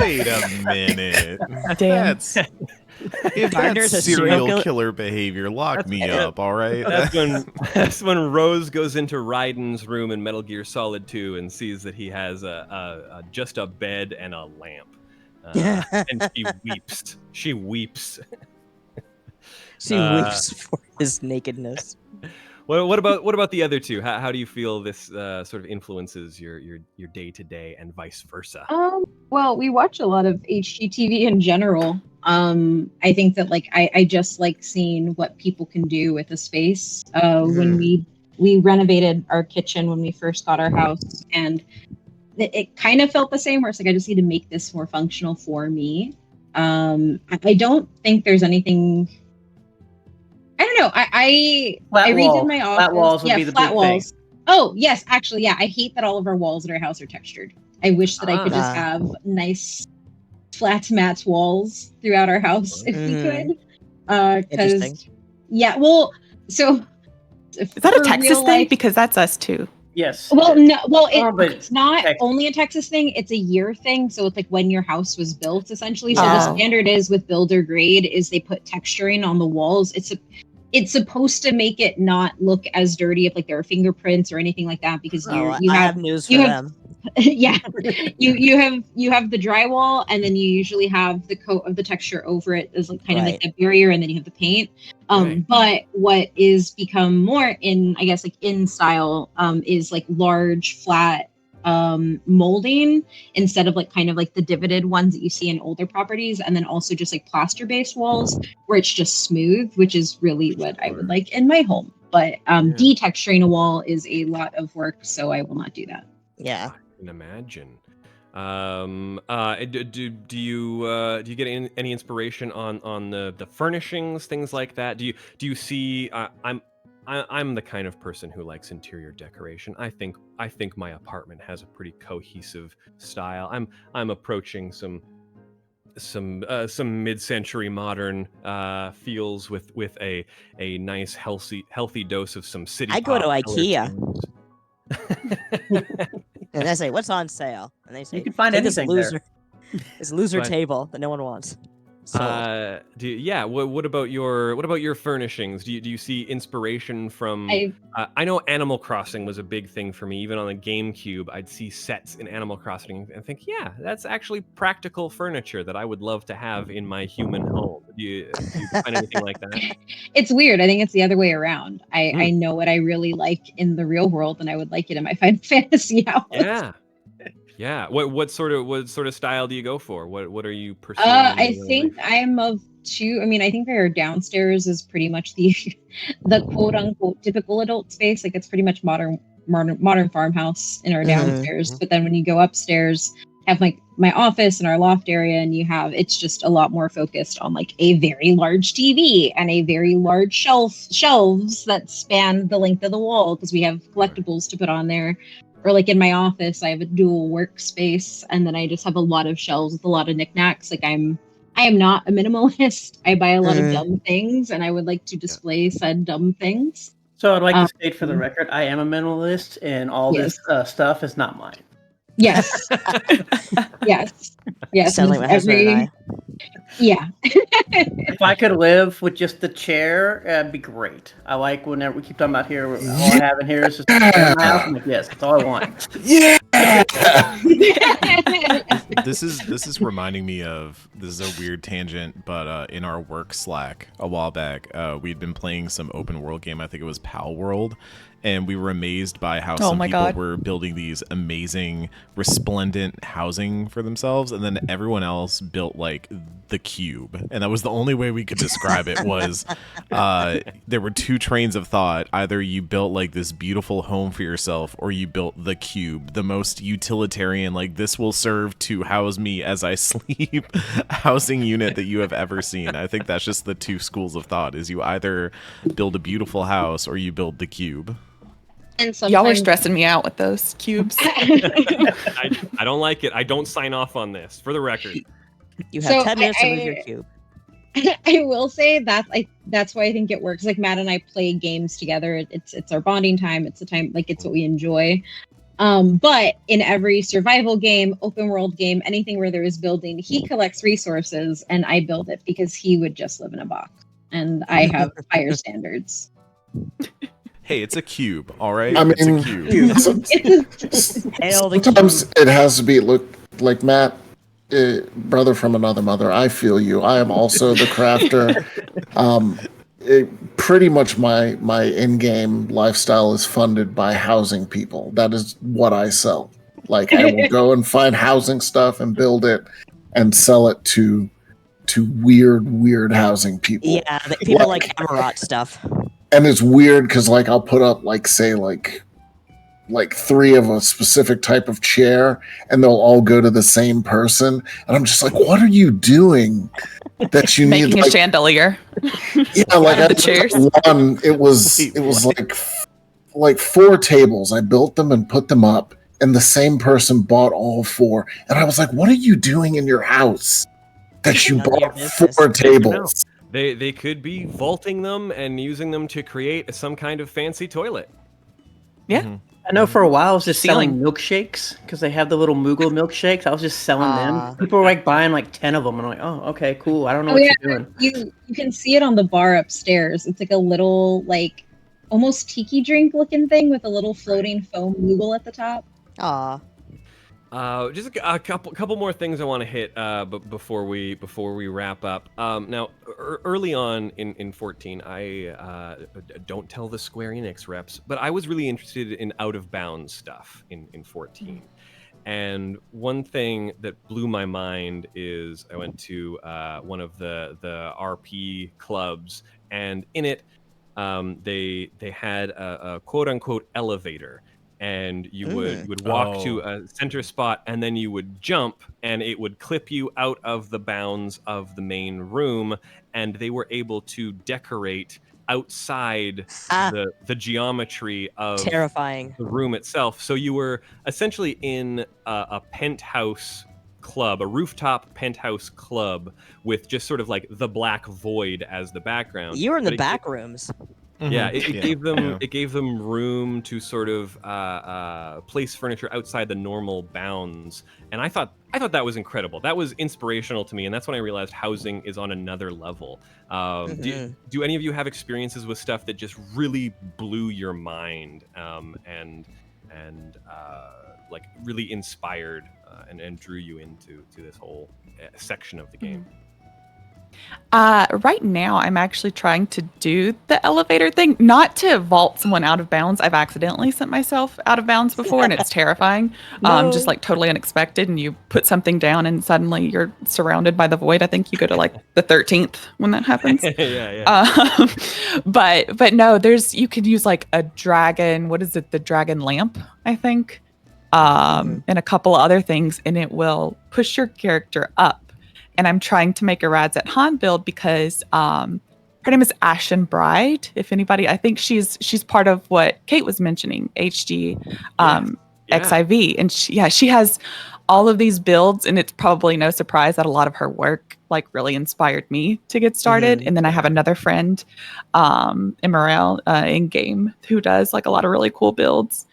Wait a minute. Damn. If Gardner's that's a serial serial killer- killer behavior, lock me up, all right? That's when Rose goes into Raiden's room in Metal Gear Solid 2 and sees that he has just a bed and a lamp. And she weeps. She weeps. She weeps for his nakedness. What about the other two? How do you feel this sort of influences your day to day and vice versa? Well, we watch a lot of HGTV in general. I think that like I just like seeing what people can do with a space. When we renovated our kitchen when we first got our house, and it kind of felt the same. Where it's like I just need to make this more functional for me. I don't think there's anything. I don't know. I redid my office. Flat walls would be the flat big walls. thing. Oh yes, actually, yeah. I hate that all of our walls at our house are textured. I wish that I could just have nice flat matte walls throughout our house if we could. Because yeah, well, so is that a Texas thing? Because that's us too. Yes. Well, no. Well, but it's not only a Texas thing. It's a year thing. So it's like when your house was built, essentially. So the standard is with builder grade is they put texturing on the walls. It's supposed to make it not look as dirty if like there are fingerprints or anything like that because you have news for them. Yeah, you have the drywall and then you usually have the coat of the texture over it as like kind of like a barrier and then you have the paint. But what is become more in I guess like in style is like large flat molding instead of like kind of like the divoted ones that you see in older properties, and then also just like plaster based walls where it's just smooth, which is really what I would like in my home. But detexturing a wall is a lot of work, so I will not do that. Yeah, I can imagine. Do you get any inspiration on the furnishings, things like that? Do you see? I'm the kind of person who likes interior decoration. I think my apartment has a pretty cohesive style. I'm approaching some mid-century modern feels with a nice healthy dose of some city. I go to IKEA. And I say, "What's on sale?" And they say, "You can find anything there." This loser table that no one wants. What about your furnishings? Do you see inspiration from? I know Animal Crossing was a big thing for me. Even on the GameCube, I'd see sets in Animal Crossing and think, yeah, that's actually practical furniture that I would love to have in my human home. Do you find anything like that? It's weird. I think it's the other way around. I know what I really like in the real world, and I would like it in my Final Fantasy house. Yeah. What sort of style do you go for? What are you pursuing? I think I'm of two. I mean, I think our downstairs is pretty much the quote unquote typical adult space. Like it's pretty much modern farmhouse in our downstairs. But then when you go upstairs, have like my office and our loft area, and it's just a lot more focused on like a very large TV and a very large shelves that span the length of the wall because we have collectibles to put on there. Or like in my office, I have a dual workspace, and then I just have a lot of shelves with a lot of knickknacks. Like I am not a minimalist. I buy a lot of dumb things, and I would like to display said dumb things. So I'd like to state for the record, I am a minimalist, and all this stuff is not mine. Yes. yes. Sounds like my husband and I. Yeah. If I could live with just the chair, that'd be great. I like whenever we keep talking about here, all I have in here is just a chair in my house. I'm like, yes, that's all I want. Yeah. This is reminding me of, this is a weird tangent, but in our work Slack a while back, we'd been playing some open world game. I think it was Pal World. And we were amazed by how some people were building these amazing, resplendent housing for themselves, and then everyone else built like the cube. And that was the only way we could describe it. Was there were two trains of thought: either you built like this beautiful home for yourself, or you built the cube, the most utilitarian, like this will serve to house me as I sleep housing unit that you have ever seen. I think that's just the two schools of thought: is you either build a beautiful house or you build the cube. And y'all are stressing me out with those cubes. I don't like it. I don't sign off on this, for the record. You have 10 minutes to move your cube. I will say that's why I think it works. Like Matt and I play games together. It's our bonding time. It's the time, like it's what we enjoy. But in every survival game, open world game, anything where there is building, he collects resources and I build it because he would just live in a box. And I have higher standards. Hey, it's a cube, all right? I mean, it's a cube. Sometimes it has to be like Matt, brother from another mother. I feel you. I am also the crafter. Pretty much my in-game lifestyle is funded by housing people. That is what I sell. Like I will go and find housing stuff and build it and sell it to weird housing people. Yeah, people like Amarat stuff. And it's weird because like I'll put up like 3 of a specific type of chair and they'll all go to the same person. And I'm just like, what are you doing that you need? Making a chandelier. Yeah, like the chairs. One, it was like 4 tables. I built them and put them up and the same person bought all 4. And I was like, what are you doing in your house that you bought 4 tables? They could be vaulting them and using them to create some kind of fancy toilet. Yeah. Mm-hmm. I know for a while I was just selling milkshakes because they have the little Moogle milkshakes. I was just selling them. People were like buying like 10 of them. And I'm like, oh, okay, cool. I don't know what you're doing. You can see it on the bar upstairs. It's like a little like almost tiki drink looking thing with a little floating foam Moogle at the top. Aw. Just a couple more things I want to hit before we wrap up. Now, early on in 14, I don't tell the Square Enix reps, but I was really interested in out of bounds stuff in 14. And one thing that blew my mind is I went to one of the RP clubs, and in it they had a quote unquote elevator. And you would walk to a center spot, and then you would jump, and it would clip you out of the bounds of the main room. And they were able to decorate outside the geometry of terrifying the room itself. So you were essentially in a penthouse club, a rooftop penthouse club, with just sort of like the black void as the background. You were in the back rooms. Yeah, it gave them room to sort of place furniture outside the normal bounds, and I thought that was incredible. That was inspirational to me, and that's when I realized housing is on another level. Do any of you have experiences with stuff that just really blew your mind and like really inspired and drew you into this whole section of the game? Right now, I'm actually trying to do the elevator thing, not to vault someone out of bounds. I've accidentally sent myself out of bounds before, and it's terrifying. Just like totally unexpected, and you put something down, and suddenly you're surrounded by the void. I think you go to like the 13th when that happens. But no, you could use like a dragon. What is it? The dragon lamp, I think, and a couple of other things, and it will push your character up. And I'm trying to make a Rads at Han build because her name is Ashen Bride. If anybody, I think she's part of what Kate was mentioning, HD XIV, and she has all of these builds, and it's probably no surprise that a lot of her work like really inspired me to get started. And then I have another friend, Emerald, in game, who does like a lot of really cool builds.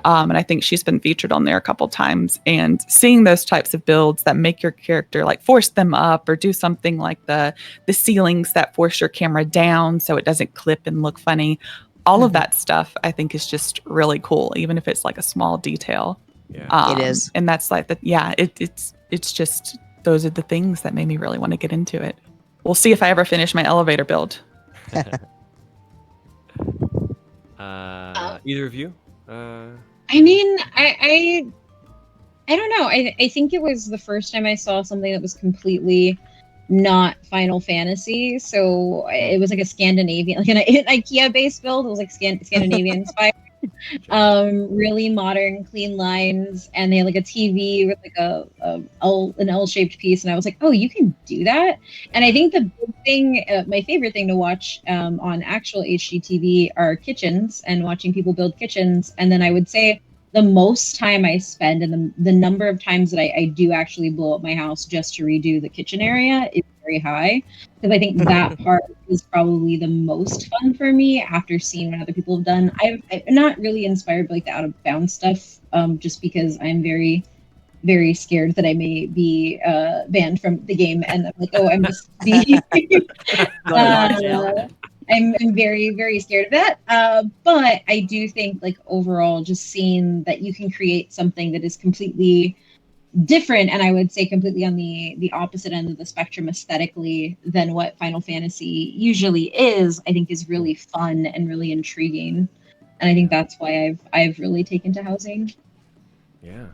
And I think she's been featured on there a couple times, and seeing those types of builds that make your character like force them up or do something like the ceilings that force your camera down so it doesn't clip and look funny. All of that stuff I think is just really cool, even if it's like a small detail. Yeah, it is. And that's like it's just, those are the things that made me really want to get into it. We'll see if I ever finish my elevator build. Either of you? I mean, I don't know. I think it was the first time I saw something that was completely not Final Fantasy. So it was like a Scandinavian, like an IKEA-based build. It was like Scandinavian inspired. Really modern, clean lines, and they had like a TV with like an L-shaped piece. And I was like, oh, you can do that. And I think the big thing, my favorite thing to watch on actual HGTV are kitchens and watching people build kitchens. And then I would say the most time I spend and the number of times that I do actually blow up my house just to redo the kitchen area is very high, because I think that part is probably the most fun for me after seeing what other people have done. I'm not really inspired by like the out of bounds stuff, just because I'm very, very scared that I may be banned from the game, and I'm like, oh, I must be. I'm very, very scared of that. But I do think, like, overall, just seeing that you can create something that is completely different, and I would say completely on the opposite end of the spectrum aesthetically than what Final Fantasy usually is, I think is really fun and really intriguing. And I think that's why I've really taken to housing. Yeah.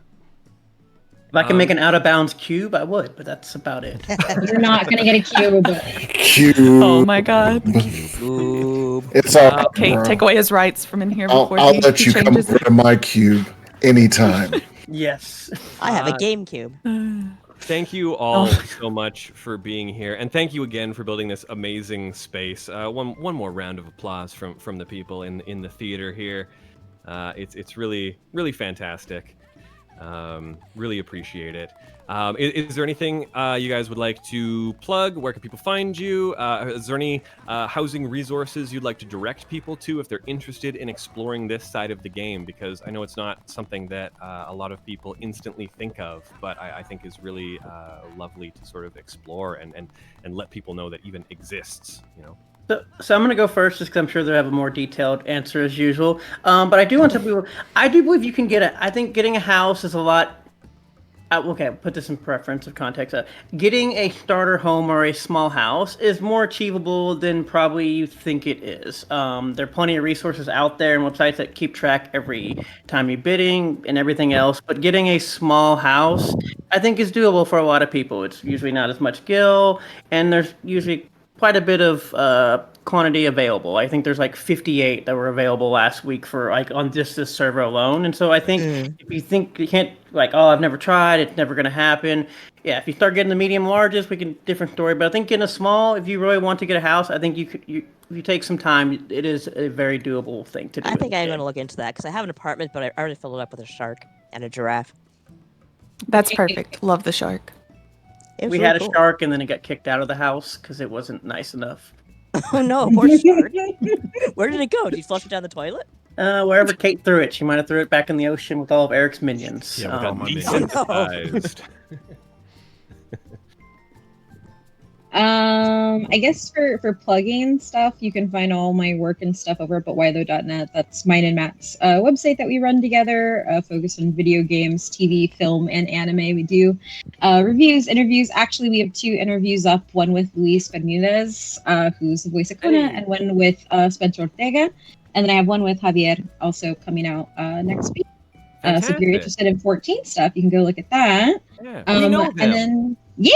If I can make an out of bounds cube, I would, but that's about it. You're not gonna get a cube. Cube. Oh my god. It's all right, Kate, bro. take away his rights from in here before I'll he let you come changes. over to my cube anytime. Yes. I have a GameCube. Thank you all so much for being here, and thank you again for building this amazing space. One more round of applause from the people in the theater here. It's really fantastic. Really appreciate it. Is there anything you guys would like to plug? Where can people find you? Is there any housing resources you'd like to direct people to if they're interested in exploring this side of the game? Because I know it's not something that a lot of people instantly think of, but I think is really lovely to sort of explore and let people know that even exists, you know? So I'm going to go first just because I'm sure they'll have a more detailed answer as usual. But I do want to tell people, I do believe you can I think getting a house is a lot. Okay, I'll put this in preference of context. Getting a starter home or a small house is more achievable than probably you think it is. There are plenty of resources out there and websites that keep track every time you're bidding and everything else. But getting a small house, I think, is doable for a lot of people. It's usually not as much gil, and there's usually quite a bit of quantity available. I think there's like 58 that were available last week for like on just this server alone. And so I think if you think you can't, like, oh, I've never tried, it's never going to happen. Yeah, if you start getting the medium largest, we can different story. But I think getting a small, if you really want to get a house, I think if you take some time, it is a very doable thing to do. I think I'm going to look into that because I have an apartment, but I already filled it up with a shark and a giraffe. That's perfect. Love the shark. We had a shark and then it got kicked out of the house because it wasn't nice enough. Oh no, poor shark. Where did it go? Did you flush it down the toilet? Wherever Kate threw it. She might have threw it back in the ocean with all of Eric's minions. Yeah, we got desensitized. I guess for plugging stuff, you can find all my work and stuff over at butwhythough.net. That's mine and Matt's website that we run together, focused on video games, TV, film, and anime. We do reviews, interviews. Actually, we have 2 interviews up, one with Luis Bermudez, who's the voice of Kona, and one with Spencer Ortega. And then I have one with Javier also coming out next week. So if you're interested in 14 stuff, you can go look at that. Yeah, we know them. And then but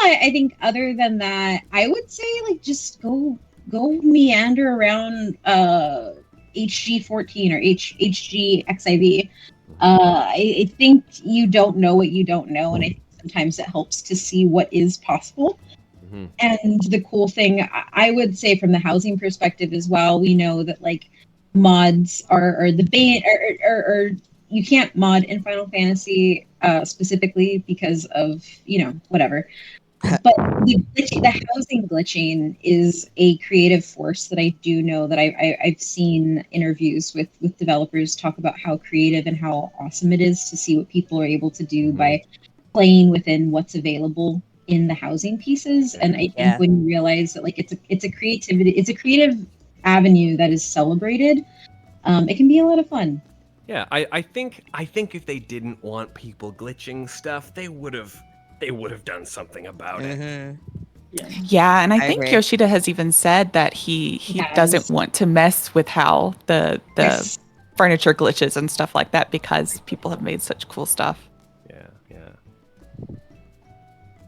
I think other than that, I would say like just go meander around HG14 or HG XIV. I think you don't know what you don't know, and I think sometimes it helps to see what is possible. And the cool thing, I would say from the housing perspective as well, we know that like mods are the bane, or you can't mod in Final Fantasy specifically because of, whatever. But the housing glitching is a creative force that I do know that I've seen interviews with developers talk about how creative and how awesome it is to see what people are able to do by playing within what's available in the housing pieces. And I think when you realize that like it's a creative avenue that is celebrated, it can be a lot of fun. Yeah, I think if they didn't want people glitching stuff, they would have done something about it. Yeah, and I think agree. Yoshida has even said that he doesn't want to mess with how the furniture glitches and stuff like that because people have made such cool stuff.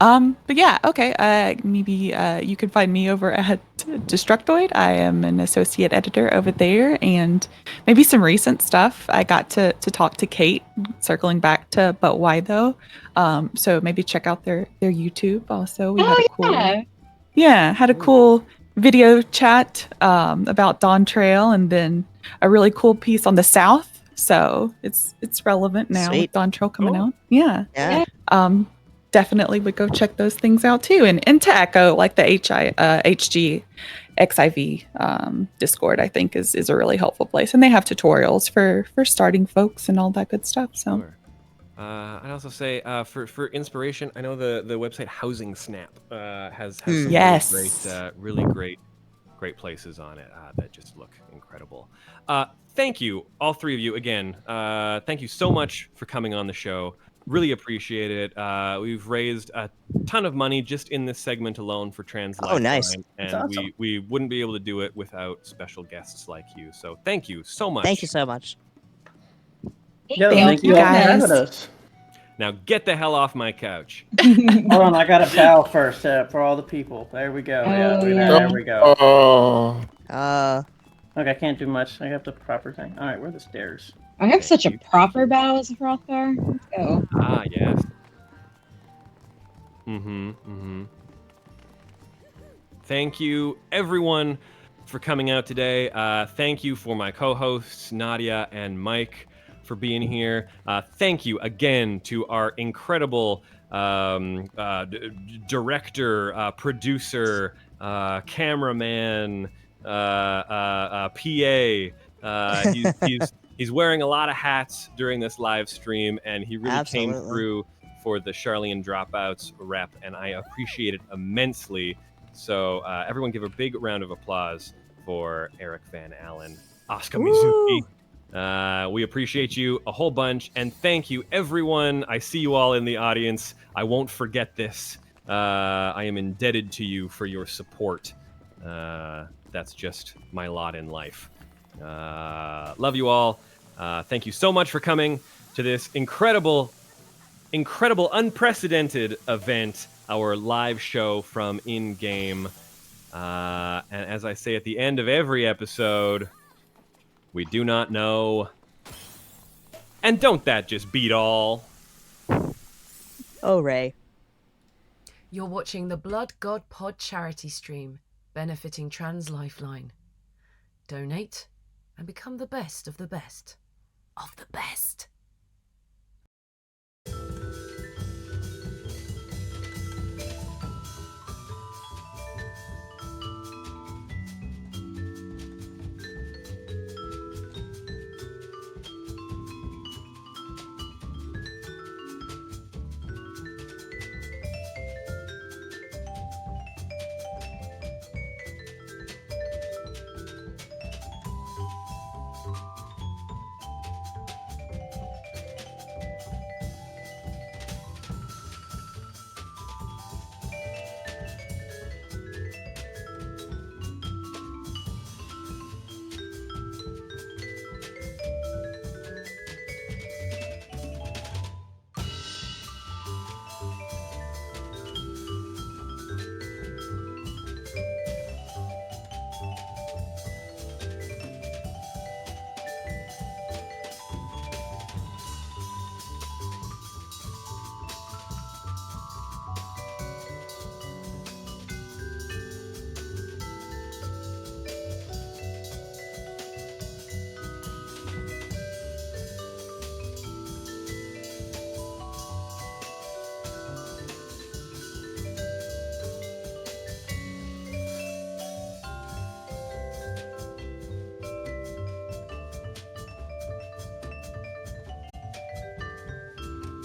But yeah, okay. Maybe you can find me over at Destructoid. I am an associate editor over there, and maybe some recent stuff. I got to talk to Kate, circling back to But Why Though. So maybe check out their YouTube also. We had a cool video chat about Dawn Trail, and then a really cool piece on the South. So it's relevant now Sweet. with Dawn Trail coming out. Yeah. Yeah. Definitely would go check those things out too. And to echo, like the HG XIV Discord, I think is a really helpful place, and they have tutorials for starting folks and all that good stuff. So. Sure. I'd also say for inspiration, I know the website Housing Snap has some Yes. really great places on it that just look incredible. Thank you, all three of you again. Thank you so much for coming on the show. Really appreciate it. We've raised a ton of money just in this segment alone for Trans Lifeline. Oh, nice. And That's awesome. we wouldn't be able to do it without special guests like you. So thank you so much. Thank you so much. Yo, Thank thank you you all for guys. having us. Now get the hell off my couch. Hold on, I gotta bow first for all the people. There we go. There we go. Oh. Okay, I can't do much. I have the proper thing. All right, where are the stairs? I have such a proper bow as a Hrothgar. Let's go. Ah, yes. Thank you, everyone, for coming out today. Thank you for my co-hosts, Nadia and Mike, for being here. Thank you again to our incredible director, producer, cameraman, PA. He's wearing a lot of hats during this live stream, and he really came through for the Sharlayan Dropouts rep, and I appreciate it immensely. So everyone give a big round of applause for Eric Van Allen, Oscar Mizuki. We appreciate you a whole bunch, and thank you, everyone. I see you all in the audience. I won't forget this. I am indebted to you for your support. That's just my lot in life. Love you all. Thank you so much for coming to this incredible, unprecedented event, our live show from in-game. And as I say at the end of every episode, we do not know. And don't that just beat all? Oh, Ray. You're watching the Blood God Pod charity stream, benefiting Trans Lifeline. Donate and become the best of the best of the best.